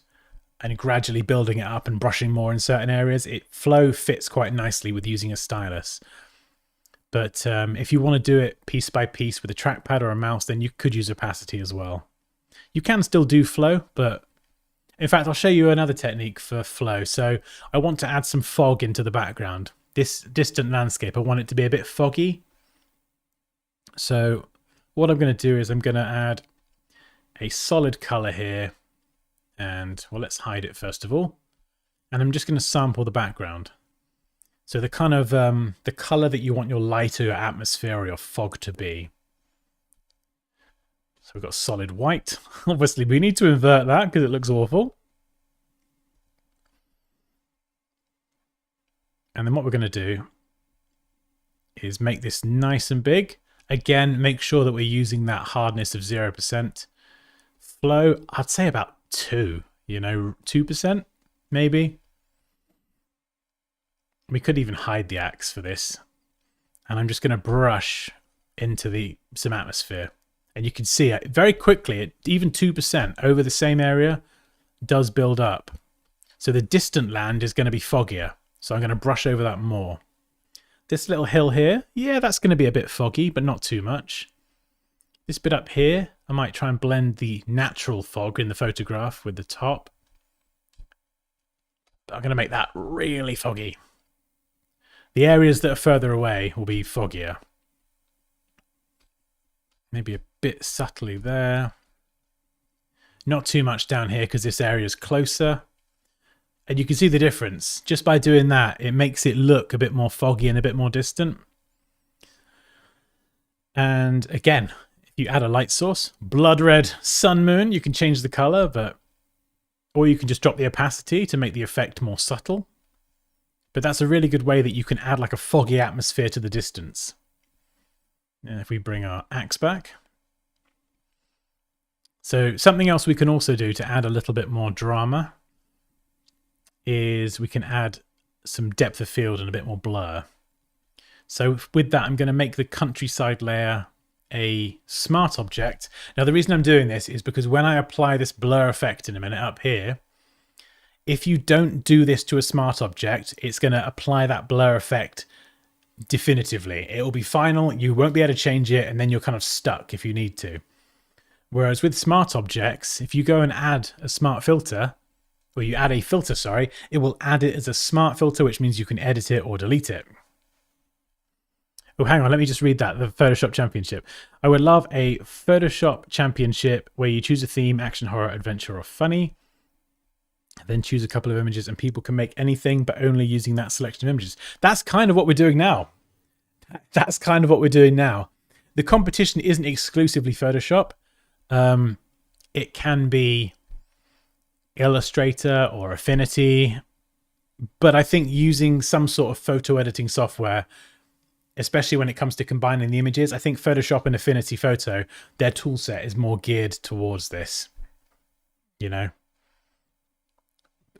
and gradually building it up and brushing more in certain areas, flow fits quite nicely with using a stylus. But if you want to do it piece by piece with a trackpad or a mouse, then you could use opacity as well. You can still do flow, but in fact, I'll show you another technique for flow. So I want to add some fog into the background. This distant landscape, I want it to be a bit foggy. So what I'm going to do is I'm going to add a solid color here. And, well, let's hide it first of all. And I'm just going to sample the background. So the kind of, the color that you want your light or your atmosphere or your fog to be. So we've got solid white. Obviously, we need to invert that because it looks awful. And then what we're going to do is make this nice and big. Again, make sure that we're using that hardness of 0%. Flow, I'd say about 2%, maybe. We could even hide the axe for this. And I'm just going to brush into some atmosphere. And you can see it very quickly, even 2% over the same area does build up. So the distant land is going to be foggier. So I'm going to brush over that more. This little hill here, yeah, that's going to be a bit foggy, but not too much. This bit up here, I might try and blend the natural fog in the photograph with the top. But I'm going to make that really foggy. The areas that are further away will be foggier. Maybe a bit subtly there. Not too much down here because this area is closer. And you can see the difference. Just by doing that, it makes it look a bit more foggy and a bit more distant. And again, you add a light source, blood red sun moon, you can change the color, or you can just drop the opacity to make the effect more subtle. But that's a really good way that you can add like a foggy atmosphere to the distance. And if we bring our axe back. So something else we can also do to add a little bit more drama is we can add some depth of field and a bit more blur. So with that, I'm going to make the countryside layer a smart object. Now, the reason I'm doing this is because when I apply this blur effect in a minute up here, if you don't do this to a smart object, it's going to apply that blur effect definitively. It will be final, you won't be able to change it, and then you're kind of stuck if you need to. Whereas with smart objects, if you go and add a smart filter, or you add a filter, sorry, it will add it as a smart filter, which means you can edit it or delete it. Oh, hang on, let me just read that, the Photoshop Championship. I would love a Photoshop Championship where you choose a theme, action, horror, adventure, or funny. Then choose a couple of images and people can make anything, but only using that selection of images. That's kind of what we're doing now. That's kind of what we're doing now. The competition isn't exclusively Photoshop. It can be Illustrator or Affinity, but I think using some sort of photo editing software, especially when it comes to combining the images, I think Photoshop and Affinity Photo, their tool set is more geared towards this, you know.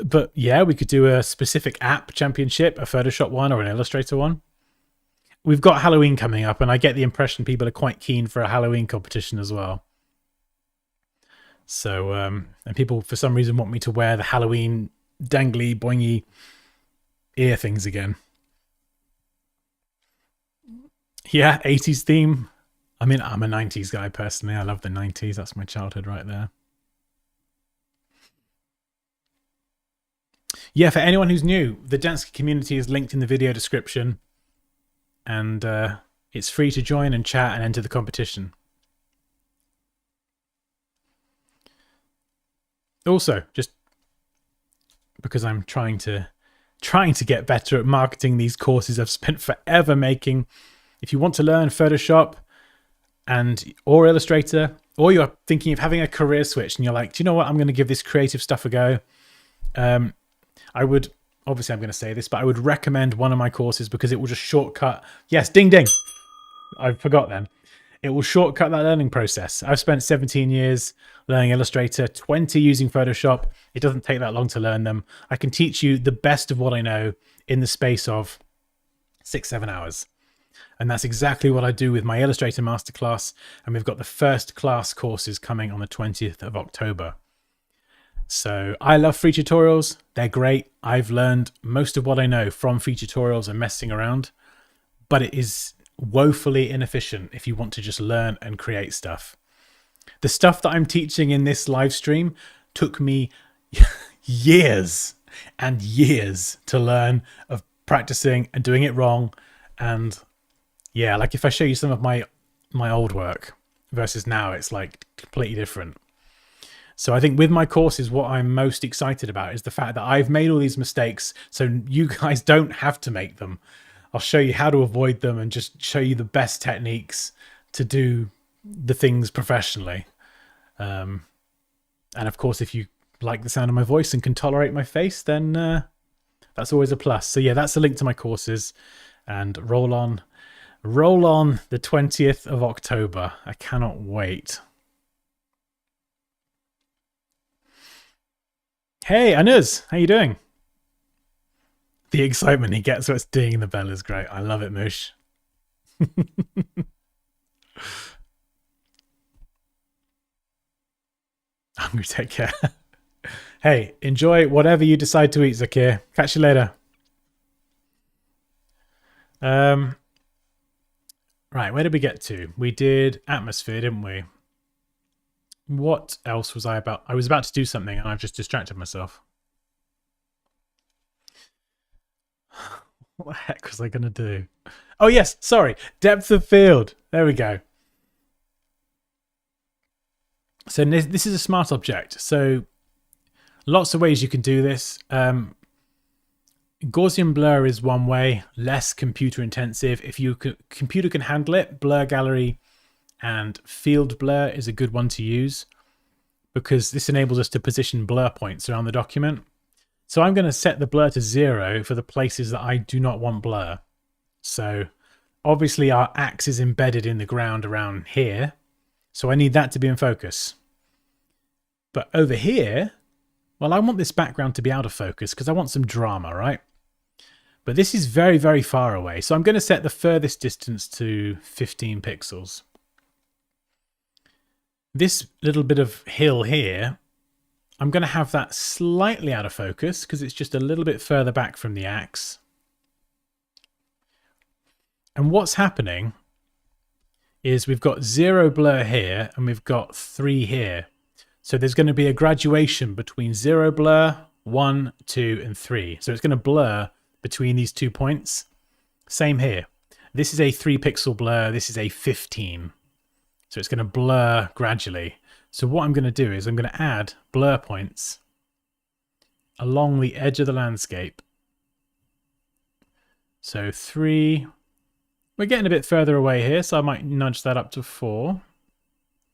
But yeah, we could do a specific app championship, a Photoshop one or an Illustrator one. We've got Halloween coming up, and I get the impression people are quite keen for a Halloween competition as well. So, and people for some reason want me to wear the Halloween dangly, boingy ear things again. Yeah, 80s theme. I mean, I'm a 90s guy personally. I love the 90s. That's my childhood right there. Yeah, for anyone who's new, the Dansky community is linked in the video description, and it's free to join and chat and enter the competition. Also, just because I'm trying to get better at marketing these courses I've spent forever making, if you want to learn Photoshop or Illustrator, or you're thinking of having a career switch and you're like, do you know what, I'm going to give this creative stuff a go, I would, obviously I'm going to say this, but I would recommend one of my courses because it will just shortcut. Yes, ding, ding. I forgot then. It will shortcut that learning process. I've spent 17 years learning Illustrator, 20 using Photoshop. It doesn't take that long to learn them. I can teach you the best of what I know in the space of 6-7 hours. And that's exactly what I do with my Illustrator Masterclass. And we've got the first class courses coming on the 20th of October. So I love free tutorials. They're great. I've learned most of what I know from free tutorials and messing around, but it is woefully inefficient if you want to just learn and create stuff. The stuff that I'm teaching in this live stream took me years and years to learn, of practicing and doing it wrong. And yeah, like if I show you some of my old work versus now, it's like completely different. So I think with my courses, what I'm most excited about is the fact that I've made all these mistakes so you guys don't have to make them. I'll show you how to avoid them and just show you the best techniques to do the things professionally. And of course, if you like the sound of my voice and can tolerate my face, then that's always a plus. So yeah, that's the link to my courses, and roll on the 20th of October. I cannot wait. Hey, Anuz, how you doing? The excitement he gets when it's dinging the bell is great. I love it, Moosh. Hungry, take care. Hey, enjoy whatever you decide to eat, Zakir. Catch you later. Right, where did we get to? We did atmosphere, didn't we? What else was I about? I was about to do something and I've just distracted myself. What the heck was I going to do? Oh, yes. Sorry. Depth of field. There we go. So this is a smart object. So lots of ways you can do this. Gaussian blur is one way, less computer intensive. If your computer can handle it, Blur Gallery and Field Blur is a good one to use because this enables us to position blur points around the document. So I'm going to set the blur to 0 for the places that I do not want blur. So obviously our axe is embedded in the ground around here, so I need that to be in focus. But over here, well, I want this background to be out of focus because I want some drama, right? But this is very, very far away. So I'm going to set the furthest distance to 15 pixels. This little bit of hill here, I'm going to have that slightly out of focus because it's just a little bit further back from the axe. And what's happening is we've got 0 blur here and we've got 3 here. So there's going to be a graduation between 0 blur, 1, 2, and 3. So it's going to blur between these 2 points. Same here. This is a 3 pixel blur. This is a 15. So it's going to blur gradually. So what I'm going to do is I'm going to add blur points along the edge of the landscape. So 3. We're getting a bit further away here, so I might nudge that up to 4.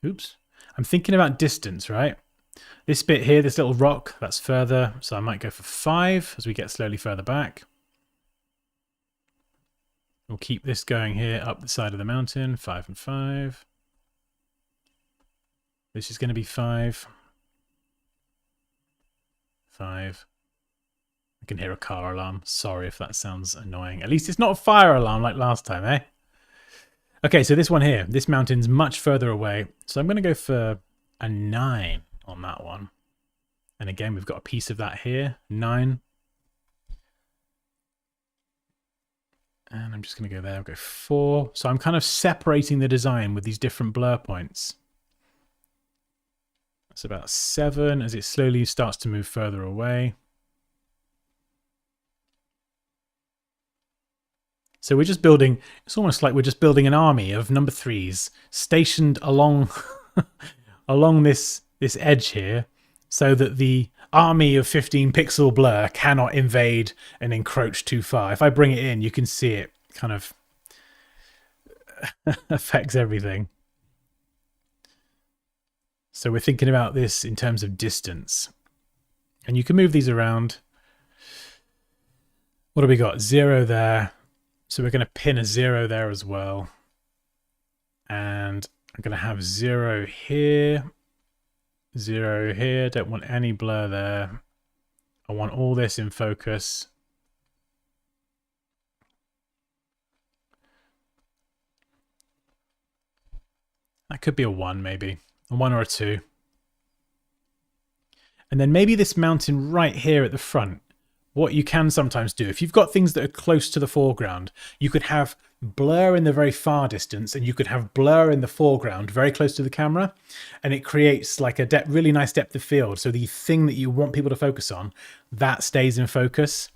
Oops. I'm thinking about distance, right? This bit here, this little rock, that's further, so I might go for 5 as we get slowly further back. We'll keep this going here up the side of the mountain, 5 and 5. This is going to be 5. 5. I can hear a car alarm. Sorry if that sounds annoying. At least it's not a fire alarm like last time, eh? Okay, so this one here, this mountain's much further away. So I'm going to go for a 9 on that one. And again, we've got a piece of that here, 9. And I'm just going to go there, I'll go 4. So I'm kind of separating the design with these different blur points. That's about 7 as it slowly starts to move further away. So we're just building, it's almost like we're just building an army of number 3s stationed along along this edge here so that the army of 15 pixel blur cannot invade and encroach too far. If I bring it in, you can see it kind of affects everything. So we're thinking about this in terms of distance. And you can move these around. What do we got? 0 there. So we're going to pin a 0 there as well. And I'm going to have 0 here. 0 here. Don't want any blur there. I want all this in focus. That could be a 1 maybe. A 1 or a 2. And then maybe this mountain right here at the front. What you can sometimes do, if you've got things that are close to the foreground, you could have blur in the very far distance and you could have blur in the foreground very close to the camera, and it creates like a really nice depth of field. So the thing that you want people to focus on, that stays in focus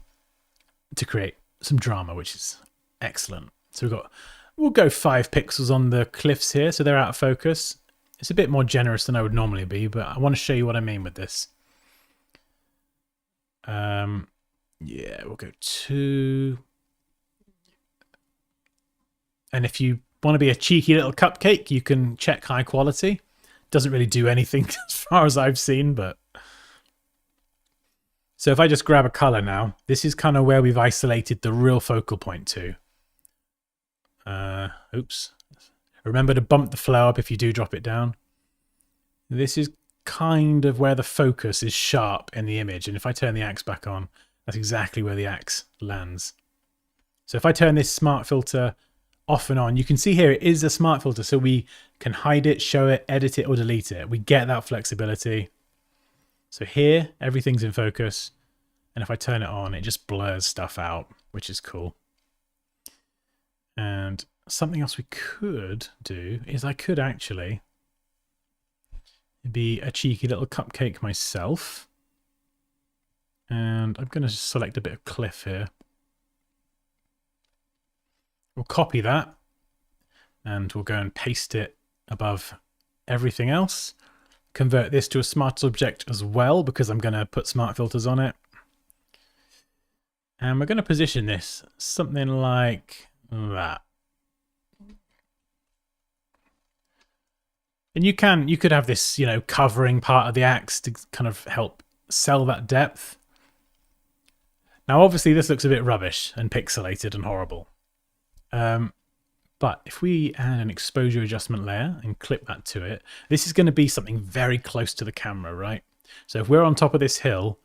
to create some drama, which is excellent. So we'll go 5 pixels on the cliffs here, so they're out of focus. It's a bit more generous than I would normally be, but I want to show you what I mean with this. Yeah, we'll go 2. And if you want to be a cheeky little cupcake, you can check high quality. Doesn't really do anything as far as I've seen, but... So if I just grab a color now, this is kind of where we've isolated the real focal point to. Oops. Remember to bump the flow up if you do drop it down. This is kind of where the focus is sharp in the image. And if I turn the axe back on, that's exactly where the axe lands. So if I turn this smart filter off and on, you can see here it is a smart filter, so we can hide it, show it, edit it, or delete it. We get that flexibility. So here, everything's in focus. And if I turn it on, it just blurs stuff out, which is cool. And something else we could do is I could actually be a cheeky little cupcake myself. And I'm going to select a bit of cliff here. We'll copy that and we'll go and paste it above everything else. Convert this to a smart object as well because I'm going to put smart filters on it. And we're going to position this something like that. And you could have this, you know, covering part of the axe to kind of help sell that depth. Now, obviously, this looks a bit rubbish and pixelated and horrible. But if we add an exposure adjustment layer and clip that to it, this is going to be something very close to the camera, right? So if we're on top of this hill,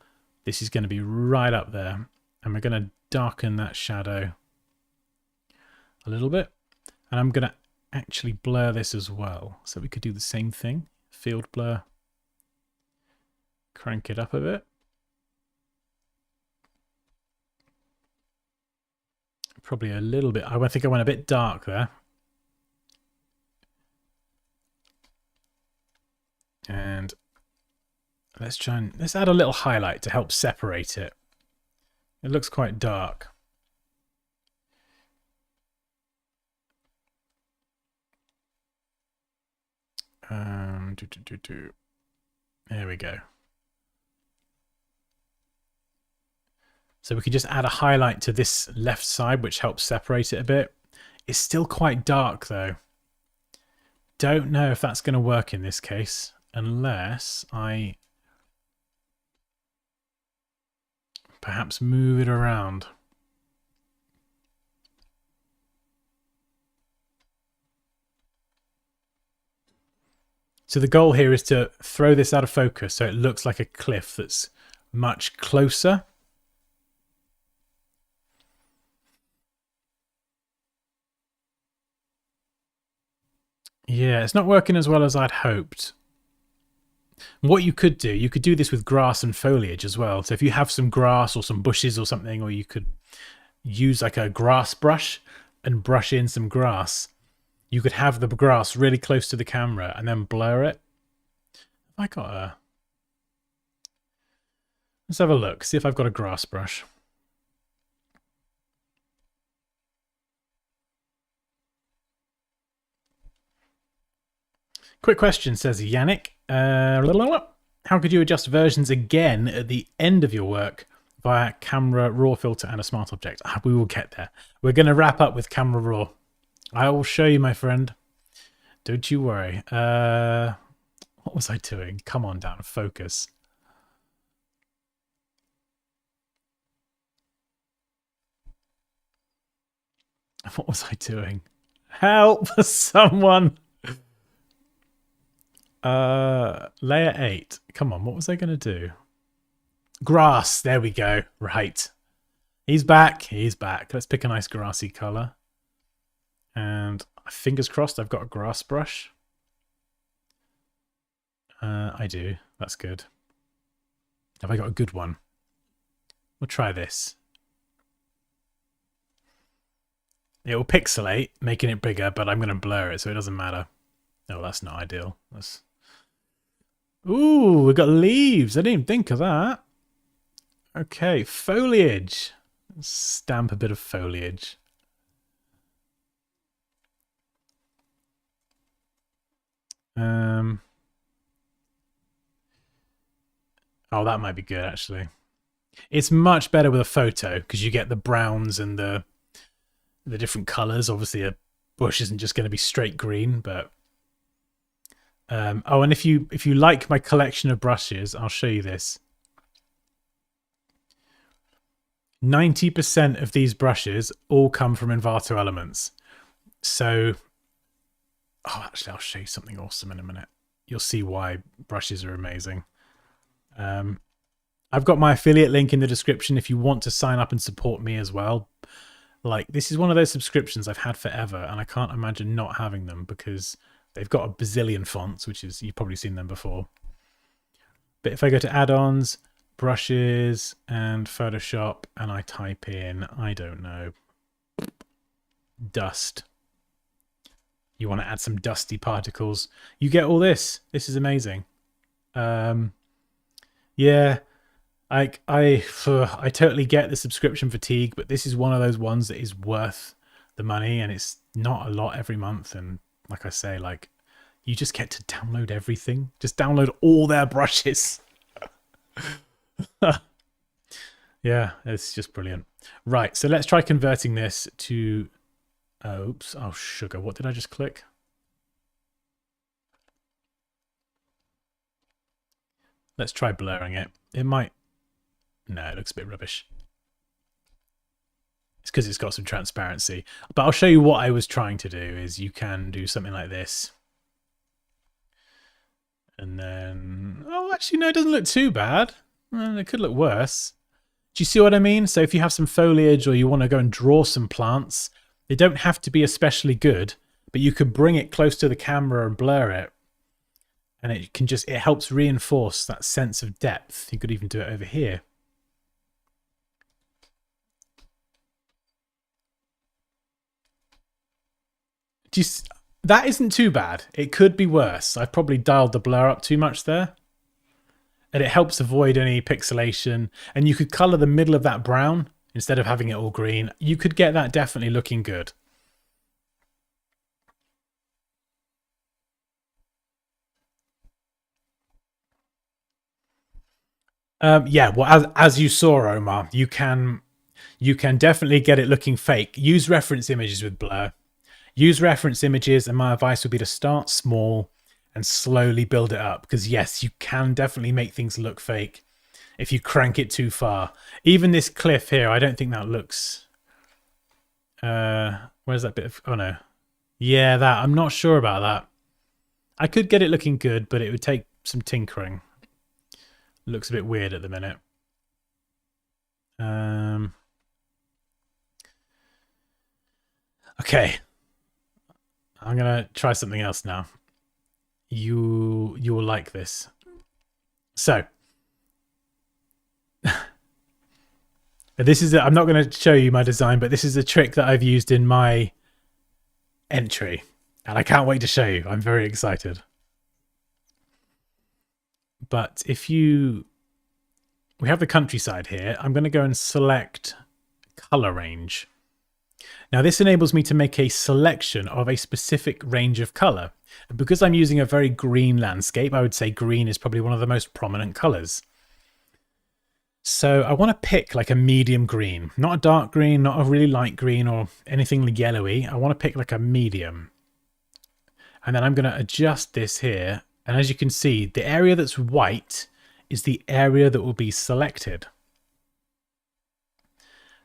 this is going to be right up there. And we're going to darken that shadow a little bit. And I'm going to actually blur this as well. So we could do the same thing. field blur. Crank it up a bit. Probably a little bit. I think I went a bit dark there. And let's add a little highlight to help separate it. It looks quite dark. There we go. So we can just add a highlight to this left side, which helps separate it a bit. It's still quite dark though. Don't know if that's going to work in this case, unless I perhaps move it around. So the goal here is to throw this out of focus so it looks like a cliff that's much closer. Yeah, it's not working as well as I'd hoped. What you could do this with grass and foliage as well. So if you have some grass or some bushes or something, or you could use like a grass brush and brush in some grass, you could have the grass really close to the camera and then blur it. Have I got a... Let's have a look, see if I've got a grass brush. Quick question, says Yannick. How could you adjust versions again at the end of your work via Camera Raw filter and a smart object? We will get there. We're going to wrap up with Camera Raw. I will show you, my friend. Don't you worry. What was I doing? Come on down, focus. What was I doing? Help someone. Layer 8. Come on, what was I going to do? Grass. There we go. Right. He's back. He's back. Let's pick a nice grassy color. And fingers crossed I've got a grass brush. I do. That's good. Have I got a good one? We'll try this. It will pixelate, making it bigger, but I'm going to blur it so it doesn't matter. Oh, that's not ideal. That's... Ooh, we've got leaves. I didn't even think of that. Okay, foliage. Let's stamp a bit of foliage. Oh, that might be good, actually. It's much better with a photo because you get the browns and the different colors. Obviously, a bush isn't just going to be straight green, but... oh, and if you like my collection of brushes, I'll show you this. 90% of these brushes all come from Envato Elements. So, oh, actually, I'll show you something awesome in a minute. You'll see why brushes are amazing. I've got my affiliate link in the description if you want to sign up and support me as well. Like, this is one of those subscriptions I've had forever, and I can't imagine not having them because they've got a bazillion fonts, which is, you've probably seen them before. But if I go to add-ons, brushes, and Photoshop, and I type in, I don't know, dust. You want to add some dusty particles. You get all this. This is amazing. Yeah, I totally get the subscription fatigue, but this is one of those ones that is worth the money, and it's not a lot every month. And like I say, like, you just get to download everything. Just download all their brushes. Yeah, it's just brilliant. Right, so let's try converting this to... oops, oh, sugar. What did I just click? Let's try blurring it. It might... No, it looks a bit rubbish. It's because it's got some transparency. But I'll show you what I was trying to do is you can do something like this. And then... Oh, actually, no, it doesn't look too bad. Well, it could look worse. Do you see what I mean? So if you have some foliage or you want to go and draw some plants, they don't have to be especially good, but you could bring it close to the camera and blur it. And it helps reinforce that sense of depth. You could even do it over here. That isn't too bad. It could be worse. I've probably dialed the blur up too much there. And it helps avoid any pixelation. And you could color the middle of that brown instead of having it all green. You could get that definitely looking good. Yeah, well, as you saw, Omar, you can definitely get it looking fake. Use reference images with blur. Use reference images, and my advice would be to start small and slowly build it up. Because yes, you can definitely make things look fake if you crank it too far. Even this cliff here, I don't think that looks... where's that bit of... Oh, no. Yeah, that. I'm not sure about that. I could get it looking good, but it would take some tinkering. Looks a bit weird at the minute. Okay. I'm going to try something else now. You will like this. So... This is I'm not going to show you my design, but this is a trick that I've used in my entry. And I can't wait to show you. I'm very excited. But if we have the countryside here, I'm going to go and select color range. Now this enables me to make a selection of a specific range of color. And because I'm using a very green landscape, I would say green is probably one of the most prominent colors. So I want to pick like a medium green, not a dark green, not a really light green or anything yellowy. I want to pick like a medium. And then I'm going to adjust this here. And as you can see, the area that's white is the area that will be selected.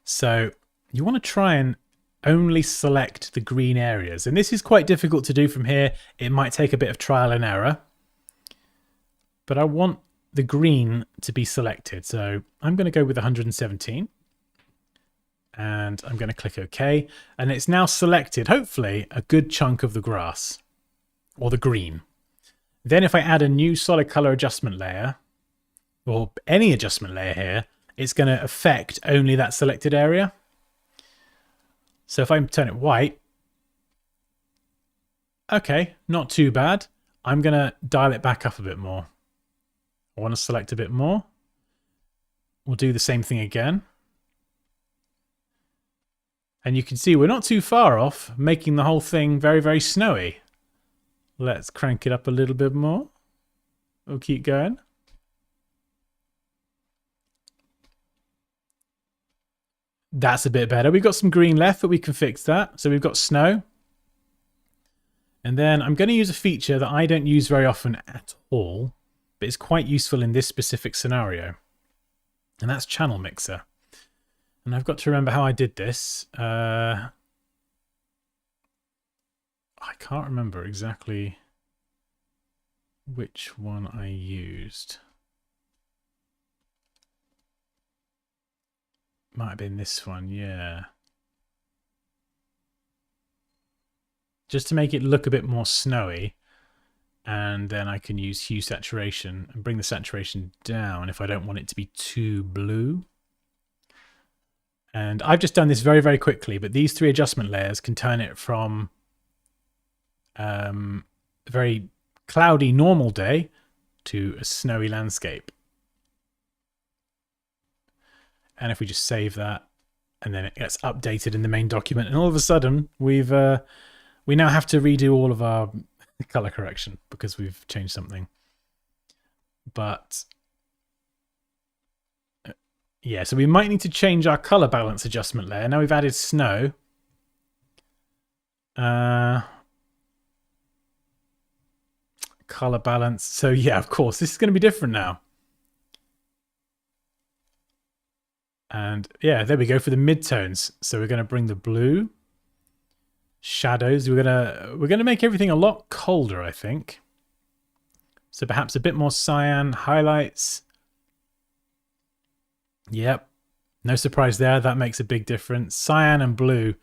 So you want to try and only select the green areas. And this is quite difficult to do from here. It might take a bit of trial and error. But I want the green to be selected. So I'm going to go with 117. And I'm going to click OK. And it's now selected, hopefully, a good chunk of the grass. Or the green. Then if I add a new solid color adjustment layer, or any adjustment layer here, it's going to affect only that selected area. So if I turn it white, okay, not too bad. I'm going to dial it back up a bit more. I want to select a bit more. We'll do the same thing again. And you can see we're not too far off, making the whole thing very, very snowy. Let's crank it up a little bit more. We'll keep going. That's a bit better. We've got some green left, but we can fix that. So we've got snow. And then I'm going to use a feature that I don't use very often at all, but it's quite useful in this specific scenario. And that's Channel Mixer. And I've got to remember how I did this. I can't remember exactly which one I used. Might have been this one, yeah. Just to make it look a bit more snowy. And then I can use hue saturation and bring the saturation down if I don't want it to be too blue. And I've just done this very, very quickly, but these three adjustment layers can turn it from a very cloudy normal day to a snowy landscape. And if we just save that, and then it gets updated in the main document, and all of a sudden we now have to redo all of our color correction because we've changed something. But yeah, so we might need to change our color balance adjustment layer. Now we've added snow. Color balance. So yeah, of course, this is going to be different now. And yeah, there we go for the midtones. So we're going to bring the blue, shadows. We're gonna make everything a lot colder, I think. So perhaps a bit more cyan, highlights. Yep, no surprise there. That makes a big difference. Cyan and blue.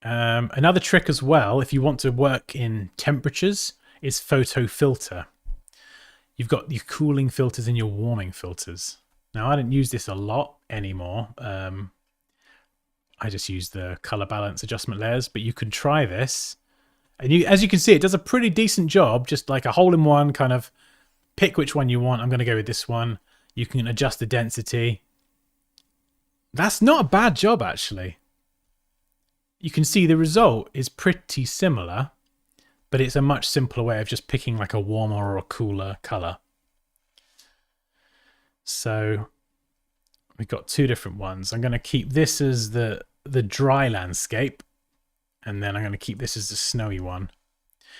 Another trick as well, if you want to work in temperatures, is photo filter. You've got your cooling filters and your warming filters. Now, I don't use this a lot anymore. I just use the color balance adjustment layers, but you can try this. And as you can see, it does a pretty decent job, just like a hole-in-one kind of pick which one you want. I'm going to go with this one. You can adjust the density. That's not a bad job, actually. You can see the result is pretty similar, but it's a much simpler way of just picking like a warmer or a cooler color. So we've got two different ones. I'm going to keep this as the dry landscape, and then I'm going to keep this as the snowy one.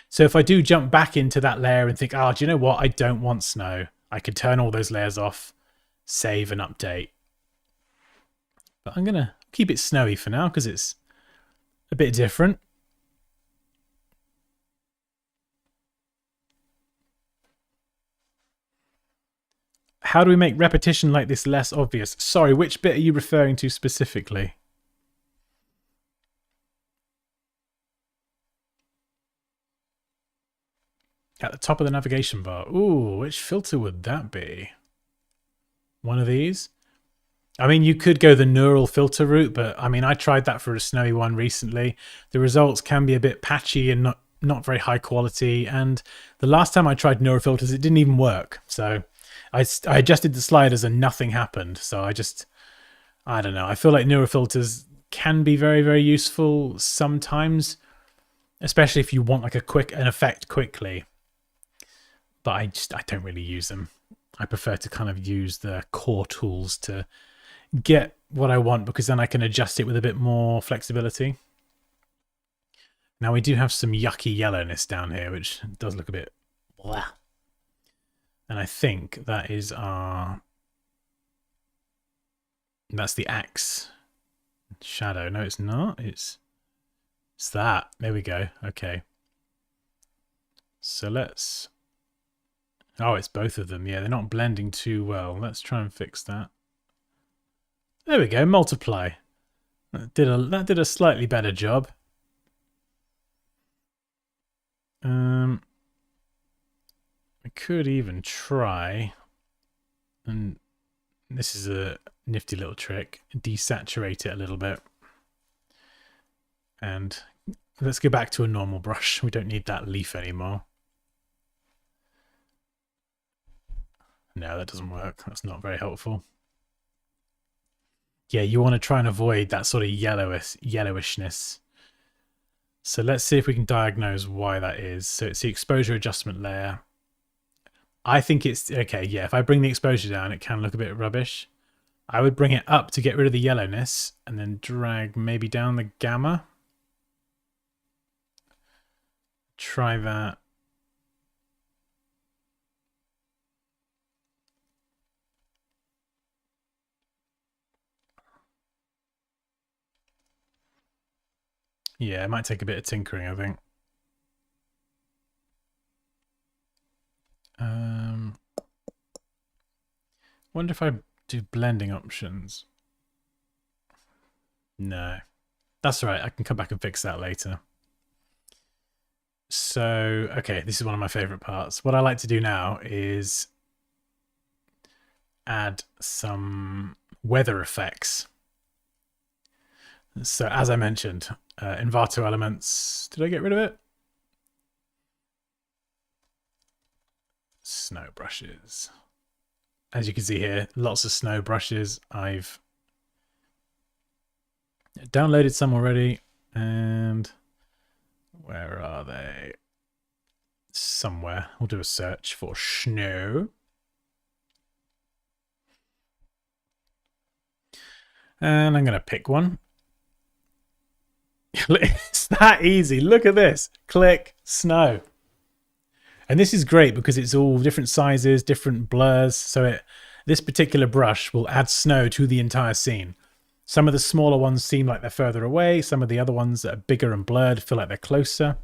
So if I do jump back into that layer and think, oh, do you know what? I don't want snow. I could turn all those layers off, save and update. But I'm going to keep it snowy for now because it's a bit different. How do we make repetition like this less obvious? Sorry, which bit are you referring to specifically? At the top of the navigation bar. Ooh, which filter would that be? One of these? I mean, you could go the neural filter route, but I mean, I tried that for a snowy one recently. The results can be a bit patchy and not very high quality. And the last time I tried neural filters, it didn't even work. So I adjusted the sliders and nothing happened. So I don't know. I feel like neural filters can be very, very useful sometimes, especially if you want like an effect quickly. But I don't really use them. I prefer to kind of use the core tools to get what I want, because then I can adjust it with a bit more flexibility. Now we do have some yucky yellowness down here, which does look a bit blah. And I think that is that's the axe shadow. No, it's not. It's that. There we go. Okay. So let's... Oh, it's both of them. Yeah, they're not blending too well. Let's try and fix that. There we go. Multiply. That did a slightly better job. I could even try, and this is a nifty little trick, desaturate it a little bit. And let's go back to a normal brush. We don't need that leaf anymore. No, that doesn't work. That's not very helpful. Yeah, you want to try and avoid that sort of yellowishness. So let's see if we can diagnose why that is. So it's the exposure adjustment layer. I think it's okay. Yeah, if I bring the exposure down, it can look a bit rubbish. I would bring it up to get rid of the yellowness and then drag maybe down the gamma. Try that. Yeah, it might take a bit of tinkering, I think. Wonder if I do blending options. No. That's all right. I can come back and fix that later. So, okay, this is one of my favorite parts. What I like to do now is add some weather effects. So, as I mentioned, Envato elements. Did I get rid of it? Snow brushes. As you can see here, lots of snow brushes. I've downloaded some already, and where are they? Somewhere. We'll do a search for snow. And I'm going to pick one. It's that easy. Look at this. Click snow. And this is great because it's all different sizes, different blurs. So this particular brush will add snow to the entire scene. Some of the smaller ones seem like they're further away. Some of the other ones that are bigger and blurred feel like they're closer.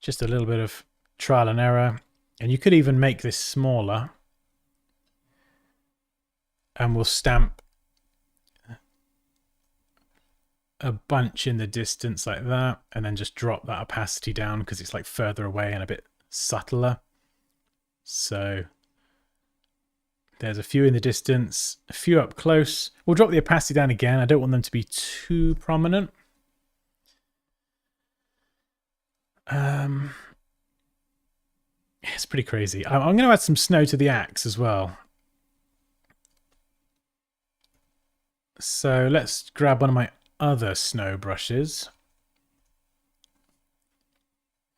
Just a little bit of trial and error. And you could even make this smaller. And we'll stamp a bunch in the distance like that, and then just drop that opacity down because it's like further away and a bit subtler. So there's a few in the distance, a few up close. We'll drop the opacity down again. I don't want them to be too prominent. It's pretty crazy. I'm going to add some snow to the axe as well. So let's grab one of my other snow brushes.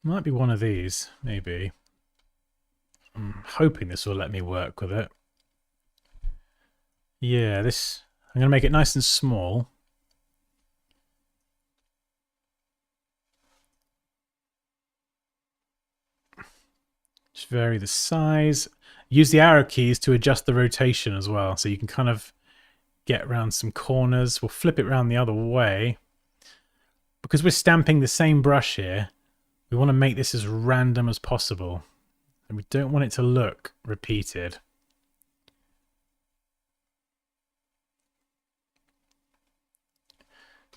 Might be one of these, maybe. I'm hoping this will let me work with it. Yeah, this... I'm going to make it nice and small. Just vary the size. Use the arrow keys to adjust the rotation as well, so you can kind of get around some corners. We'll flip it around the other way. Because we're stamping the same brush here, we want to make this as random as possible. And we don't want it to look repeated.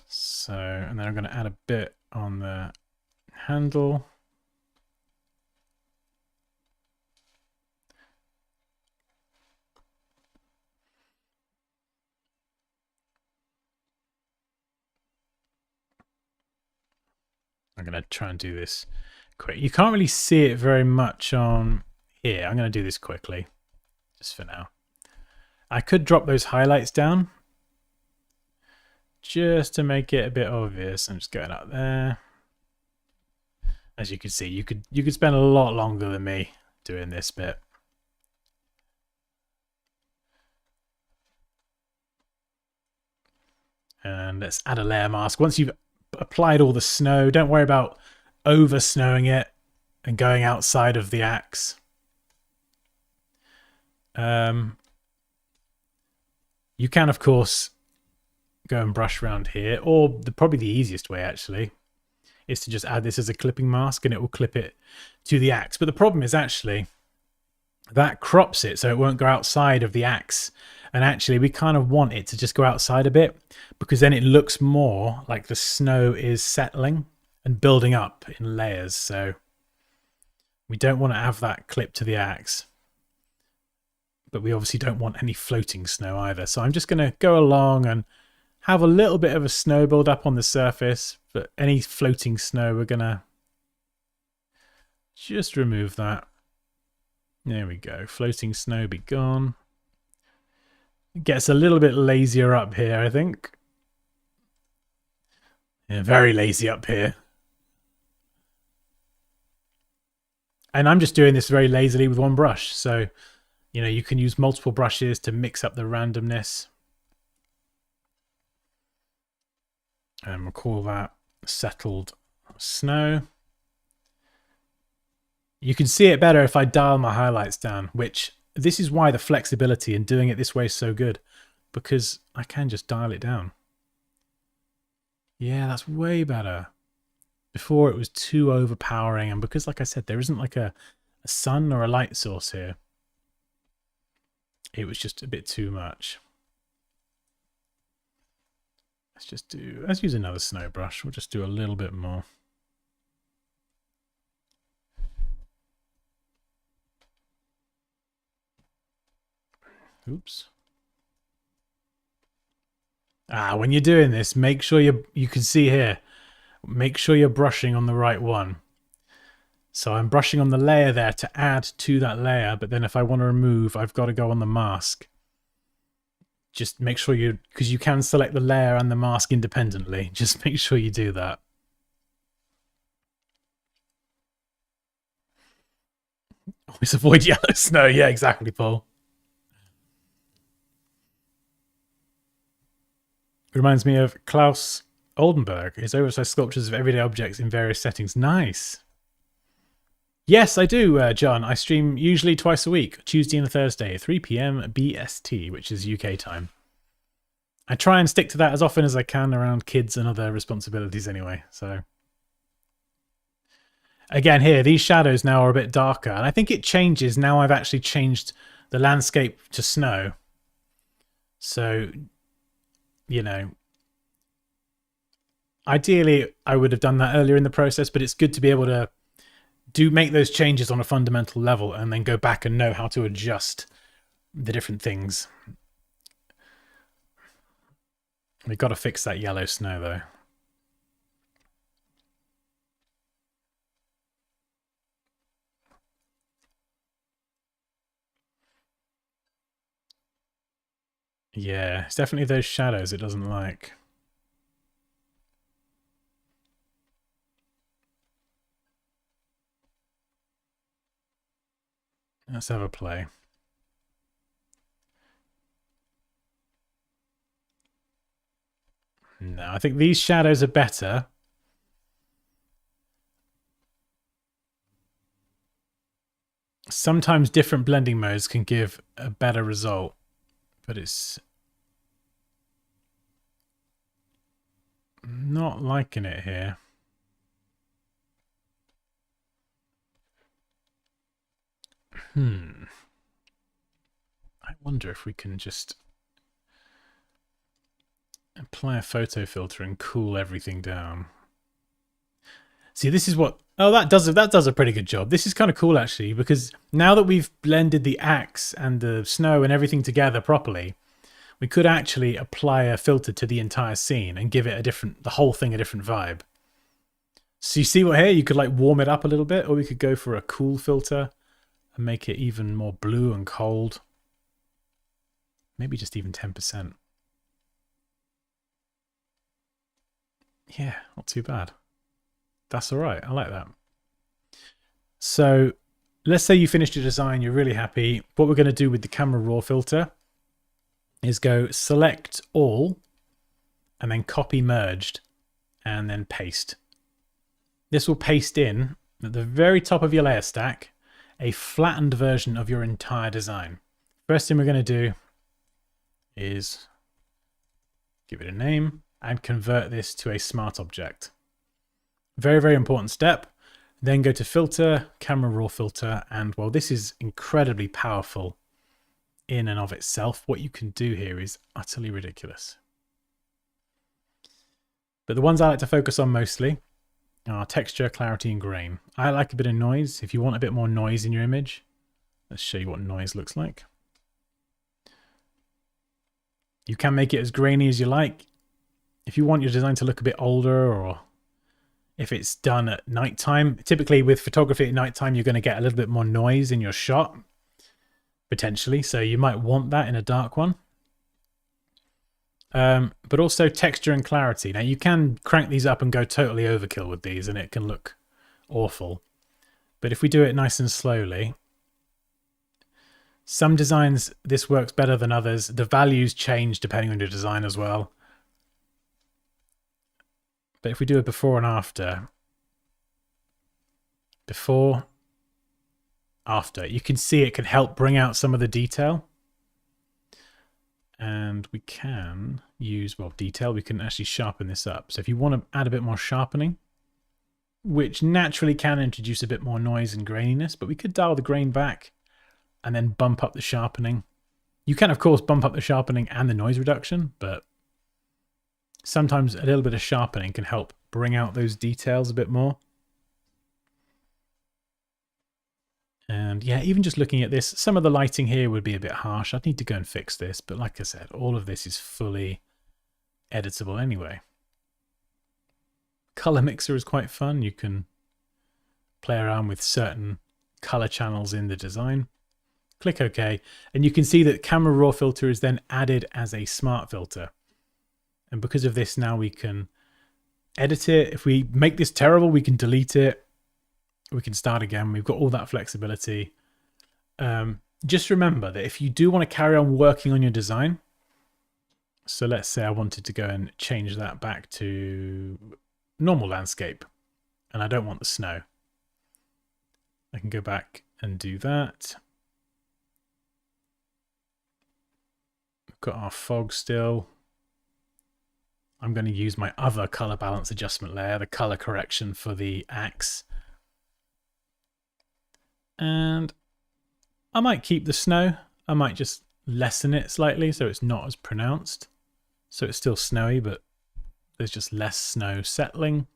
So, and then I'm going to add a bit on the handle. I'm going to try and do this quick. You can't really see it very much on here. I'm going to do this quickly, just for now. I could drop those highlights down, just to make it a bit obvious. I'm just going out there. As you can see, you could spend a lot longer than me doing this bit. And let's add a layer mask. Once you've applied all the snow, don't worry about over snowing it and going outside of the axe. You can, of course, go and brush around here, or probably the easiest way actually is to just add this as a clipping mask and it will clip it to the axe. But the problem is actually that crops it so it won't go outside of the axe. And actually we kind of want it to just go outside a bit, because then it looks more like the snow is settling and building up in layers. So we don't want to have that clip to the axe, but we obviously don't want any floating snow either. So I'm just going to go along and have a little bit of a snow build up on the surface, but any floating snow we're going to just remove that. There we go. Floating snow be gone. It gets a little bit lazier up here, I think. Yeah, very lazy up here. And I'm just doing this very lazily with one brush. So, you know, you can use multiple brushes to mix up the randomness. And we'll call that settled snow. You can see it better if I dial my highlights down, which this is why the flexibility in doing it this way is so good, because I can just dial it down. Yeah, that's way better. Before it was too overpowering, and because, like I said, there isn't like a sun or a light source here, it was just a bit too much. Let's use another snow brush. We'll just do a little bit more. Oops. When you're doing this, make sure you can see here, make sure you're brushing on the right one. So I'm brushing on the layer there to add to that layer, but then if I want to remove, I've got to go on the mask. Just make sure because you can select the layer and the mask independently. Just make sure you do that. Always avoid yellow snow. Yeah, exactly, Paul. It reminds me of Klaus Oldenburg. His oversized sculptures of everyday objects in various settings. Nice. Yes, I do, John. I stream usually twice a week, Tuesday and Thursday, at 3 p.m. BST, which is UK time. I try and stick to that as often as I can around kids and other responsibilities anyway. So again, here, these shadows now are a bit darker, and I think it changes now I've actually changed the landscape to snow. So, you know, Ideally, I would have done that earlier in the process, but it's good to be able to make those changes on a fundamental level and then go back and know how to adjust the different things. We've got to fix that yellow snow though. Yeah, it's definitely those shadows it doesn't like. Let's have a play. No, I think these shadows are better. Sometimes different blending modes can give a better result, but it's not liking it here. I wonder if we can just apply a photo filter and cool everything down. See, this is what... Oh, that does a pretty good job. This is kind of cool, actually, because now that we've blended the axe and the snow and everything together properly, we could actually apply a filter to the entire scene and give it the whole thing a different vibe. So you see what here? You could like warm it up a little bit, or we could go for a cool filter and make it even more blue and cold. Maybe just even 10%. Yeah, not too bad. That's all right. I like that. So let's say you finished your design, you're really happy. What we're going to do with the camera raw filter is go select all and then copy merged and then paste. This will paste in at the very top of your layer stack a flattened version of your entire design. First thing we're going to do is give it a name and convert this to a smart object. Very, very important step. Then go to filter, camera raw filter, and well, this is incredibly powerful in and of itself. What you can do here is utterly ridiculous. But the ones I like to focus on mostly are texture, clarity, and grain. I like a bit of noise. If you want a bit more noise in your image, let's show you what noise looks like. You can make it as grainy as you like. If you want your design to look a bit older, or if it's done at nighttime, typically with photography at nighttime, you're going to get a little bit more noise in your shot, potentially. So you might want that in a dark one. But also texture and clarity. Now you can crank these up and go totally overkill with these and it can look awful. But if we do it nice and slowly, some designs this works better than others. The values change depending on your design as well. But if we do a before and after, you can see it can help bring out some of the detail. And we can use, well, detail, we can actually sharpen this up. So if you want to add a bit more sharpening, which naturally can introduce a bit more noise and graininess, but we could dial the grain back and then bump up the sharpening. You can, of course, bump up the sharpening and the noise reduction, but sometimes a little bit of sharpening can help bring out those details a bit more. And yeah, even just looking at this, some of the lighting here would be a bit harsh. I'd need to go and fix this, but like I said, all of this is fully editable anyway. Color mixer is quite fun. You can play around with certain color channels in the design. Click OK, and you can see that camera raw filter is then added as a smart filter. And because of this, now we can edit it. If we make this terrible, we can delete it. We can start again. We've got all that flexibility. Just remember that if you do want to carry on working on your design, so let's say I wanted to go and change that back to normal landscape, and I don't want the snow. I can go back and do that. We've got our fog still. I'm going to use my other color balance adjustment layer, the color correction for the axe. And I might keep the snow. I might just lessen it slightly so it's not as pronounced. So it's still snowy, but there's just less snow settling.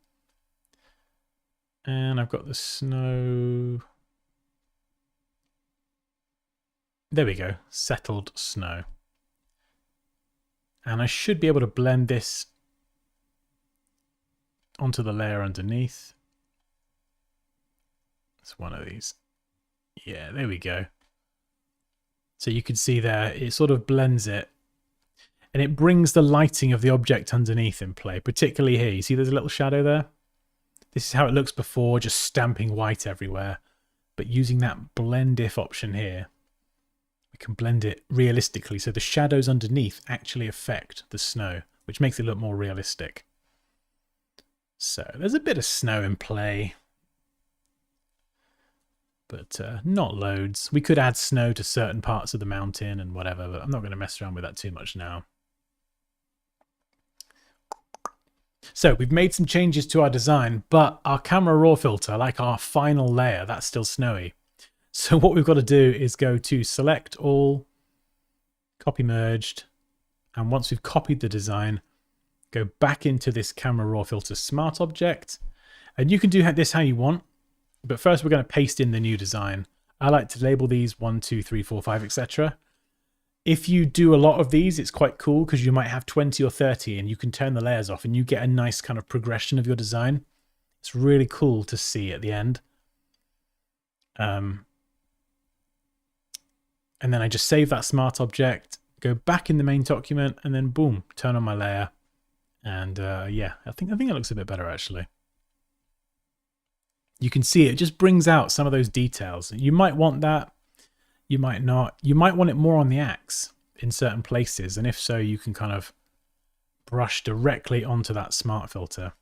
And I've got the snow. There we go, settled snow. And I should be able to blend this onto the layer underneath. It's one of these. Yeah, there we go. So you can see there, it sort of blends it. And it brings the lighting of the object underneath in play, particularly here. You see there's a little shadow there? This is how it looks before, just stamping white everywhere. But using that blend if option here, we can blend it realistically. So the shadows underneath actually affect the snow, which makes it look more realistic. So there's a bit of snow in play, but not loads. We could add snow to certain parts of the mountain and whatever, but I'm not going to mess around with that too much now. So we've made some changes to our design, but our camera raw filter, like our final layer, that's still snowy. So what we've got to do is go to select all, copy merged, and once we've copied the design, go back into this camera raw filter smart object, and you can do this how you want, but first we're going to paste in the new design. I like to label these 1, 2, 3, 4, 5, etc. If you do a lot of these, it's quite cool because you might have 20 or 30 and you can turn the layers off and you get a nice kind of progression of your design. It's really cool to see at the end. And then I just save that smart object, go back in the main document, and then boom, turn on my layer. And yeah, I think it looks a bit better actually. You can see it just brings out some of those details. You might want that. You might not. You might want it more on the axe in certain places. And if so, you can kind of brush directly onto that smart filter.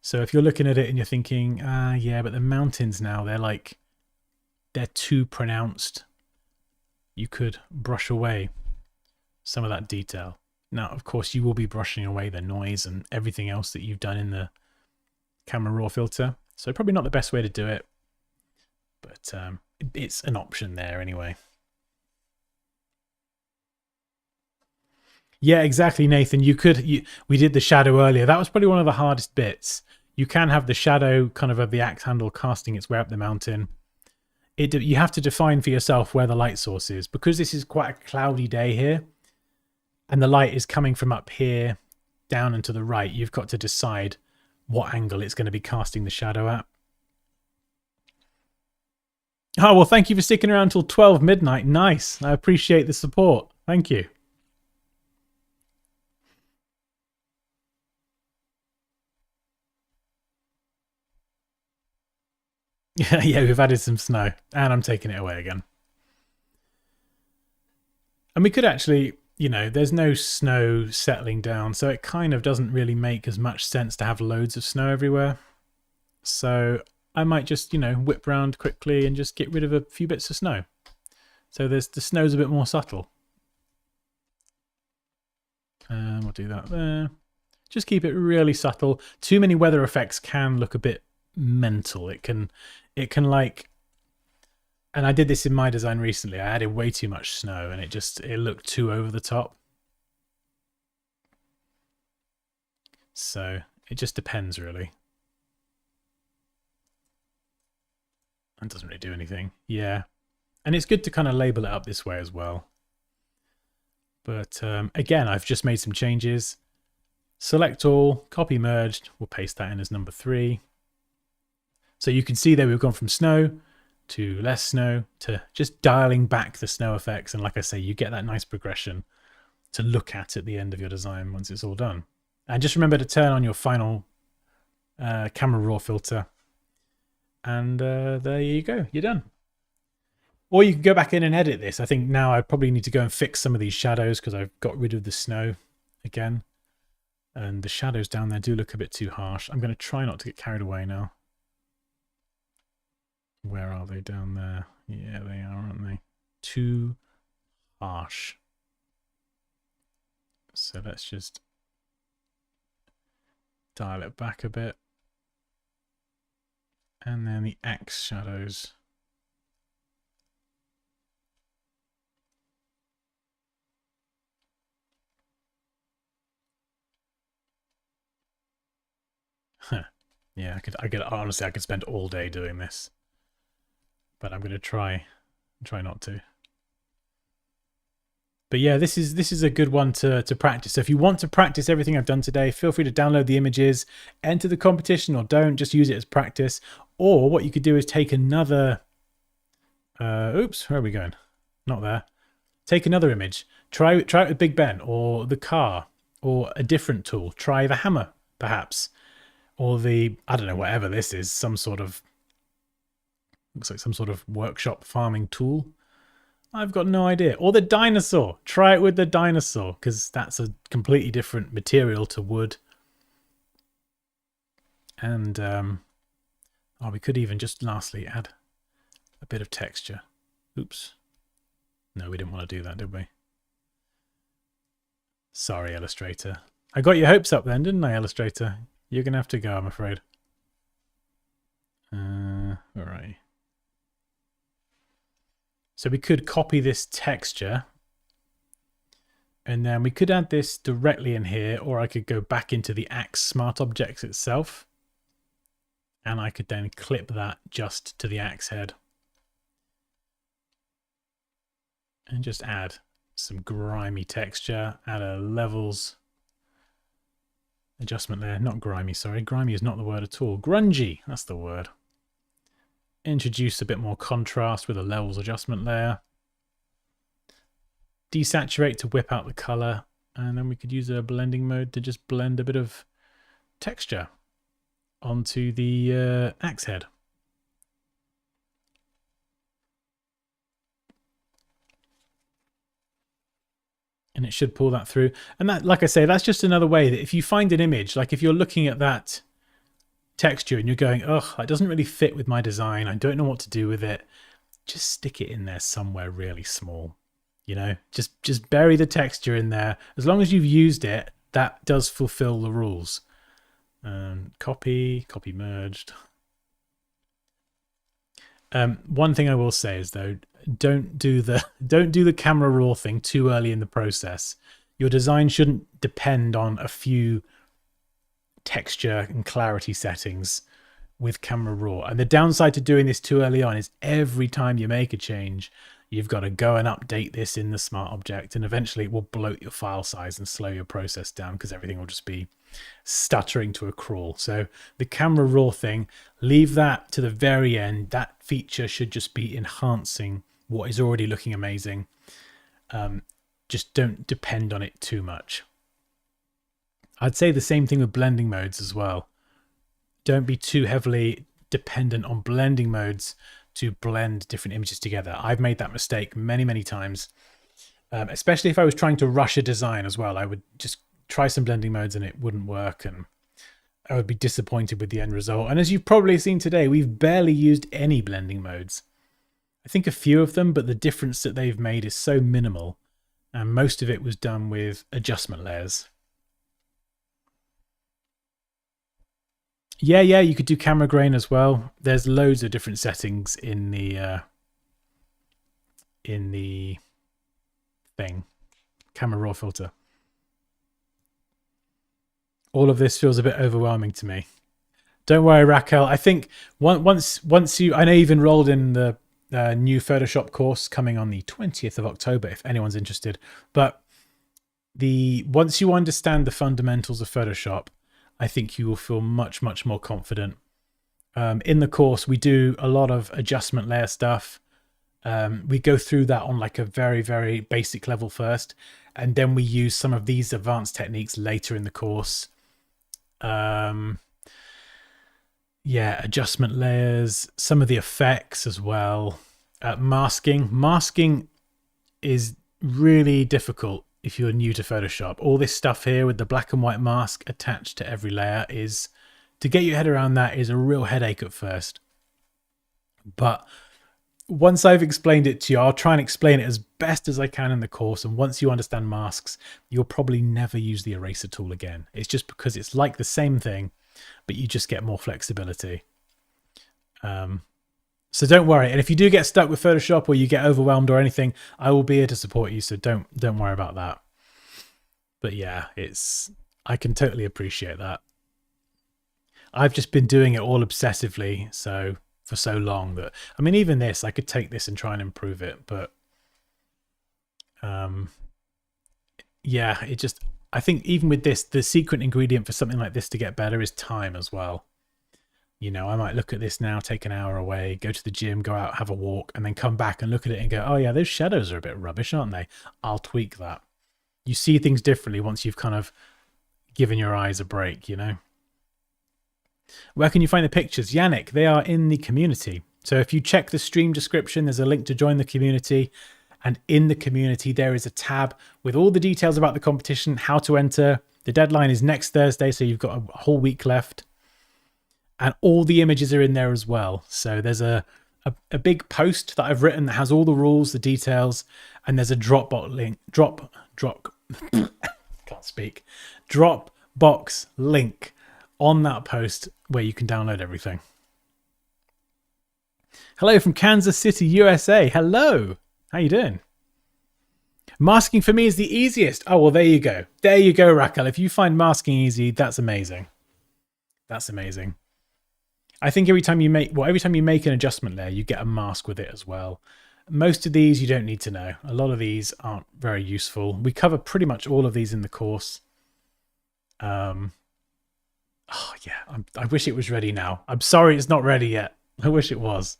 So if you're looking at it and you're thinking, yeah, but the mountains now, they're too pronounced. You could brush away some of that detail. Now, of course, you will be brushing away the noise and everything else that you've done in the camera raw filter. So probably not the best way to do it. But it's an option there anyway. Yeah, exactly, Nathan. We did the shadow earlier. That was probably one of the hardest bits. You can have the shadow kind of the axe handle casting its way up the mountain. You have to define for yourself where the light source is, because this is quite a cloudy day here and the light is coming from up here down and to the right. You've got to decide what angle it's going to be casting the shadow at. Oh, well, thank you for sticking around till 12 midnight. Nice. I appreciate the support. Thank you. Yeah, we've added some snow. And I'm taking it away again. And we could actually, there's no snow settling down, so it kind of doesn't really make as much sense to have loads of snow everywhere. So I might just, whip around quickly and just get rid of a few bits of snow. So the snow's a bit more subtle. And we'll do that there. Just keep it really subtle. Too many weather effects can look a bit mental. It can like, and I did this in my design recently. I added way too much snow and it looked too over the top. So it just depends really. That doesn't really do anything. Yeah. And it's good to kind of label it up this way as well. But again, I've just made some changes. Select all, copy merged. We'll paste that in as number 3. So you can see there we've gone from snow to less snow to just dialing back the snow effects. And like I say, you get that nice progression to look at the end of your design once it's all done. And just remember to turn on your final camera raw filter. And there you go, you're done. Or you can go back in and edit this. I think now I probably need to go and fix some of these shadows because I've got rid of the snow again. And the shadows down there do look a bit too harsh. I'm going to try not to get carried away now. Where are they down there? Yeah, they are, aren't they? Too harsh. So let's just dial it back a bit. And then the axe shadows. Yeah, honestly, I could spend all day doing this, but I'm going to try not to. But yeah, this is a good one to practice. So if you want to practice everything I've done today, feel free to download the images, enter the competition, or don't. Just use it as practice. Or what you could do is take another... oops, where are we going? Not there. Take another image. Try it with Big Ben, or the car, or a different tool. Try the hammer, perhaps. Or the, I don't know, whatever this is. Some sort of... Looks like some sort of workshop farming tool. I've got no idea. Or the dinosaur. Try it with the dinosaur, because that's a completely different material to wood. And we could even just lastly add a bit of texture. Oops. No, we didn't want to do that, did we? Sorry, Illustrator. I got your hopes up then, didn't I, Illustrator? You're going to have to go, I'm afraid. All right. So we could copy this texture, and then we could add this directly in here, or I could go back into the Axe Smart Objects itself, and I could then clip that just to the axe head. And just add some grimy texture, add a levels adjustment there. Not grimy, sorry. Grimy is not the word at all. Grungy, that's the word. Introduce a bit more contrast with a levels adjustment layer. Desaturate to whip out the color, and then we could use a blending mode to just blend a bit of texture onto the axe head. And it should pull that through. And that, like I say, that's just another way that if you find an image, like if you're looking at that texture and you're going, oh, that doesn't really fit with my design, I don't know what to do with it, just stick it in there somewhere really small. You know, just bury the texture in there. As long as you've used it, that does fulfill the rules. Copy merged. One thing I will say is, though, don't do the camera raw thing too early in the process. Your design shouldn't depend on a few texture and clarity settings with camera raw. And the downside to doing this too early on is every time you make a change, you've got to go and update this in the smart object, and eventually it will bloat your file size and slow your process down because everything will just be stuttering to a crawl. So the camera raw thing, leave that to the very end. That feature should just be enhancing what is already looking amazing. Just don't depend on it too much. I'd say the same thing with blending modes as well. Don't be too heavily dependent on blending modes to blend different images together. I've made that mistake many, many times, especially if I was trying to rush a design as well. I would just try some blending modes and it wouldn't work, and I would be disappointed with the end result. And as you've probably seen today, we've barely used any blending modes. I think a few of them, but the difference that they've made is so minimal, and most of it was done with adjustment layers. Yeah, you could do camera grain as well. There's loads of different settings in the thing, camera raw filter. All of this feels a bit overwhelming to me. Don't worry, Raquel. I think once you, I know you've enrolled in the new Photoshop course coming on the 20th of October, if anyone's interested. But once you understand the fundamentals of Photoshop, I think you will feel much, much more confident. In the course, we do a lot of adjustment layer stuff. We go through that on like a very, very basic level first, and then we use some of these advanced techniques later in the course. Yeah, adjustment layers, some of the effects as well. Masking is really difficult if you're new to Photoshop. All this stuff here with the black and white mask attached to every layer, is to get your head around that is a real headache at first. But once I've explained it to you, I'll try and explain it as best as I can in the course. And once you understand masks, you'll probably never use the eraser tool again. It's just because it's like the same thing, but you just get more flexibility. So don't worry. And if you do get stuck with Photoshop or you get overwhelmed or anything, I will be here to support you. So don't worry about that. But yeah, I can totally appreciate that. I've just been doing it all obsessively for so long that, I mean, even this, I could take this and try and improve it, but yeah, it just, I think even with this, the secret ingredient for something like this to get better is time as well. You know, I might look at this now, take an hour away, go to the gym, go out, have a walk, and then come back and look at it and go, oh yeah, those shadows are a bit rubbish, aren't they? I'll tweak that. You see things differently once you've kind of given your eyes a break, you know? Where can you find the pictures? Yannick, they are in the community. So if you check the stream description, there's a link to join the community. And in the community, there is a tab with all the details about the competition, how to enter. The deadline is next Thursday, so you've got a whole week left. And all the images are in there as well. So there's a big post that I've written that has all the rules, the details, and there's a Dropbox link. Can't speak. Dropbox link on that post where you can download everything. Hello from Kansas City, USA. Hello. How you doing? Masking for me is the easiest. Oh, well, there you go. There you go, Raquel. If you find masking easy, that's amazing. That's amazing. I think every time you make an adjustment layer, you get a mask with it as well. Most of these you don't need to know. A lot of these aren't very useful. We cover pretty much all of these in the course. Oh yeah, I wish it was ready now. I'm sorry it's not ready yet. I wish it was.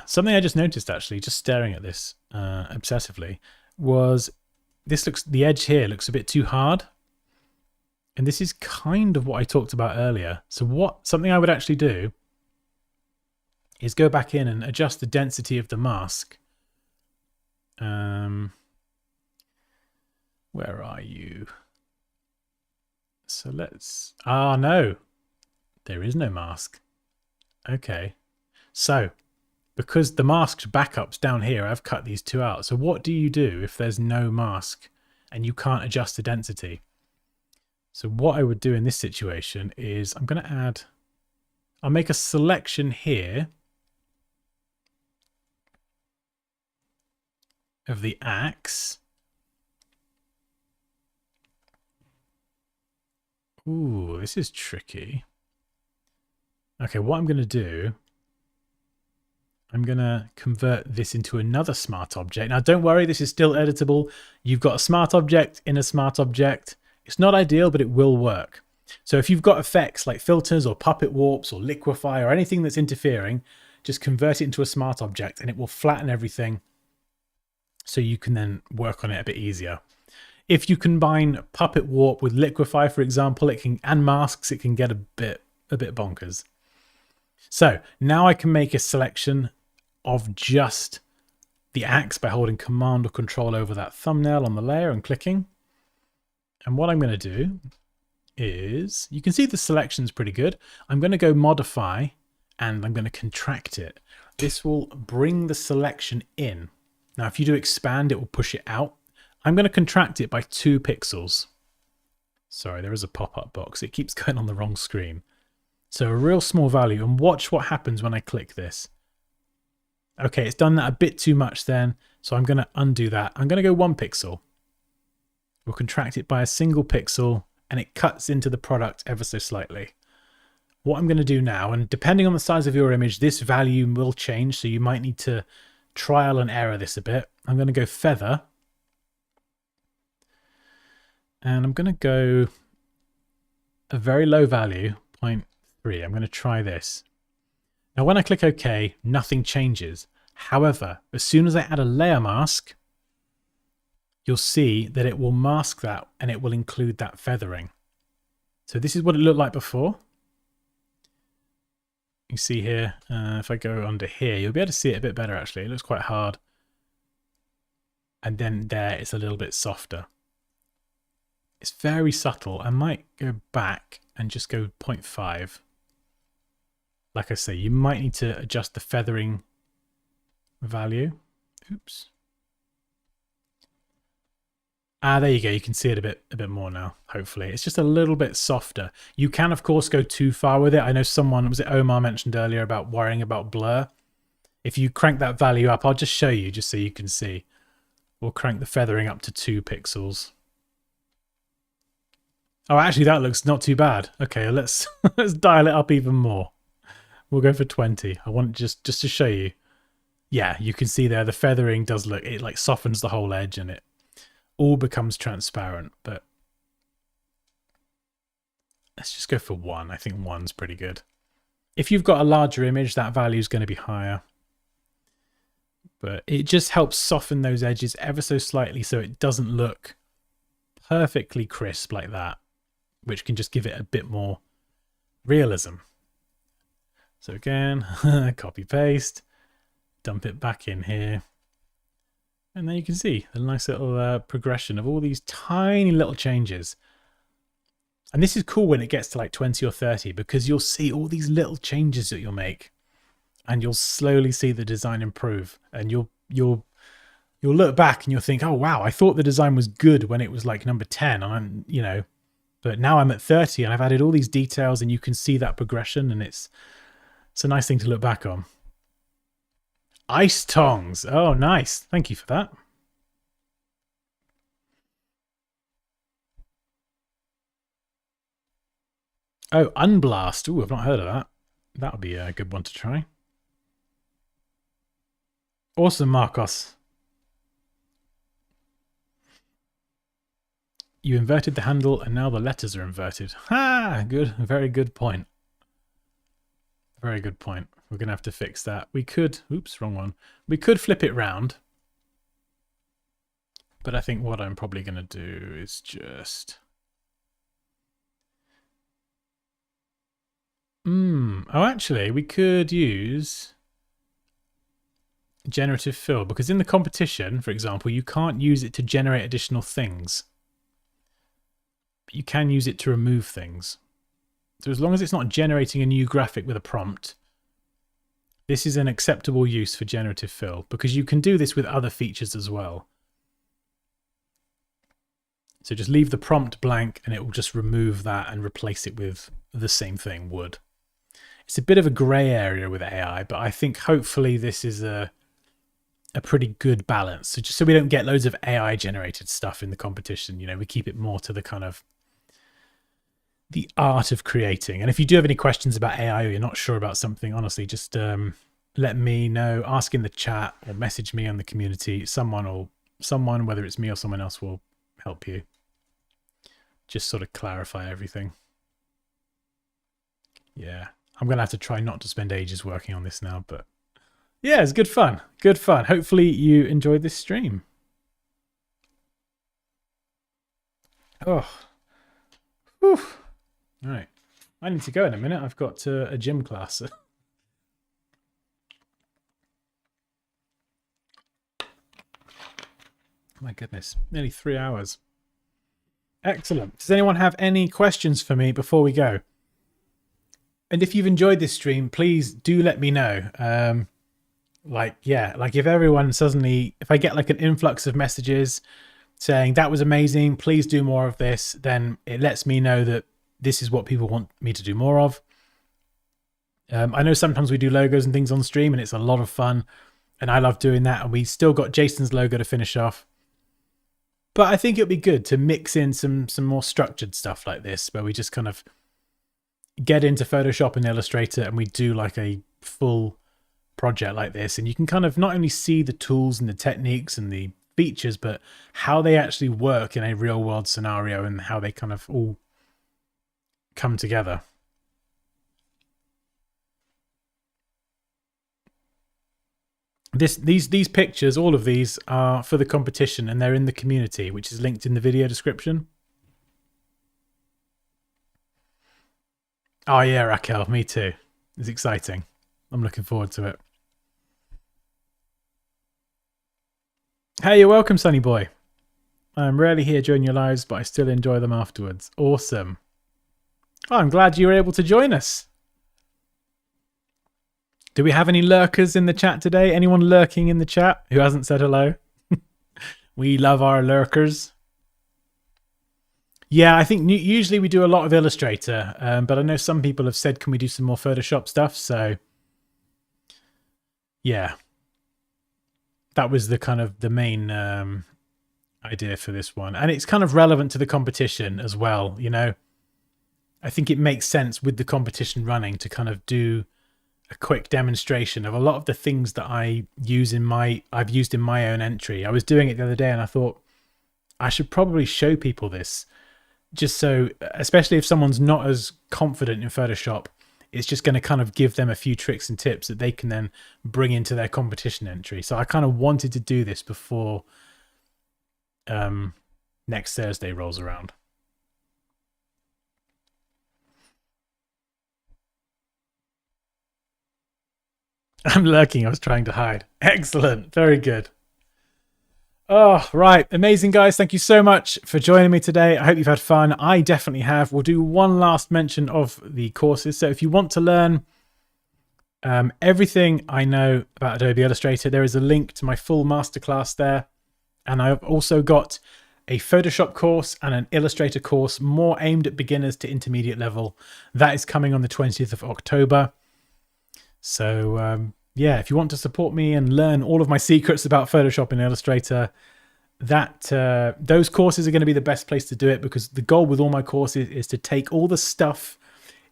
Something I just noticed actually, just staring at this obsessively, was the edge here looks a bit too hard. And this is kind of what I talked about earlier. So something I would actually do is go back in and adjust the density of the mask. Where are you? So let's... no. There is no mask. Okay. So, because the mask's backup's down here, I've cut these two out. So what do you do if there's no mask and you can't adjust the density? So what I would do in this situation is I'll make a selection here of the axe. Ooh, this is tricky. Okay, what I'm going to do, I'm going to convert this into another smart object. Now, don't worry, this is still editable. You've got a smart object in a smart object. It's not ideal, but it will work. So if you've got effects like filters or puppet warps or liquefy or anything that's interfering, just convert it into a smart object and it will flatten everything so you can then work on it a bit easier. If you combine puppet warp with liquefy, for example, and masks, it can get a bit bonkers. So now I can make a selection of just the axe by holding Command or Control over that thumbnail on the layer and clicking. And what I'm going to do is, you can see the selection's pretty good. I'm going to go modify and I'm going to contract it. This will bring the selection in. Now, if you do expand, it will push it out. I'm going to contract it by 2 pixels. Sorry, there is a pop-up box. It keeps going on the wrong screen. So a real small value, and watch what happens when I click this. Okay, it's done that a bit too much then, so I'm going to undo that. I'm going to go 1 pixel. We'll contract it by a single pixel, and it cuts into the product ever so slightly. What I'm going to do now, and depending on the size of your image, this value will change, so you might need to trial and error this a bit. I'm going to go feather, and I'm going to go a very low value, 0.3. I'm going to try this. Now when I click OK, nothing changes. However, as soon as I add a layer mask, you'll see that it will mask that and it will include that feathering. So this is what it looked like before. You see here, if I go under here, you'll be able to see it a bit better actually. It looks quite hard. And then there it's a little bit softer. It's very subtle. I might go back and just go 0.5. Like I say, you might need to adjust the feathering value. Oops. There you go. You can see it a bit more now, hopefully. It's just a little bit softer. You can, of course, go too far with it. I know someone, was it Omar, mentioned earlier about worrying about blur. If you crank that value up, I'll just show you, just so you can see. We'll crank the feathering up to 2 pixels. Oh, actually, that looks not too bad. Okay, let's let's dial it up even more. We'll go for 20. I want just to show you. Yeah, you can see there the feathering does look, it like softens the whole edge and it all becomes transparent. But let's just go for 1. I think 1's pretty good. If you've got a larger image, that value is going to be higher. But it just helps soften those edges ever so slightly so it doesn't look perfectly crisp like that, which can just give it a bit more realism. So again, copy paste, dump it back in here. And then you can see the nice little progression of all these tiny little changes. And this is cool when it gets to like 20 or 30 because you'll see all these little changes that you'll make and you'll slowly see the design improve, and you'll look back and you'll think, oh wow, I thought the design was good when it was like number 10, and I'm, you know, but now I'm at 30 and I've added all these details and you can see that progression, and it's a nice thing to look back on. Ice tongs. Oh, nice. Thank you for that. Oh, Unblast. Ooh, I've not heard of that. That would be a good one to try. Awesome, Marcos. You inverted the handle and now the letters are inverted. Ha! Good. Very good point. Very good point. We're going to have to fix that. We could... Oops, wrong one. We could flip it round. But I think what I'm probably going to do is just... Oh, actually, we could use generative fill, because in the competition, for example, you can't use it to generate additional things. But you can use it to remove things. So as long as it's not generating a new graphic with a prompt, this is an acceptable use for generative fill, because you can do this with other features as well. So just leave the prompt blank and it will just remove that and replace it with the same thing, would. It's a bit of a grey area with AI, but I think hopefully this is a pretty good balance. So just so we don't get loads of AI generated stuff in the competition, you know, we keep it more to the kind of the art of creating. And if you do have any questions about AI or you're not sure about something, honestly, just let me know, ask in the chat or message me on the community. Someone, whether it's me or someone else, will help you. Just sort of clarify everything. Yeah. I'm going to have to try not to spend ages working on this now, but yeah, it's good fun. Good fun. Hopefully you enjoyed this stream. Oh. Whew. All right. I need to go in a minute. I've got a gym class. My goodness. Nearly 3 hours. Excellent. Does anyone have any questions for me before we go? And if you've enjoyed this stream, please do let me know. Like if everyone suddenly, if I get like an influx of messages saying that was amazing, please do more of this, then it lets me know that this is what people want me to do more of. I know sometimes we do logos and things on stream and it's a lot of fun and I love doing that, and we still got Jason's logo to finish off. But I think it'd be good to mix in some more structured stuff like this, where we just kind of get into Photoshop and Illustrator and we do like a full project like this, and you can kind of not only see the tools and the techniques and the features, but how they actually work in a real world scenario and how they kind of all come together. These pictures, all of these are for the competition and they're in the community, which is linked in the video description. Oh yeah, Raquel, me too. It's exciting. I'm looking forward to it. Hey, you're welcome, Sunny Boy. I'm rarely here during your lives, but I still enjoy them afterwards. Awesome. Oh, I'm glad you were able to join us. Do we have any lurkers in the chat today? Anyone lurking in the chat who hasn't said hello? We love our lurkers. Yeah, I think usually we do a lot of Illustrator, but I know some people have said, can we do some more Photoshop stuff? So, yeah. That was the kind of the main idea for this one. And it's kind of relevant to the competition as well, you know. I think it makes sense with the competition running to kind of do a quick demonstration of a lot of the things that I've used in my own entry. I was doing it the other day and I thought I should probably show people this, just so, especially if someone's not as confident in Photoshop, it's just going to kind of give them a few tricks and tips that they can then bring into their competition entry. So I kind of wanted to do this before next Thursday rolls around. I'm lurking. I was trying to hide. Excellent. Very good. Oh, right. Amazing, guys. Thank you so much for joining me today. I hope you've had fun. I definitely have. We'll do one last mention of the courses. So if you want to learn everything I know about Adobe Illustrator, there is a link to my full masterclass there. And I've also got a Photoshop course and an Illustrator course, more aimed at beginners to intermediate level. That is coming on the 20th of October. So yeah, if you want to support me and learn all of my secrets about Photoshop and Illustrator, those courses are going to be the best place to do it, because the goal with all my courses is to take all the stuff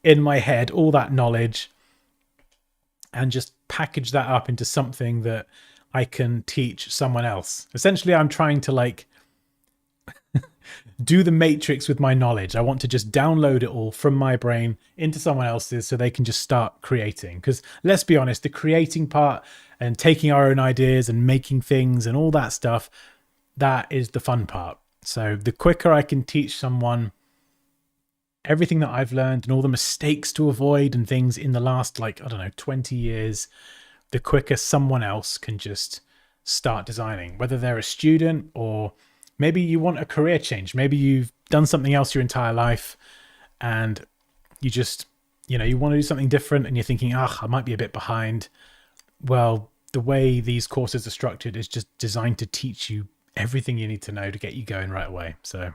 in my head, all that knowledge, and just package that up into something that I can teach someone else. Essentially, I'm trying to like do the matrix with my knowledge. I want to just download it all from my brain into someone else's so they can just start creating. Because let's be honest, the creating part and taking our own ideas and making things and all that stuff, that is the fun part. So the quicker I can teach someone everything that I've learned and all the mistakes to avoid and things in the last, like, I don't know, 20 years, the quicker someone else can just start designing, whether they're a student or maybe you want a career change. Maybe you've done something else your entire life and you just, you know, you want to do something different and you're thinking, I might be a bit behind. Well, the way these courses are structured is just designed to teach you everything you need to know to get you going right away. So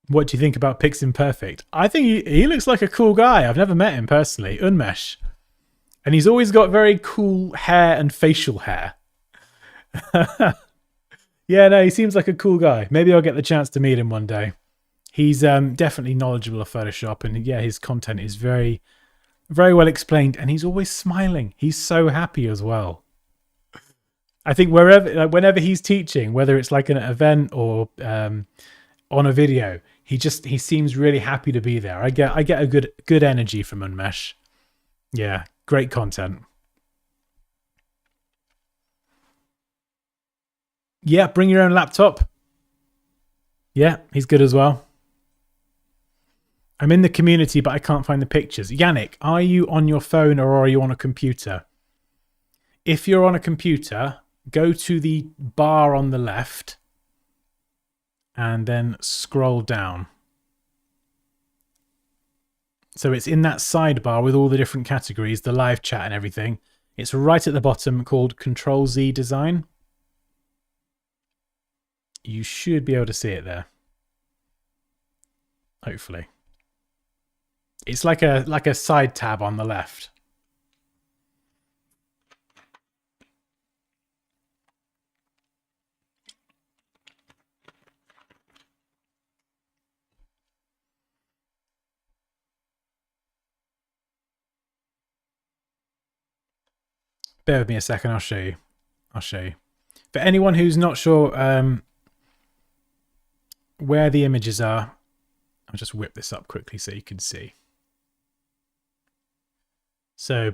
what do you think about Piximperfect? I think he looks like a cool guy. I've never met him personally, Unmesh. And he's always got very cool hair and facial hair. Yeah, no, he seems like a cool guy. Maybe I'll get the chance to meet him one day. He's definitely knowledgeable of Photoshop, and yeah, his content is very, very well explained, and he's always smiling. He's so happy as well. I think whenever he's teaching, whether it's like an event or on a video, he seems really happy to be there. I get a good energy from Unmesh. Yeah, great content. Yeah, bring your own laptop. Yeah, he's good as well. I'm in the community, but I can't find the pictures. Yannick, are you on your phone or are you on a computer? If you're on a computer, go to the bar on the left and then scroll down. So it's in that sidebar with all the different categories, the live chat and everything. It's right at the bottom called Control Z Design. You should be able to see it there. Hopefully. It's like a side tab on the left. Bear with me a second, I'll show you. For anyone who's not sure where the images are, I'll just whip this up quickly so you can see. So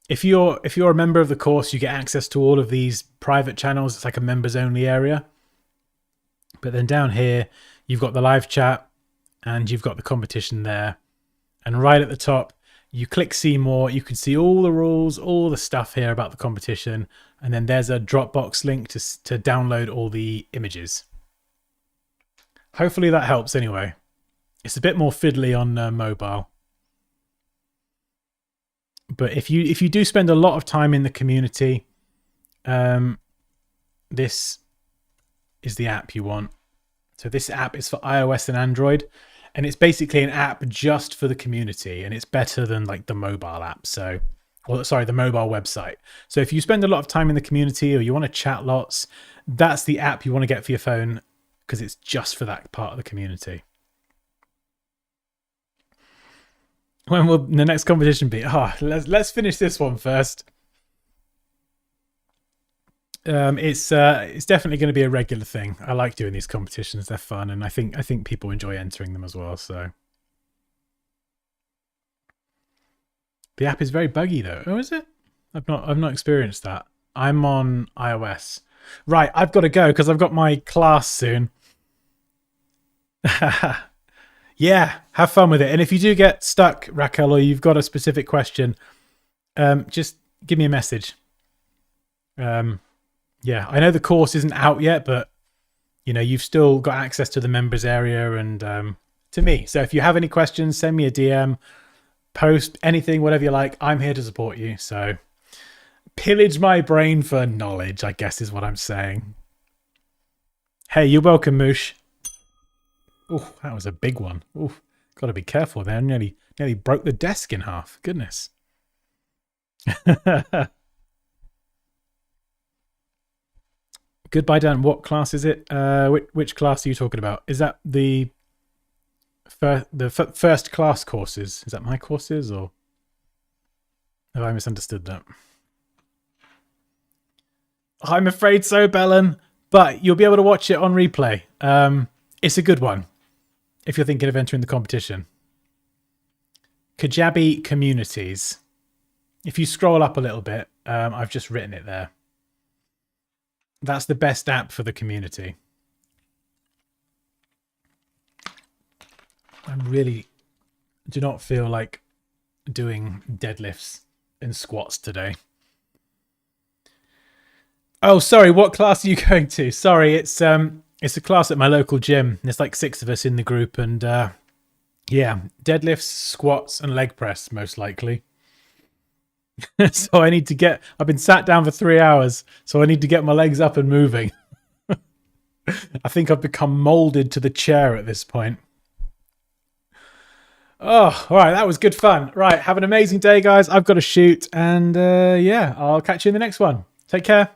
if you're a member of the course, you get access to all of these private channels. It's like a members only area. But then down here, you've got the live chat and you've got the competition there. And right at the top, you click see more. You can see all the rules, all the stuff here about the competition. And then there's a Dropbox link to download all the images. Hopefully that helps anyway. It's a bit more fiddly on mobile. But if you do spend a lot of time in the community, this is the app you want. So this app is for iOS and Android, and it's basically an app just for the community, and it's better than like the mobile app. So, well, sorry, the mobile website. So if you spend a lot of time in the community or you want to chat lots, that's the app you want to get for your phone because it's just for that part of the community. When will the next competition be? Let's finish this one first. It's definitely going to be a regular thing. I like doing these competitions; they're fun, and I think people enjoy entering them as well. So the app is very buggy, though. Oh, is it? I've not experienced that. I'm on iOS. Right, I've got to go because I've got my class soon. Yeah, have fun with it. And if you do get stuck, Raquel, or you've got a specific question, just give me a message. Yeah, I know the course isn't out yet, but you've still got access to the members area and to me. So if you have any questions, send me a DM, post anything, whatever you like. I'm here to support you. So pillage my brain for knowledge, I guess is what I'm saying. Hey, you're welcome, Moosh. Oh, that was a big one. Oh, got to be careful there. Nearly broke the desk in half. Goodness. Goodbye, Dan. What class is it? Which class are you talking about? Is that the first class courses? Is that my courses, or have I misunderstood that? I'm afraid so, Bellin. But you'll be able to watch it on replay. It's a good one if you're thinking of entering the competition. Kajabi Communities. If you scroll up a little bit, I've just written it there. That's the best app for the community. I really do not feel like doing deadlifts and squats today. Oh, sorry. What class are you going to? Sorry, it's a class at my local gym. There's like 6 of us in the group, and yeah, deadlifts, squats, and leg press most likely. So I need to get. I've been sat down for 3 hours, so I need to get my legs up and moving. I think I've become molded to the chair at this point. Oh, all right, that was good fun. Right, have an amazing day, guys. I've got to shoot, and yeah, I'll catch you in the next one. Take care.